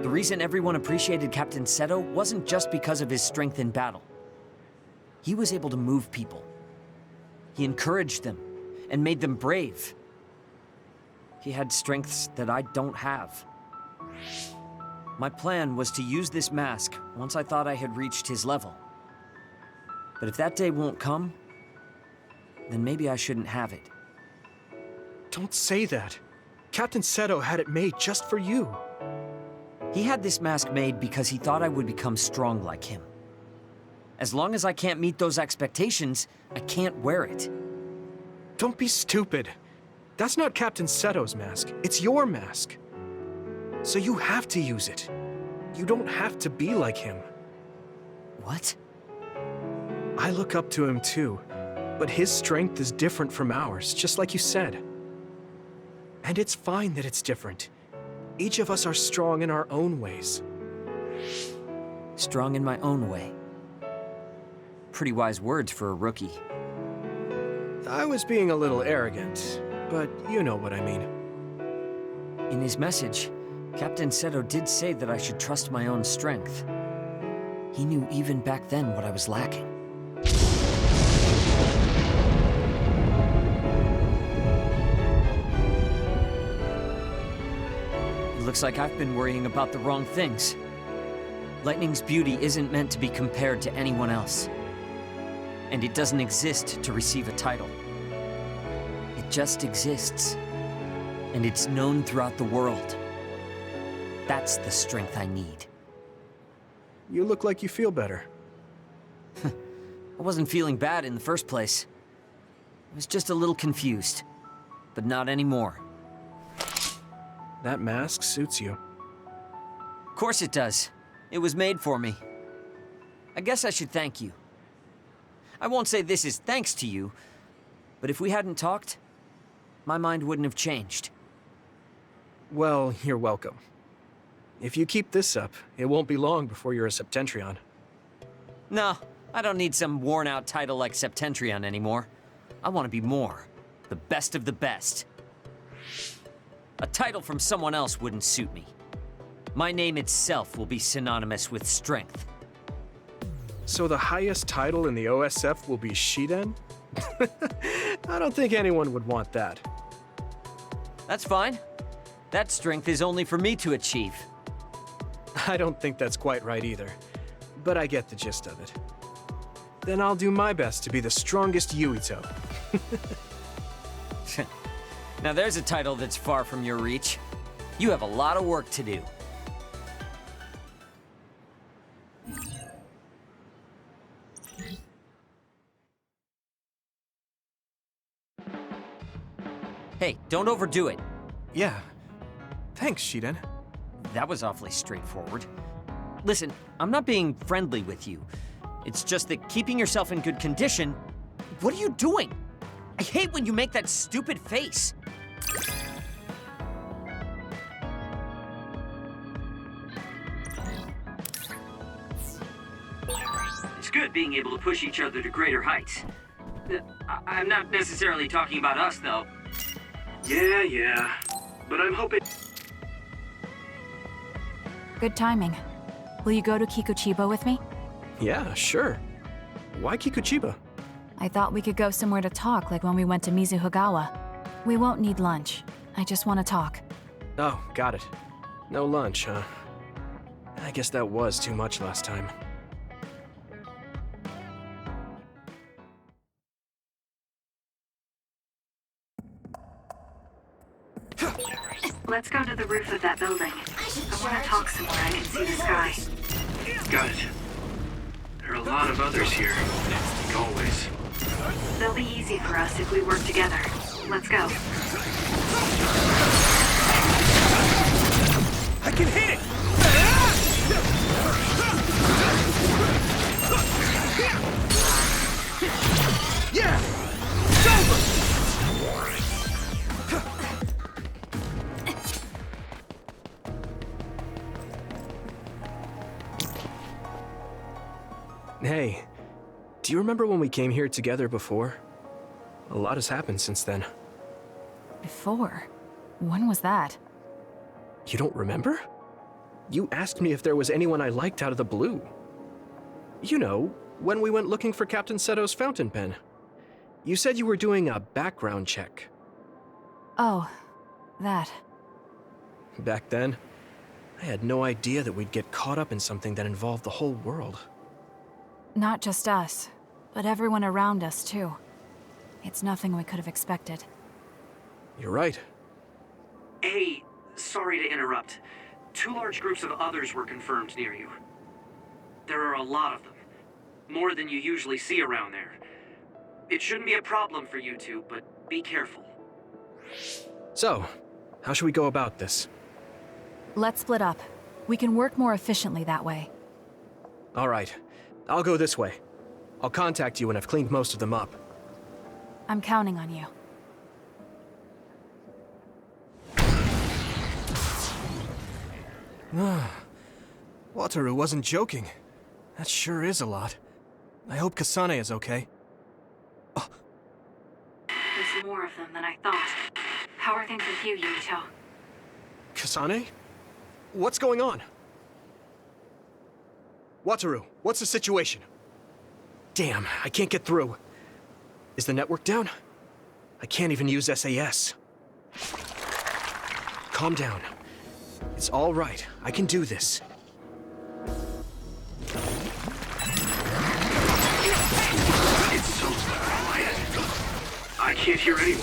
The reason everyone appreciated Captain Seto wasn't just because of his strength in battle. He was able to move people. He encouraged them, and made them brave. He had strengths that I don't have. My plan was to use this mask once I thought I had reached his level. But if that day won't come, then maybe I shouldn't have it. Don't say that. Captain Seto had it made just for you. He had this mask made because he thought I would become strong like him. As long as I can't meet those expectations, I can't wear it. Don't be stupid. That's not Captain Seto's mask. It's your mask. So you have to use it. You don't have to be like him. What? I look up to him too, but his strength is different from ours, just like you said. And it's fine that it's different. Each of us are strong in our own ways. Strong in my own way. Pretty wise words for a rookie. I was being a little arrogant, but you know what I mean. In his message, Captain Seto did say that I should trust my own strength. He knew even back then what I was lacking. looks like I've been worrying about the wrong things. Lightning's beauty isn't meant to be compared to anyone else. And it doesn't exist to receive a title. It just exists. And it's known throughout the world. That's the strength I need. You look like you feel better. I wasn't feeling bad in the first place. I was just a little confused. But not anymore. That mask suits you. Of course it does. It was made for me. I guess I should thank you. I won't say this is thanks to you, but if we hadn't talked, my mind wouldn't have changed. Well, you're welcome. If you keep this up, it won't be long before you're a Septentrion. No, I don't need some worn-out title like Septentrion anymore. I want to be more. The best of the best. A title from someone else wouldn't suit me. My name itself will be synonymous with strength. So the highest title in the OSF will be Shiden? I don't think anyone would want that. That's fine. That strength is only for me to achieve. I don't think that's quite right either, but I get the gist of it. Then I'll do my best to be the strongest Yuito. Now there's a title that's far from your reach. You have a lot of work to do. Hey, don't overdo it. Yeah. Thanks, Shiden. That was awfully straightforward. Listen, I'm not being friendly with you. It's just that keeping yourself in good condition... What are you doing? I hate when you make that stupid face. It's good being able to push each other to greater heights. I'm not necessarily talking about us, though. Yeah. But I'm hoping... Good timing. Will you go to Kikuchiba with me? Yeah, sure. Why Kikuchiba? I thought we could go somewhere to talk, like when we went to Mizuhigawa. We won't need lunch. I just want to talk. Oh, got it. No lunch, huh? I guess that was too much last time. Let's go to the roof of that building. I want to talk somewhere I can see the sky. Got it. There are a lot of others here. Like always. They'll be easy for us if we work together. Let's go. I can hit it! Yeah! It's over! Hey, do you remember when we came here together before? A lot has happened since then. Before? When was that? You don't remember? You asked me if there was anyone I liked out of the blue. You know, when we went looking for Captain Seto's fountain pen. You said you were doing a background check. Oh, that. Back then, I had no idea that we'd get caught up in something that involved the whole world. Not just us, but everyone around us, too. It's nothing we could have expected. You're right. Hey, sorry to interrupt. 2 large groups of others were confirmed near you. There are a lot of them. More than you usually see around there. It shouldn't be a problem for you two, but be careful. So, how should we go about this? Let's split up. We can work more efficiently that way. All right. I'll go this way. I'll contact you when I've cleaned most of them up. I'm counting on you. Wataru wasn't joking. That sure is a lot. I hope Kasane is okay. There's more of them than I thought. How are things with you, Yuito? Kasane? What's going on? Wataru, what's the situation? Damn, I can't get through. Is the network down? I can't even use SAS. Calm down. It's It's all right. I can do this. It's so quiet. I can't hear anyone.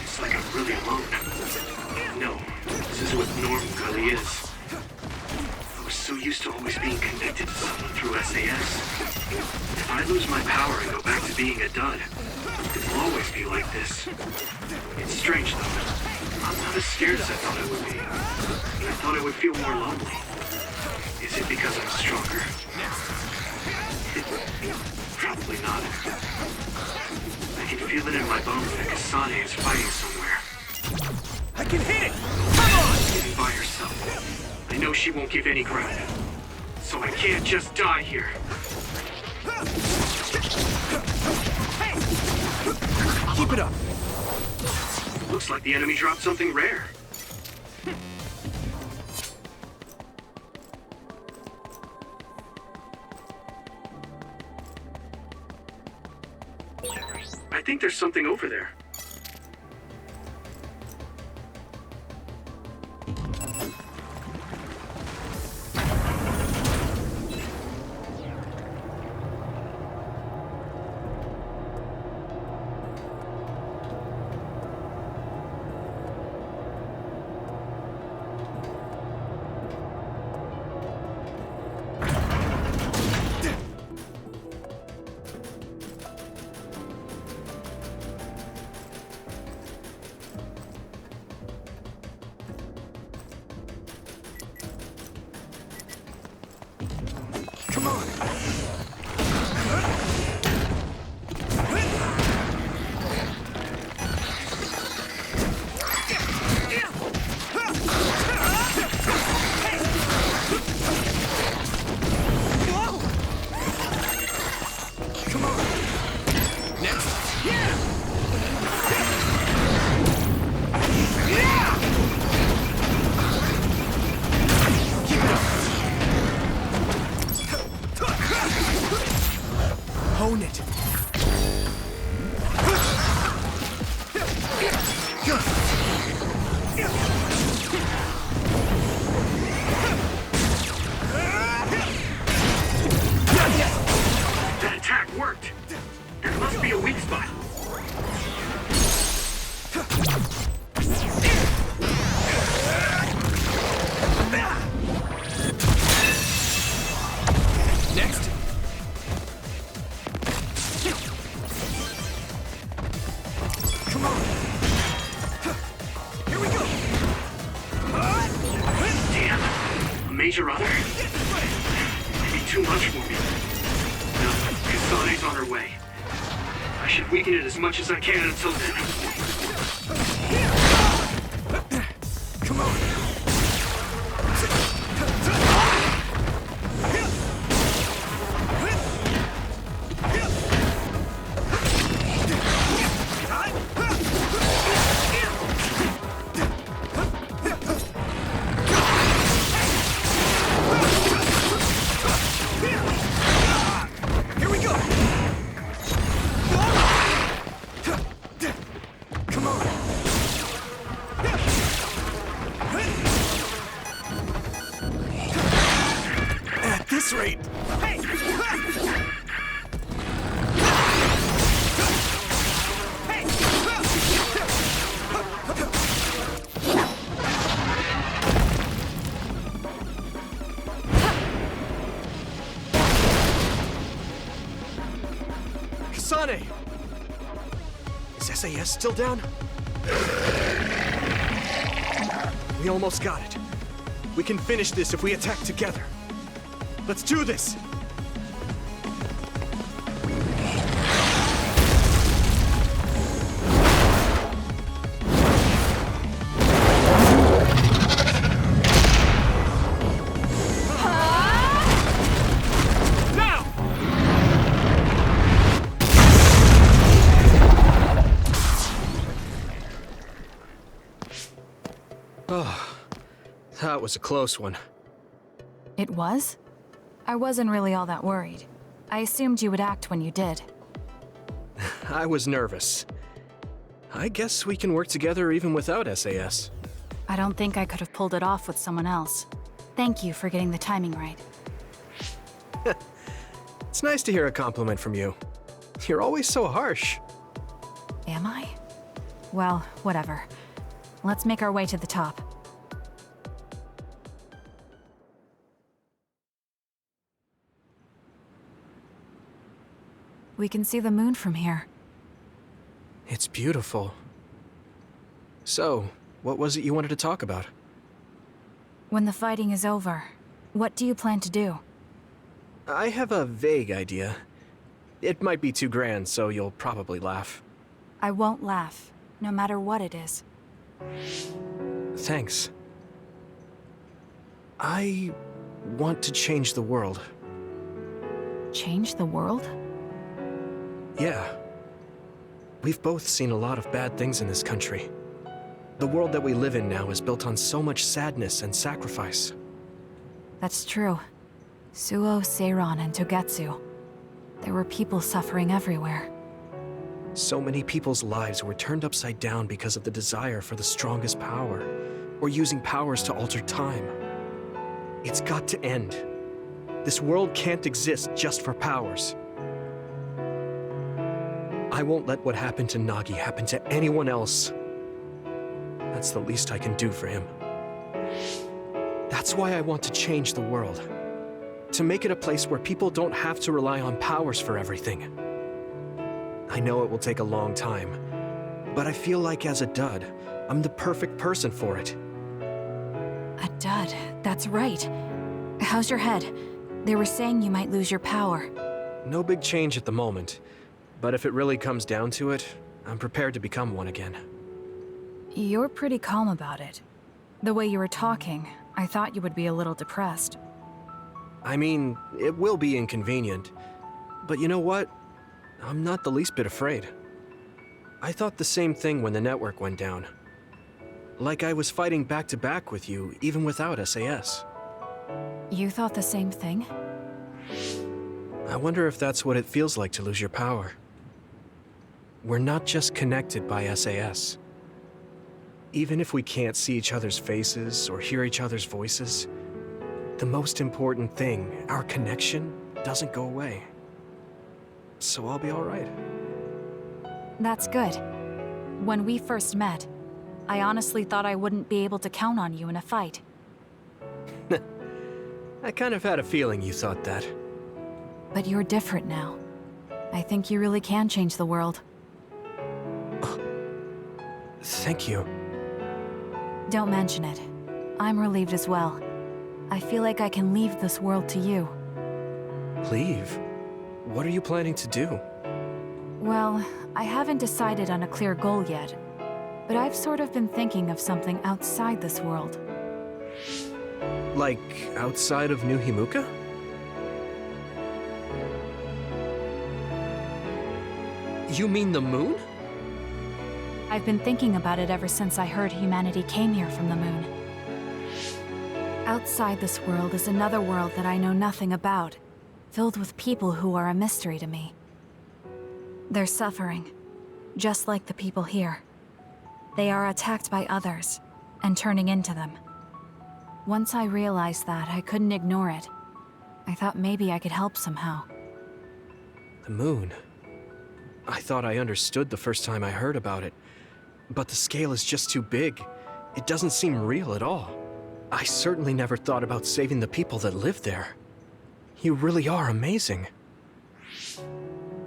It's like I'm really alone. No, this is what normal really is. I was so used to always being connected to someone through SAS. If I lose my power and go back to being a dud, it will always be like this. It's strange though. I'm not as scared as I thought I would be. I thought I would feel more lonely. Is it because I'm stronger? Probably not. I can feel it in my bones that Kasane is fighting somewhere. I can hit it! Come on! Getting by herself. I know she won't give any ground. So I can't just die here. Keep it up. Looks like the enemy dropped something rare. I think there's something over there. Come on! Come on! Next! Yeah! Keep it up! Own it! That attack worked! There must be a weak spot. Next! Come on! Here we go! Damn. A major other? Maybe too much for me. No, Kasane's on her way. I should weaken it as much as I can until then. Come on! Here we go! Come on! At this rate... Hey! Kasane! Is SAS still down? We almost got it. We can finish this if we attack together. Let's do this! Now! Oh, that was a close one. It was? I wasn't really all that worried. I assumed you would act when you did. I was nervous. I guess we can work together even without SAS. I don't think I could have pulled it off with someone else. Thank you for getting the timing right. It's nice to hear a compliment from you. You're always so harsh. Am I? Well, whatever. Let's make our way to the top. We can see the moon from here. It's beautiful. So, what was it you wanted to talk about? When the fighting is over, what do you plan to do? I have a vague idea. It might be too grand, so you'll probably laugh. I won't laugh, no matter what it is. Thanks. I want to change the world. Change the world? Yeah. We've both seen a lot of bad things in this country. The world that we live in now is built on so much sadness and sacrifice. That's true. Suo, Seiran, and Togetsu. There were people suffering everywhere. So many people's lives were turned upside down because of the desire for the strongest power, or using powers to alter time. It's got to end. This world can't exist just for powers. I won't let what happened to Nagi happen to anyone else. That's the least I can do for him. That's why I want to change the world. To make it a place where people don't have to rely on powers for everything. I know it will take a long time, but I feel like as a dud, I'm the perfect person for it. A dud, that's right. How's your head? They were saying you might lose your power. No big change at the moment, but if it really comes down to it, I'm prepared to become one again. You're pretty calm about it. The way you were talking, I thought you would be a little depressed. I mean, it will be inconvenient, but you know what? I'm not the least bit afraid. I thought the same thing when the network went down. Like I was fighting back to back with you, even without SAS. You thought the same thing? I wonder if that's what it feels like to lose your power. We're not just connected by SAS. Even if we can't see each other's faces or hear each other's voices, the most important thing, our connection, doesn't go away. So I'll be all right. That's good. When we first met, I honestly thought I wouldn't be able to count on you in a fight. I kind of had a feeling you thought that. But you're different now. I think you really can change the world. Thank you. Don't mention it. I'm relieved as well. I feel like I can leave this world to you. Leave? What are you planning to do? Well, I haven't decided on a clear goal yet, but I've sort of been thinking of something outside this world. Like, outside of New Himuka? You mean the moon? I've been thinking about it ever since I heard humanity came here from the moon. Outside this world is another world that I know nothing about, filled with people who are a mystery to me. They're suffering, just like the people here. They are attacked by others, and turning into them. Once I realized that, I couldn't ignore it. I thought maybe I could help somehow. The moon? I thought I understood the first time I heard about it, but the scale is just too big. It doesn't seem real at all. I certainly never thought about saving the people that live there. You really are amazing.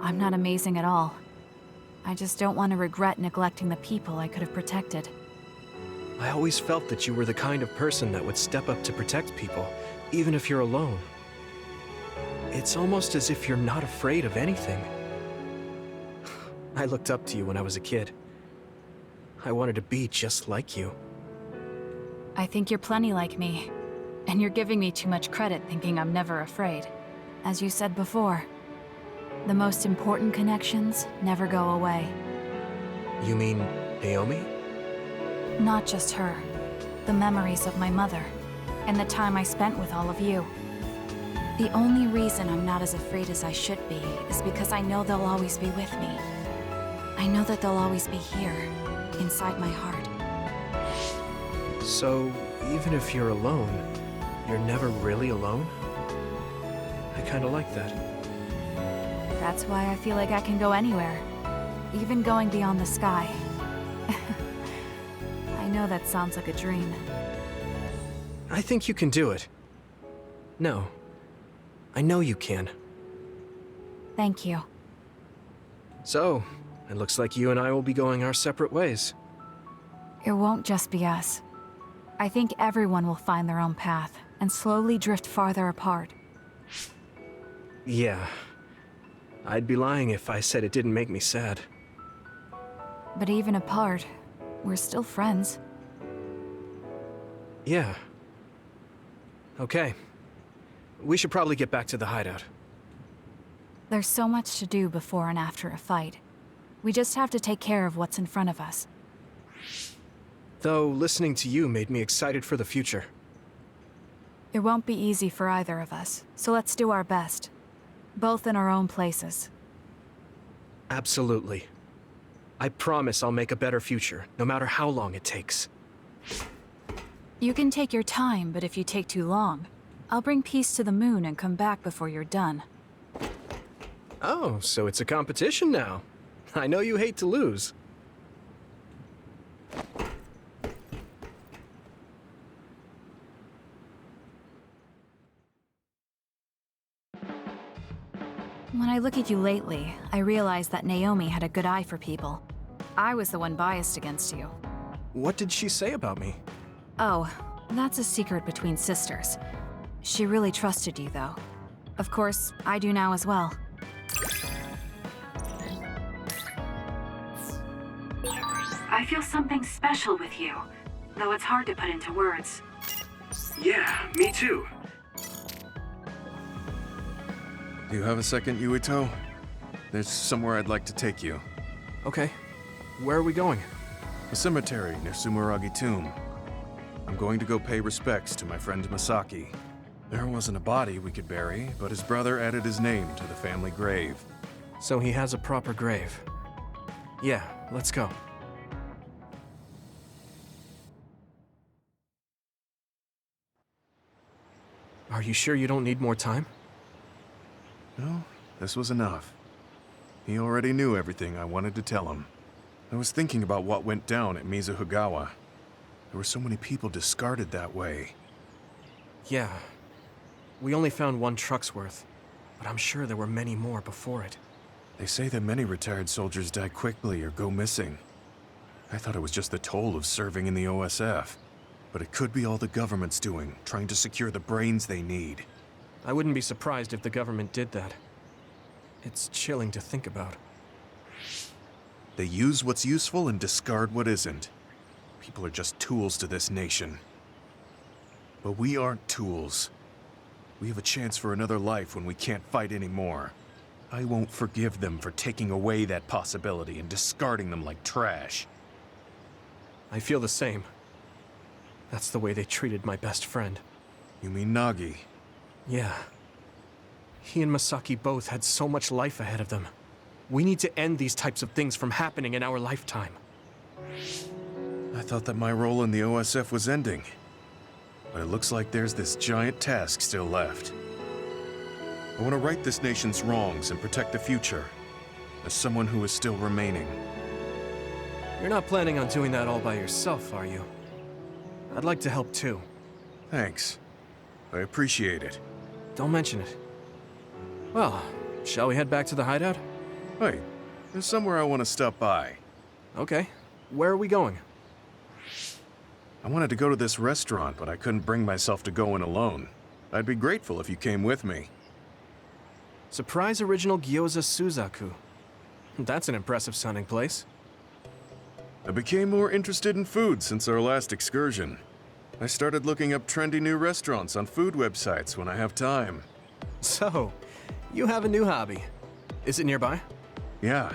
I'm not amazing at all. I just don't want to regret neglecting the people I could have protected. I always felt that you were the kind of person that would step up to protect people, even if you're alone. It's almost as if you're not afraid of anything. I looked up to you when I was a kid. I wanted to be just like you. I think you're plenty like me, and you're giving me too much credit thinking I'm never afraid. As you said before, the most important connections never go away. You mean Naomi? Not just her. The memories of my mother, and the time I spent with all of you. The only reason I'm not as afraid as I should be is because I know they'll always be with me. I know that they'll always be here, inside my heart. So, even if you're alone, you're never really alone? I kinda like that. That's why I feel like I can go anywhere, even going beyond the sky. I know that sounds like a dream. I think you can do it. No. I know you can. Thank you. So, it looks like you and I will be going our separate ways. It won't just be us. I think everyone will find their own path and slowly drift farther apart. Yeah. I'd be lying if I said it didn't make me sad. But even apart, we're still friends. Yeah. Okay. We should probably get back to the hideout. There's so much to do before and after a fight. We just have to take care of what's in front of us. Though, listening to you made me excited for the future. It won't be easy for either of us, so let's do our best. Both in our own places. Absolutely. I promise I'll make a better future, no matter how long it takes. You can take your time, but if you take too long, I'll bring peace to the moon and come back before you're done. Oh, so it's a competition now. I know you hate to lose. When I look at you lately, I realize that Naomi had a good eye for people. I was the one biased against you. What did she say about me? Oh, that's a secret between sisters. She really trusted you, though. Of course, I do now as well. I feel something special with you, though it's hard to put into words. Yeah, me too. Do you have a second, Yuito? There's somewhere I'd like to take you. Okay. Where are we going? A cemetery near Sumeragi Tomb. I'm going to go pay respects to my friend Masaki. There wasn't a body we could bury, but his brother added his name to the family grave. So he has a proper grave. Yeah, let's go. Are you sure you don't need more time? No, this was enough. He already knew everything I wanted to tell him. I was thinking about what went down at Mizuhigawa. There were so many people discarded that way. Yeah. We only found one truck's worth, but I'm sure there were many more before it. They say that many retired soldiers die quickly or go missing. I thought it was just the toll of serving in the OSF. But it could be all the government's doing, trying to secure the brains they need. I wouldn't be surprised if the government did that. It's chilling to think about. They use what's useful and discard what isn't. People are just tools to this nation. But we aren't tools. We have a chance for another life when we can't fight anymore. I won't forgive them for taking away that possibility and discarding them like trash. I feel the same. That's the way they treated my best friend. You mean Nagi? Yeah. He and Masaki both had so much life ahead of them. We need to end these types of things from happening in our lifetime. I thought that my role in the OSF was ending. But it looks like there's this giant task still left. I want to right this nation's wrongs and protect the future, as someone who is still remaining. You're not planning on doing that all by yourself, are you? I'd like to help too. Thanks. I appreciate it. Don't mention it. Well, shall we head back to the hideout? Wait, there's somewhere I want to stop by. Okay. Where are we going? I wanted to go to this restaurant, but I couldn't bring myself to go in alone. I'd be grateful if you came with me. Surprise Original Gyoza Suzaku. That's an impressive sounding place. I became more interested in food since our last excursion. I started looking up trendy new restaurants on food websites when I have time. So, you have a new hobby. Is it nearby? Yeah.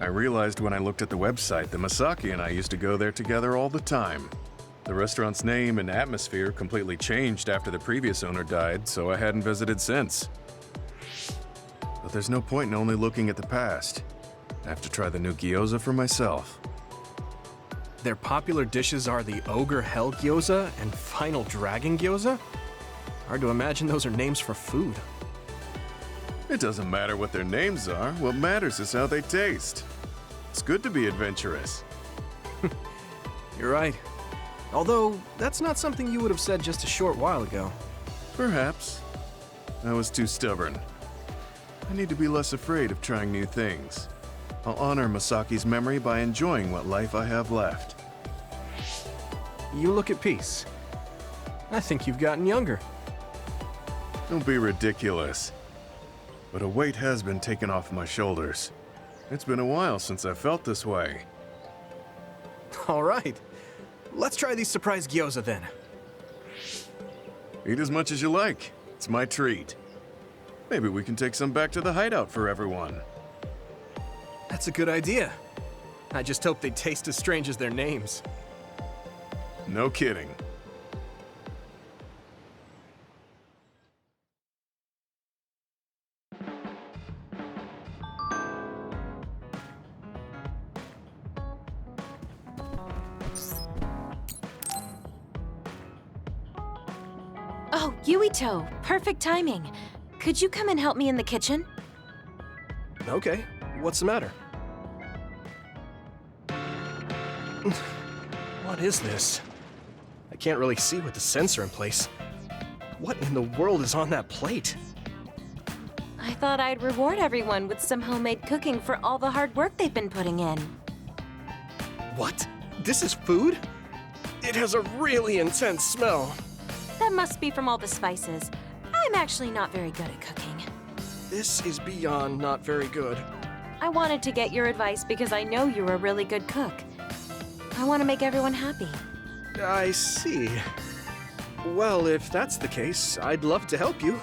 I realized when I looked at the website that Masaki and I used to go there together all the time. The restaurant's name and atmosphere completely changed after the previous owner died, so I hadn't visited since. But there's no point in only looking at the past. I have to try the new gyoza for myself. Their popular dishes are the Ogre Hell Gyoza and Final Dragon Gyoza? Hard to imagine those are names for food. It doesn't matter what their names are. What matters is how they taste. It's good to be adventurous. You're right. Although, that's not something you would have said just a short while ago. Perhaps. I was too stubborn. I need to be less afraid of trying new things. I'll honor Masaki's memory by enjoying what life I have left. You look at peace. I think you've gotten younger. Don't be ridiculous. But a weight has been taken off my shoulders. It's been a while since I felt this way. All right. Let's try these surprise gyoza then. Eat as much as you like. It's my treat. Maybe we can take some back to the hideout for everyone. That's a good idea. I just hope they taste as strange as their names. No kidding. Oh, Yuito, perfect timing. Could you come and help me in the kitchen? Okay, what's the matter? What is this? I can't really see with the sensor in place. What in the world is on that plate? I thought I'd reward everyone with some homemade cooking for all the hard work they've been putting in. What? This is food? It has a really intense smell. That must be from all the spices. I'm actually not very good at cooking. This is beyond not very good. I wanted to get your advice because I know you're a really good cook. I want to make everyone happy. I see. Well, if that's the case, I'd love to help you.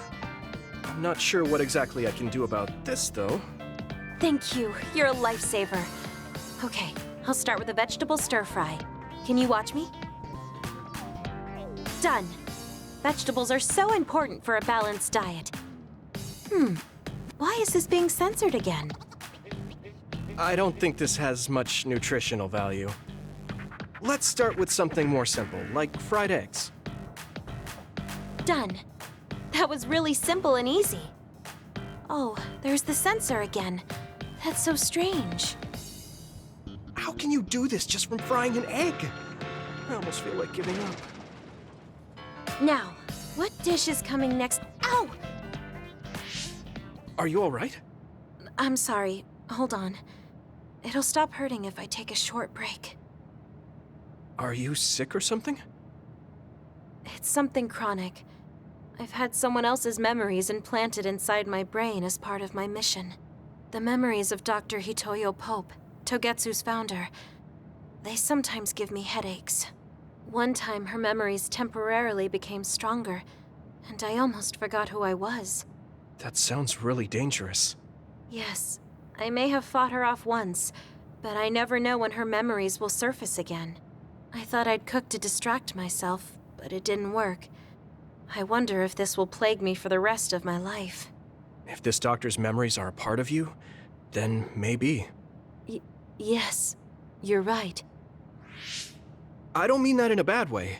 I'm not sure what exactly I can do about this, though. Thank you. You're a lifesaver. Okay, I'll start with a vegetable stir-fry. Can you watch me? Done. Vegetables are so important for a balanced diet. Why is this being censored again? I don't think this has much nutritional value. Let's start with something more simple, like fried eggs. Done. That was really simple and easy. Oh, there's the censor again. That's so strange. How can you do this just from frying an egg? I almost feel like giving up. Now, what dish is coming next? Ow! Are you all right? I'm sorry. Hold on. It'll stop hurting if I take a short break. Are you sick or something? It's something chronic. I've had someone else's memories implanted inside my brain as part of my mission. The memories of Dr. Hitoyo Pope, Togetsu's founder. They sometimes give me headaches. One time, her memories temporarily became stronger, and I almost forgot who I was. That sounds really dangerous. Yes, I may have fought her off once, but I never know when her memories will surface again. I thought I'd cook to distract myself, but it didn't work. I wonder if this will plague me for the rest of my life. If this doctor's memories are a part of you, then maybe. Yes, you're right. I don't mean that in a bad way.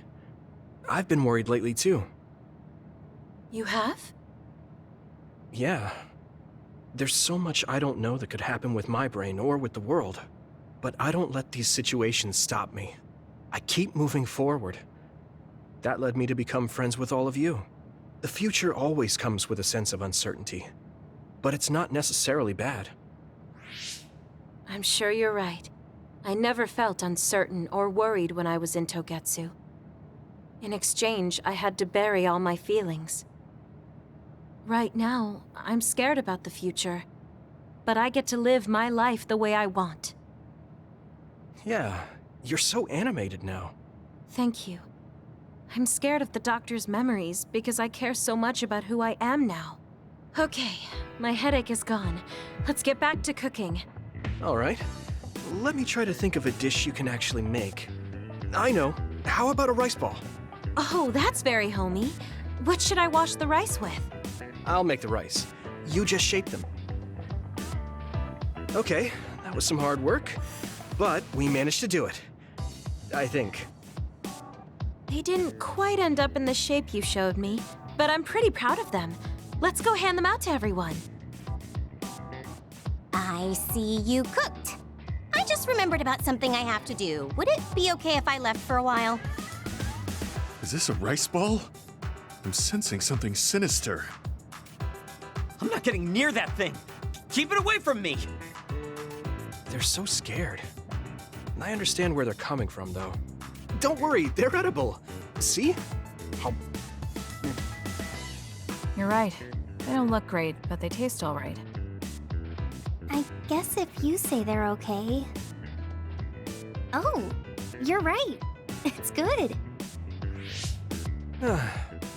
I've been worried lately, too. You have? Yeah. There's so much I don't know that could happen with my brain or with the world. But I don't let these situations stop me. I keep moving forward. That led me to become friends with all of you. The future always comes with a sense of uncertainty. But it's not necessarily bad. I'm sure you're right. I never felt uncertain or worried when I was in Togetsu. In exchange, I had to bury all my feelings. Right now, I'm scared about the future. But I get to live my life the way I want. Yeah, you're so animated now. Thank you. I'm scared of the doctor's memories because I care so much about who I am now. Okay, my headache is gone. Let's get back to cooking. All right. Let me try to think of a dish you can actually make. I know. How about a rice ball? Oh, that's very homey. What should I wash the rice with? I'll make the rice. You just shape them. Okay, that was some hard work, but we managed to do it. I think. They didn't quite end up in the shape you showed me, but I'm pretty proud of them. Let's go hand them out to everyone. I see you cooked. I just remembered about something I have to do. Would it be okay if I left for a while? Is this a rice ball? I'm sensing something sinister. I'm not getting near that thing. Keep it away from me. They're so scared. I understand where they're coming from, though. Don't worry, they're edible. See? How... You're right. They don't look great, but they taste all right. I guess if you say they're okay. Oh, you're right. It's good.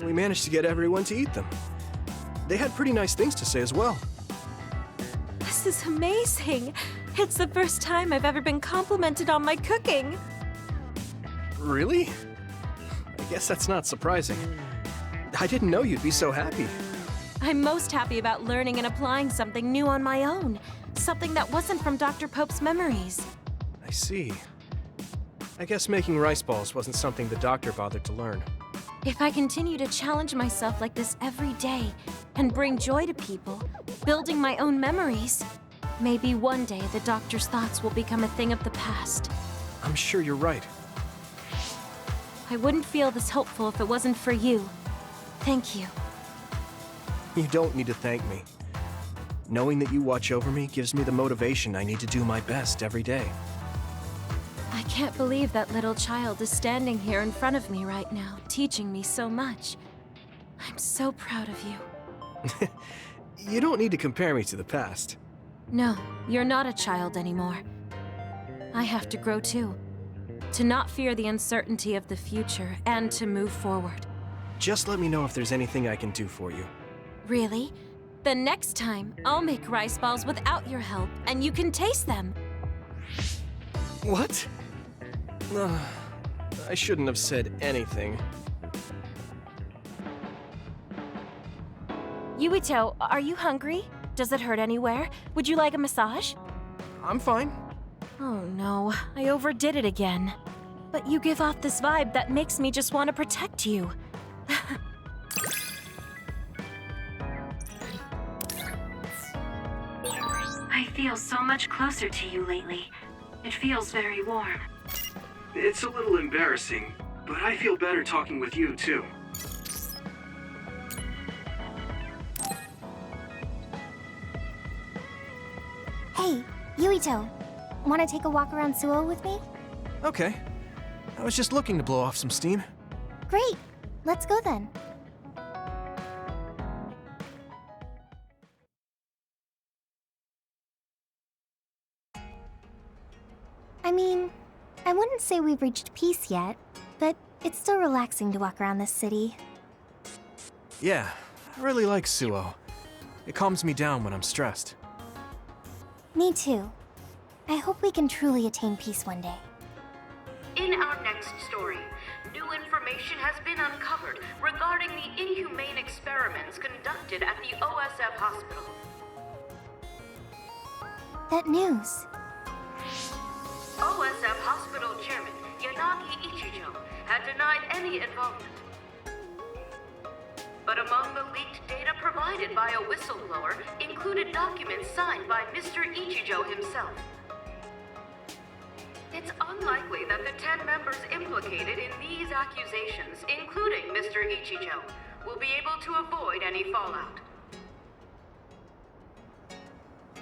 We managed to get everyone to eat them. They had pretty nice things to say as well. This is amazing. It's the first time I've ever been complimented on my cooking. Really? I guess that's not surprising. I didn't know you'd be so happy. I'm most happy about learning and applying something new on my own. Something that wasn't from Dr. Pope's memories. I see. I guess making rice balls wasn't something the doctor bothered to learn. If I continue to challenge myself like this every day and bring joy to people, building my own memories, maybe one day the doctor's thoughts will become a thing of the past. I'm sure you're right. I wouldn't feel this hopeful if it wasn't for you. Thank you. You don't need to thank me. Knowing that you watch over me gives me the motivation I need to do my best every day. I can't believe that little child is standing here in front of me right now, teaching me so much. I'm so proud of you. You don't need to compare me to the past. No, you're not a child anymore. I have to grow too. To not fear the uncertainty of the future and to move forward. Just let me know if there's anything I can do for you. Really? Then next time, I'll make rice balls without your help, and you can taste them. What? I shouldn't have said anything. Yuito, are you hungry? Does it hurt anywhere? Would you like a massage? I'm fine. Oh no, I overdid it again. But you give off this vibe that makes me just want to protect you. I feel so much closer to you lately. It feels very warm. It's a little embarrassing, but I feel better talking with you, too. Hey, Yuito. Want to take a walk around Suo with me? Okay. I was just looking to blow off some steam. Great. Let's go then. I mean, I wouldn't say we've reached peace yet, but it's still relaxing to walk around this city. Yeah, I really like Suo. It calms me down when I'm stressed. Me too. I hope we can truly attain peace one day. In our next story, new information has been uncovered regarding the inhumane experiments conducted at the OSF hospital. That news. OSF Hospital Chairman Yanagi Ichijo had denied any involvement. But among the leaked data provided by a whistleblower included documents signed by Mr. Ichijo himself. It's unlikely that the 10 members implicated in these accusations, including Mr. Ichijo, will be able to avoid any fallout.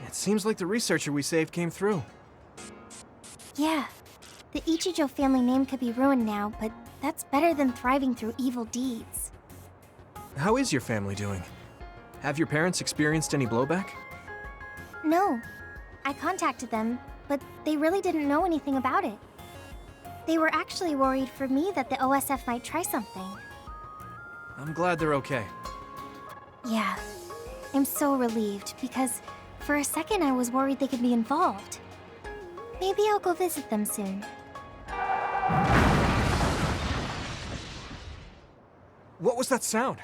It seems like the researcher we saved came through. Yeah. The Ichijo family name could be ruined now, but that's better than thriving through evil deeds. How is your family doing? Have your parents experienced any blowback? No. I contacted them, but they really didn't know anything about it. They were actually worried for me that the OSF might try something. I'm glad they're okay. Yeah. I'm so relieved, because for a second I was worried they could be involved. Maybe I'll go visit them soon. What was that sound?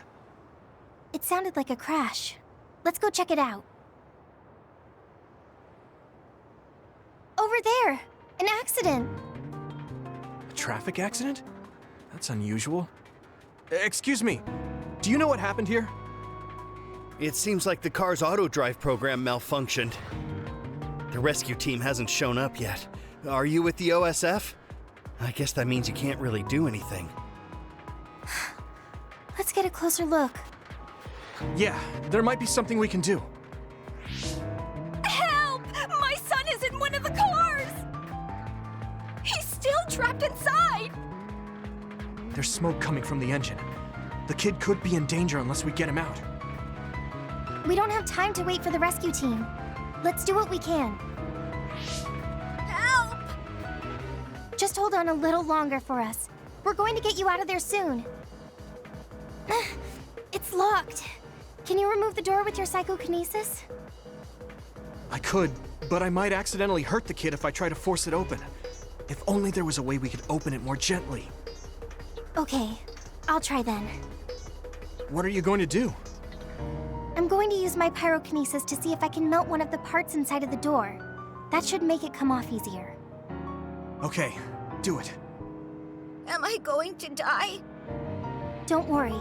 It sounded like a crash. Let's go check it out. Over there! An accident! traffic accident? That's unusual. Excuse me, do you know what happened here? It seems like the car's auto-drive program malfunctioned. The rescue team hasn't shown up yet. Are you with the OSF? I guess that means you can't really do anything. Let's get a closer look. Yeah, there might be something we can do. Help! My son is in one of the cars! He's still trapped inside! There's smoke coming from the engine. The kid could be in danger unless we get him out. We don't have time to wait for the rescue team. Let's do what we can. Help! Just hold on a little longer for us. We're going to get you out of there soon. It's locked. Can you remove the door with your psychokinesis? I could, but I might accidentally hurt the kid if I try to force it open. If only there was a way we could open it more gently. Okay, I'll try then. What are you going to do? I'm going to use my pyrokinesis to see if I can melt one of the parts inside of the door. That should make it come off easier. Okay, do it. Am I going to die? Don't worry.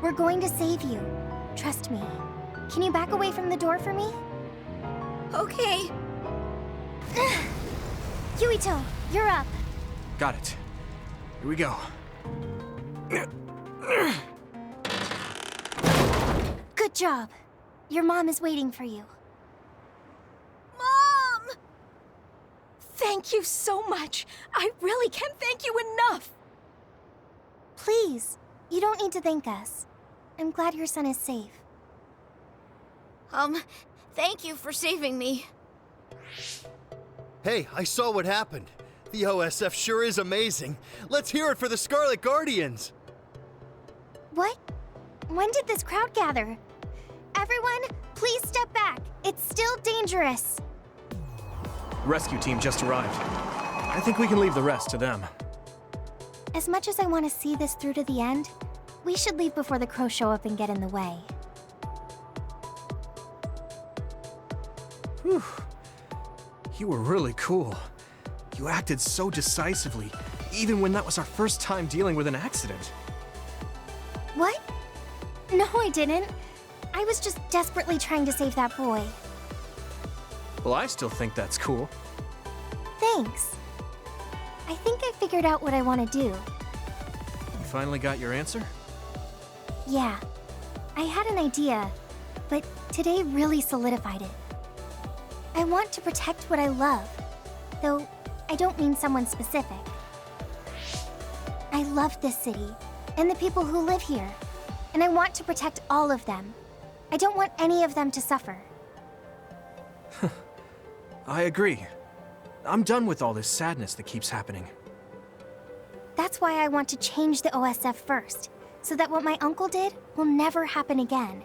We're going to save you. Trust me. Can you back away from the door for me? Okay. Yuito, you're up. Got it. Here we go. Good job. Your mom is waiting for you. Mom! Thank you so much. I really can't thank you enough. Please, you don't need to thank us. I'm glad your son is safe. Thank you for saving me. Hey, I saw what happened. The OSF sure is amazing. Let's hear it for the Scarlet Guardians. What? When did this crowd gather? Everyone, please step back. It's still dangerous. Rescue team just arrived. I think we can leave the rest to them. As much as I want to see this through to the end, we should leave before the crows show up and get in the way. Whew. You were really cool. You acted so decisively, even when that was our first time dealing with an accident. What? No, I didn't. I was just desperately trying to save that boy. Well, I still think that's cool. Thanks. I think I figured out what I want to do. You finally got your answer? Yeah. I had an idea, but today really solidified it. I want to protect what I love, though I don't mean someone specific. I love this city, and the people who live here, and I want to protect all of them. I don't want any of them to suffer. I agree. I'm done with all this sadness that keeps happening. That's why I want to change the OSF first, so that what my uncle did will never happen again.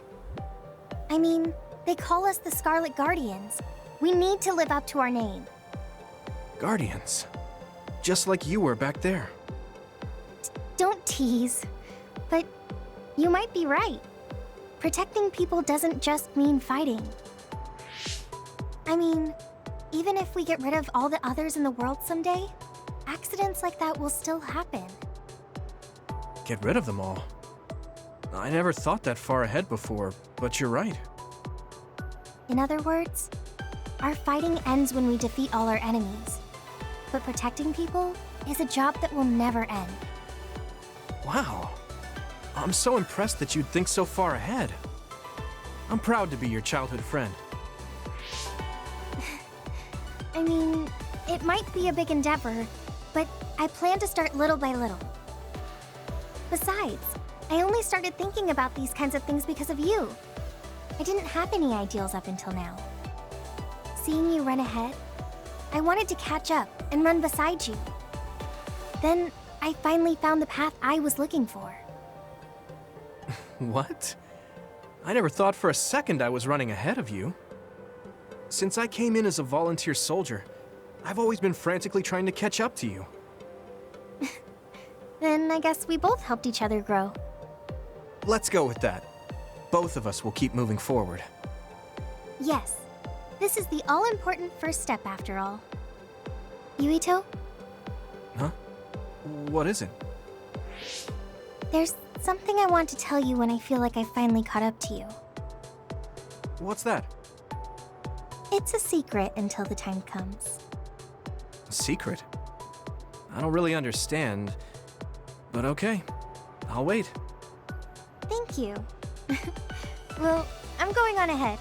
I mean, they call us the Scarlet Guardians. We need to live up to our name. Guardians. Just like you were back there. Don't tease. But you might be right. Protecting people doesn't just mean fighting. I mean, even if we get rid of all the others in the world someday, accidents like that will still happen. Get rid of them all. I never thought that far ahead before, but you're right. In other words, our fighting ends when we defeat all our enemies. But protecting people is a job that will never end. Wow. I'm so impressed that you'd think so far ahead. I'm proud to be your childhood friend. I mean, it might be a big endeavor, but I plan to start little by little. Besides, I only started thinking about these kinds of things because of you. I didn't have any ideals up until now. Seeing you run ahead, I wanted to catch up and run beside you. Then, I finally found the path I was looking for. What? I never thought for a second I was running ahead of you. Since I came in as a volunteer soldier, I've always been frantically trying to catch up to you. Then I guess we both helped each other grow. Let's go with that. Both of us will keep moving forward. Yes. This is the all-important first step after all. Yuito? Huh? What is it? There's something I want to tell you when I feel like I've finally caught up to you. What's that? It's a secret until the time comes. A secret? I don't really understand, but okay. I'll wait. Thank you. Well, I'm going on ahead.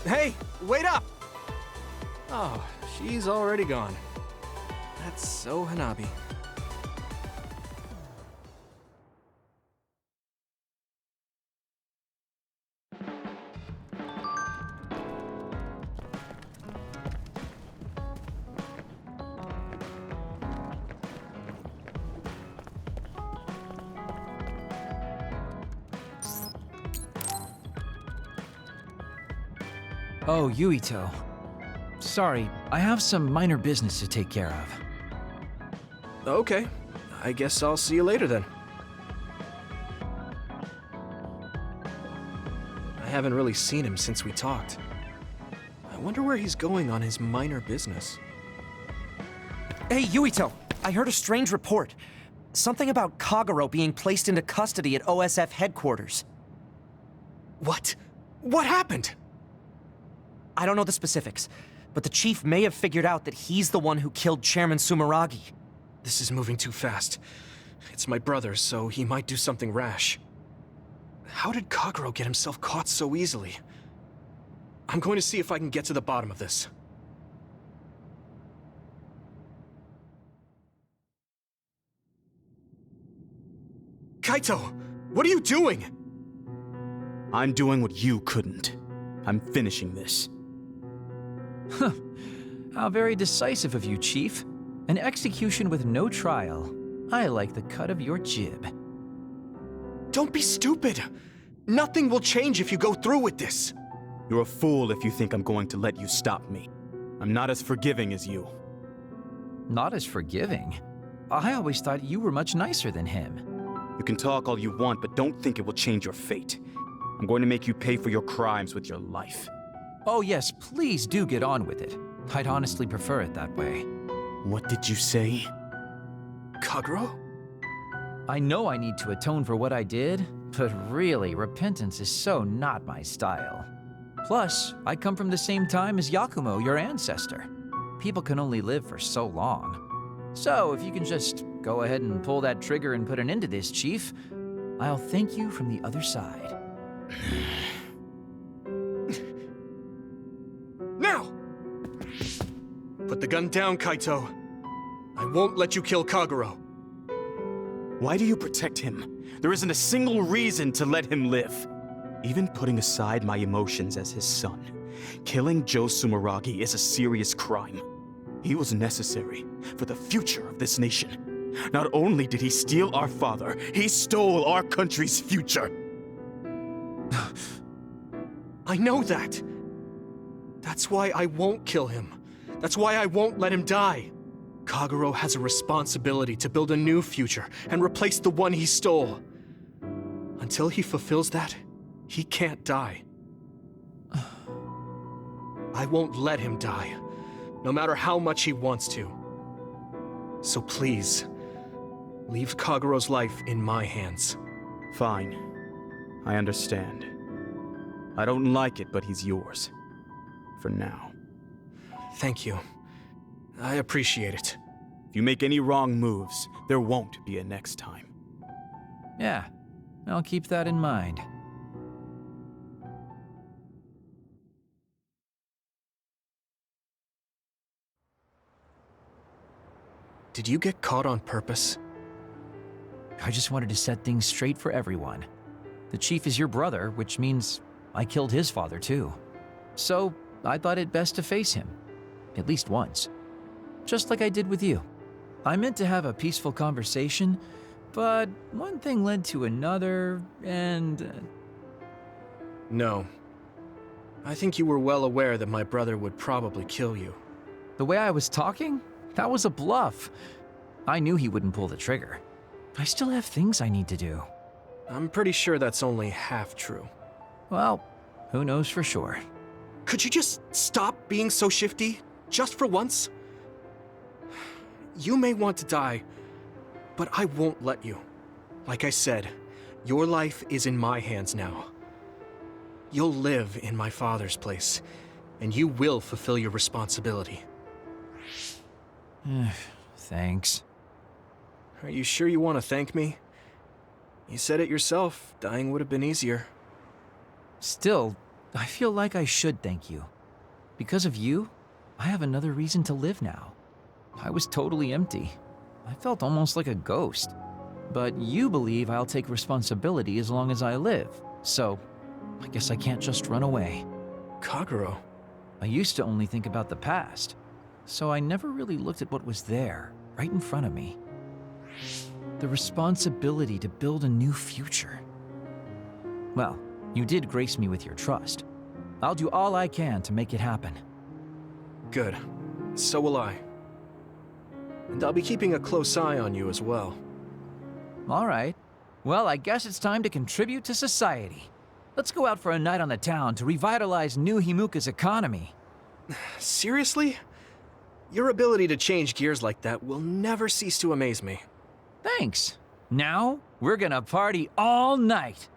Hey, wait up! Oh, she's already gone. That's so Hanabi. Oh, Yuito. Sorry, I have some minor business to take care of. Okay, I guess I'll see you later then. I haven't really seen him since we talked. I wonder where he's going on his minor business. Hey, Yuito! I heard a strange report. Something about Kagero being placed into custody at OSF headquarters. What? What happened? I don't know the specifics, but the chief may have figured out that he's the one who killed Chairman Sumeragi. This is moving too fast. It's my brother, so he might do something rash. How did Kagero get himself caught so easily? I'm going to see if I can get to the bottom of this. Kaito! What are you doing? I'm doing what you couldn't. I'm finishing this. Huh. How very decisive of you, Chief. An execution with no trial. I like the cut of your jib. Don't be stupid! Nothing will change if you go through with this! You're a fool if you think I'm going to let you stop me. I'm not as forgiving as you. Not as forgiving? I always thought you were much nicer than him. You can talk all you want, but don't think it will change your fate. I'm going to make you pay for your crimes with your life. Oh yes, please do get on with it. I'd honestly prefer it that way. What did you say? Kagero? I know I need to atone for what I did, but really, repentance is so not my style. Plus, I come from the same time as Yakumo, your ancestor. People can only live for so long. So, if you can just go ahead and pull that trigger and put an end to this, Chief, I'll thank you from the other side. Now! Put the gun down, Kaito. I won't let you kill Kagero. Why do you protect him? There isn't a single reason to let him live. Even putting aside my emotions as his son, killing Joe Sumeragi is a serious crime. He was necessary for the future of this nation. Not only did he steal our father, he stole our country's future. I know that. That's why I won't kill him. That's why I won't let him die. Kagero has a responsibility to build a new future and replace the one he stole. Until he fulfills that, he can't die. I won't let him die, no matter how much he wants to. So please, leave Kagero's life in my hands. Fine. I understand. I don't like it, but he's yours. For now. Thank you. I appreciate it. If you make any wrong moves, there won't be a next time. Yeah, I'll keep that in mind. Did you get caught on purpose? I just wanted to set things straight for everyone. The Chief is your brother, which means I killed his father too. So, I thought it best to face him. At least once. Just like I did with you. I meant to have a peaceful conversation, but one thing led to another, and... No. I think you were well aware that my brother would probably kill you. The way I was talking? That was a bluff. I knew he wouldn't pull the trigger. I still have things I need to do. I'm pretty sure that's only half true. Well, who knows for sure. Could you just stop being so shifty? Just for once? You may want to die, but I won't let you. Like I said, your life is in my hands now. You'll live in my father's place, and you will fulfill your responsibility. Thanks. Are you sure you want to thank me? You said it yourself, dying would have been easier. Still, I feel like I should thank you. Because of you, I have another reason to live now. I was totally empty. I felt almost like a ghost. But you believe I'll take responsibility as long as I live, so I guess I can't just run away. Kagero. I used to only think about the past, so I never really looked at what was there, right in front of me. The responsibility to build a new future. Well, you did grace me with your trust. I'll do all I can to make it happen. Good. So will I. And I'll be keeping a close eye on you as well. All right. Well, I guess it's time to contribute to society. Let's go out for a night on the town to revitalize New Himuka's economy. Seriously? Your ability to change gears like that will never cease to amaze me. Thanks. Now, we're gonna party all night.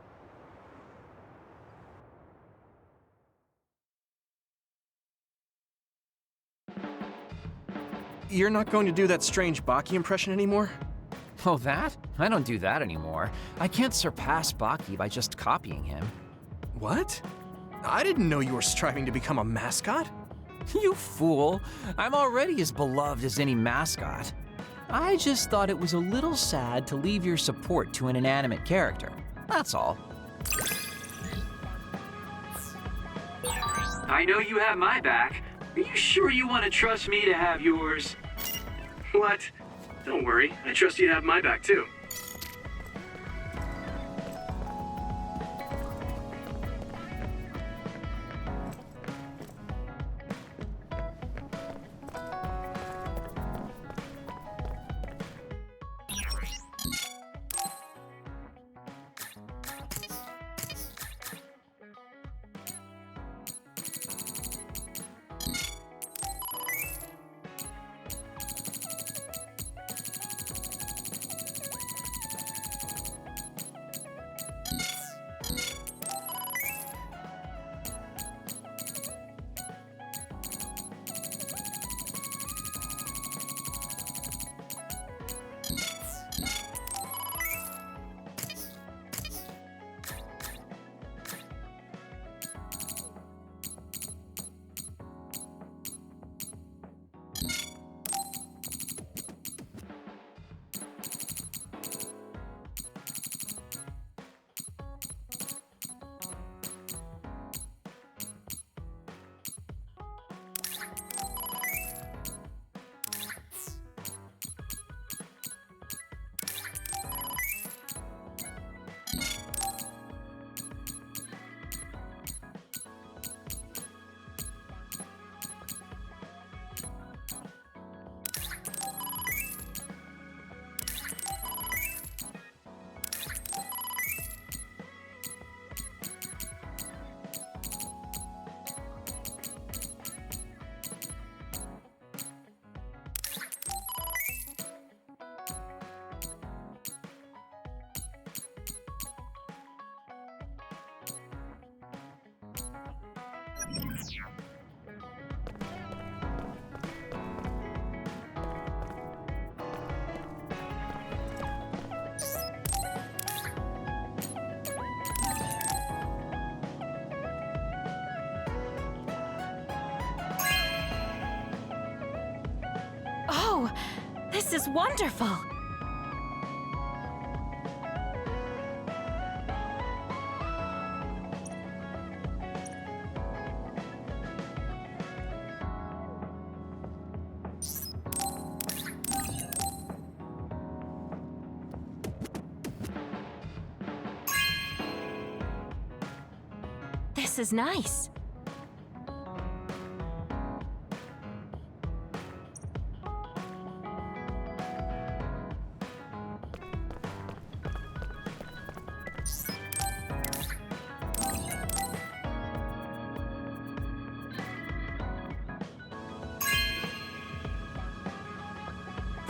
You're not going to do that strange Baki impression anymore? Oh, that? I don't do that anymore. I can't surpass Baki by just copying him. What? I didn't know you were striving to become a mascot. You fool. I'm already as beloved as any mascot. I just thought it was a little sad to leave your support to an inanimate character. That's all. I know you have my back. Are you sure you want to trust me to have yours? What? Don't worry. I trust you to have my back, too. Oh, this is wonderful! This is nice.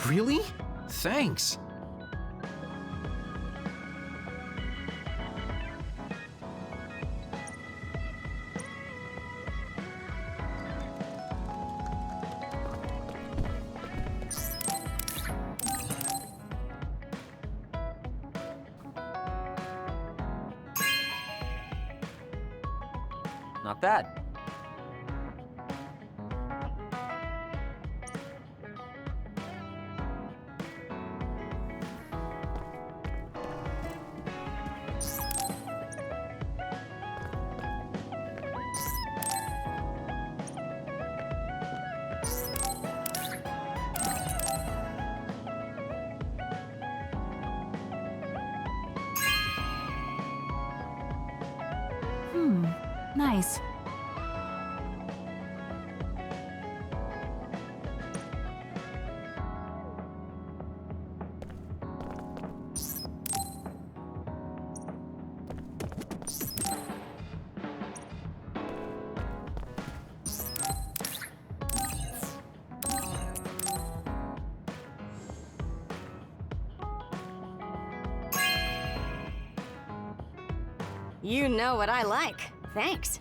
Really? Thanks. Not bad. Nice. You know what I like. Thanks.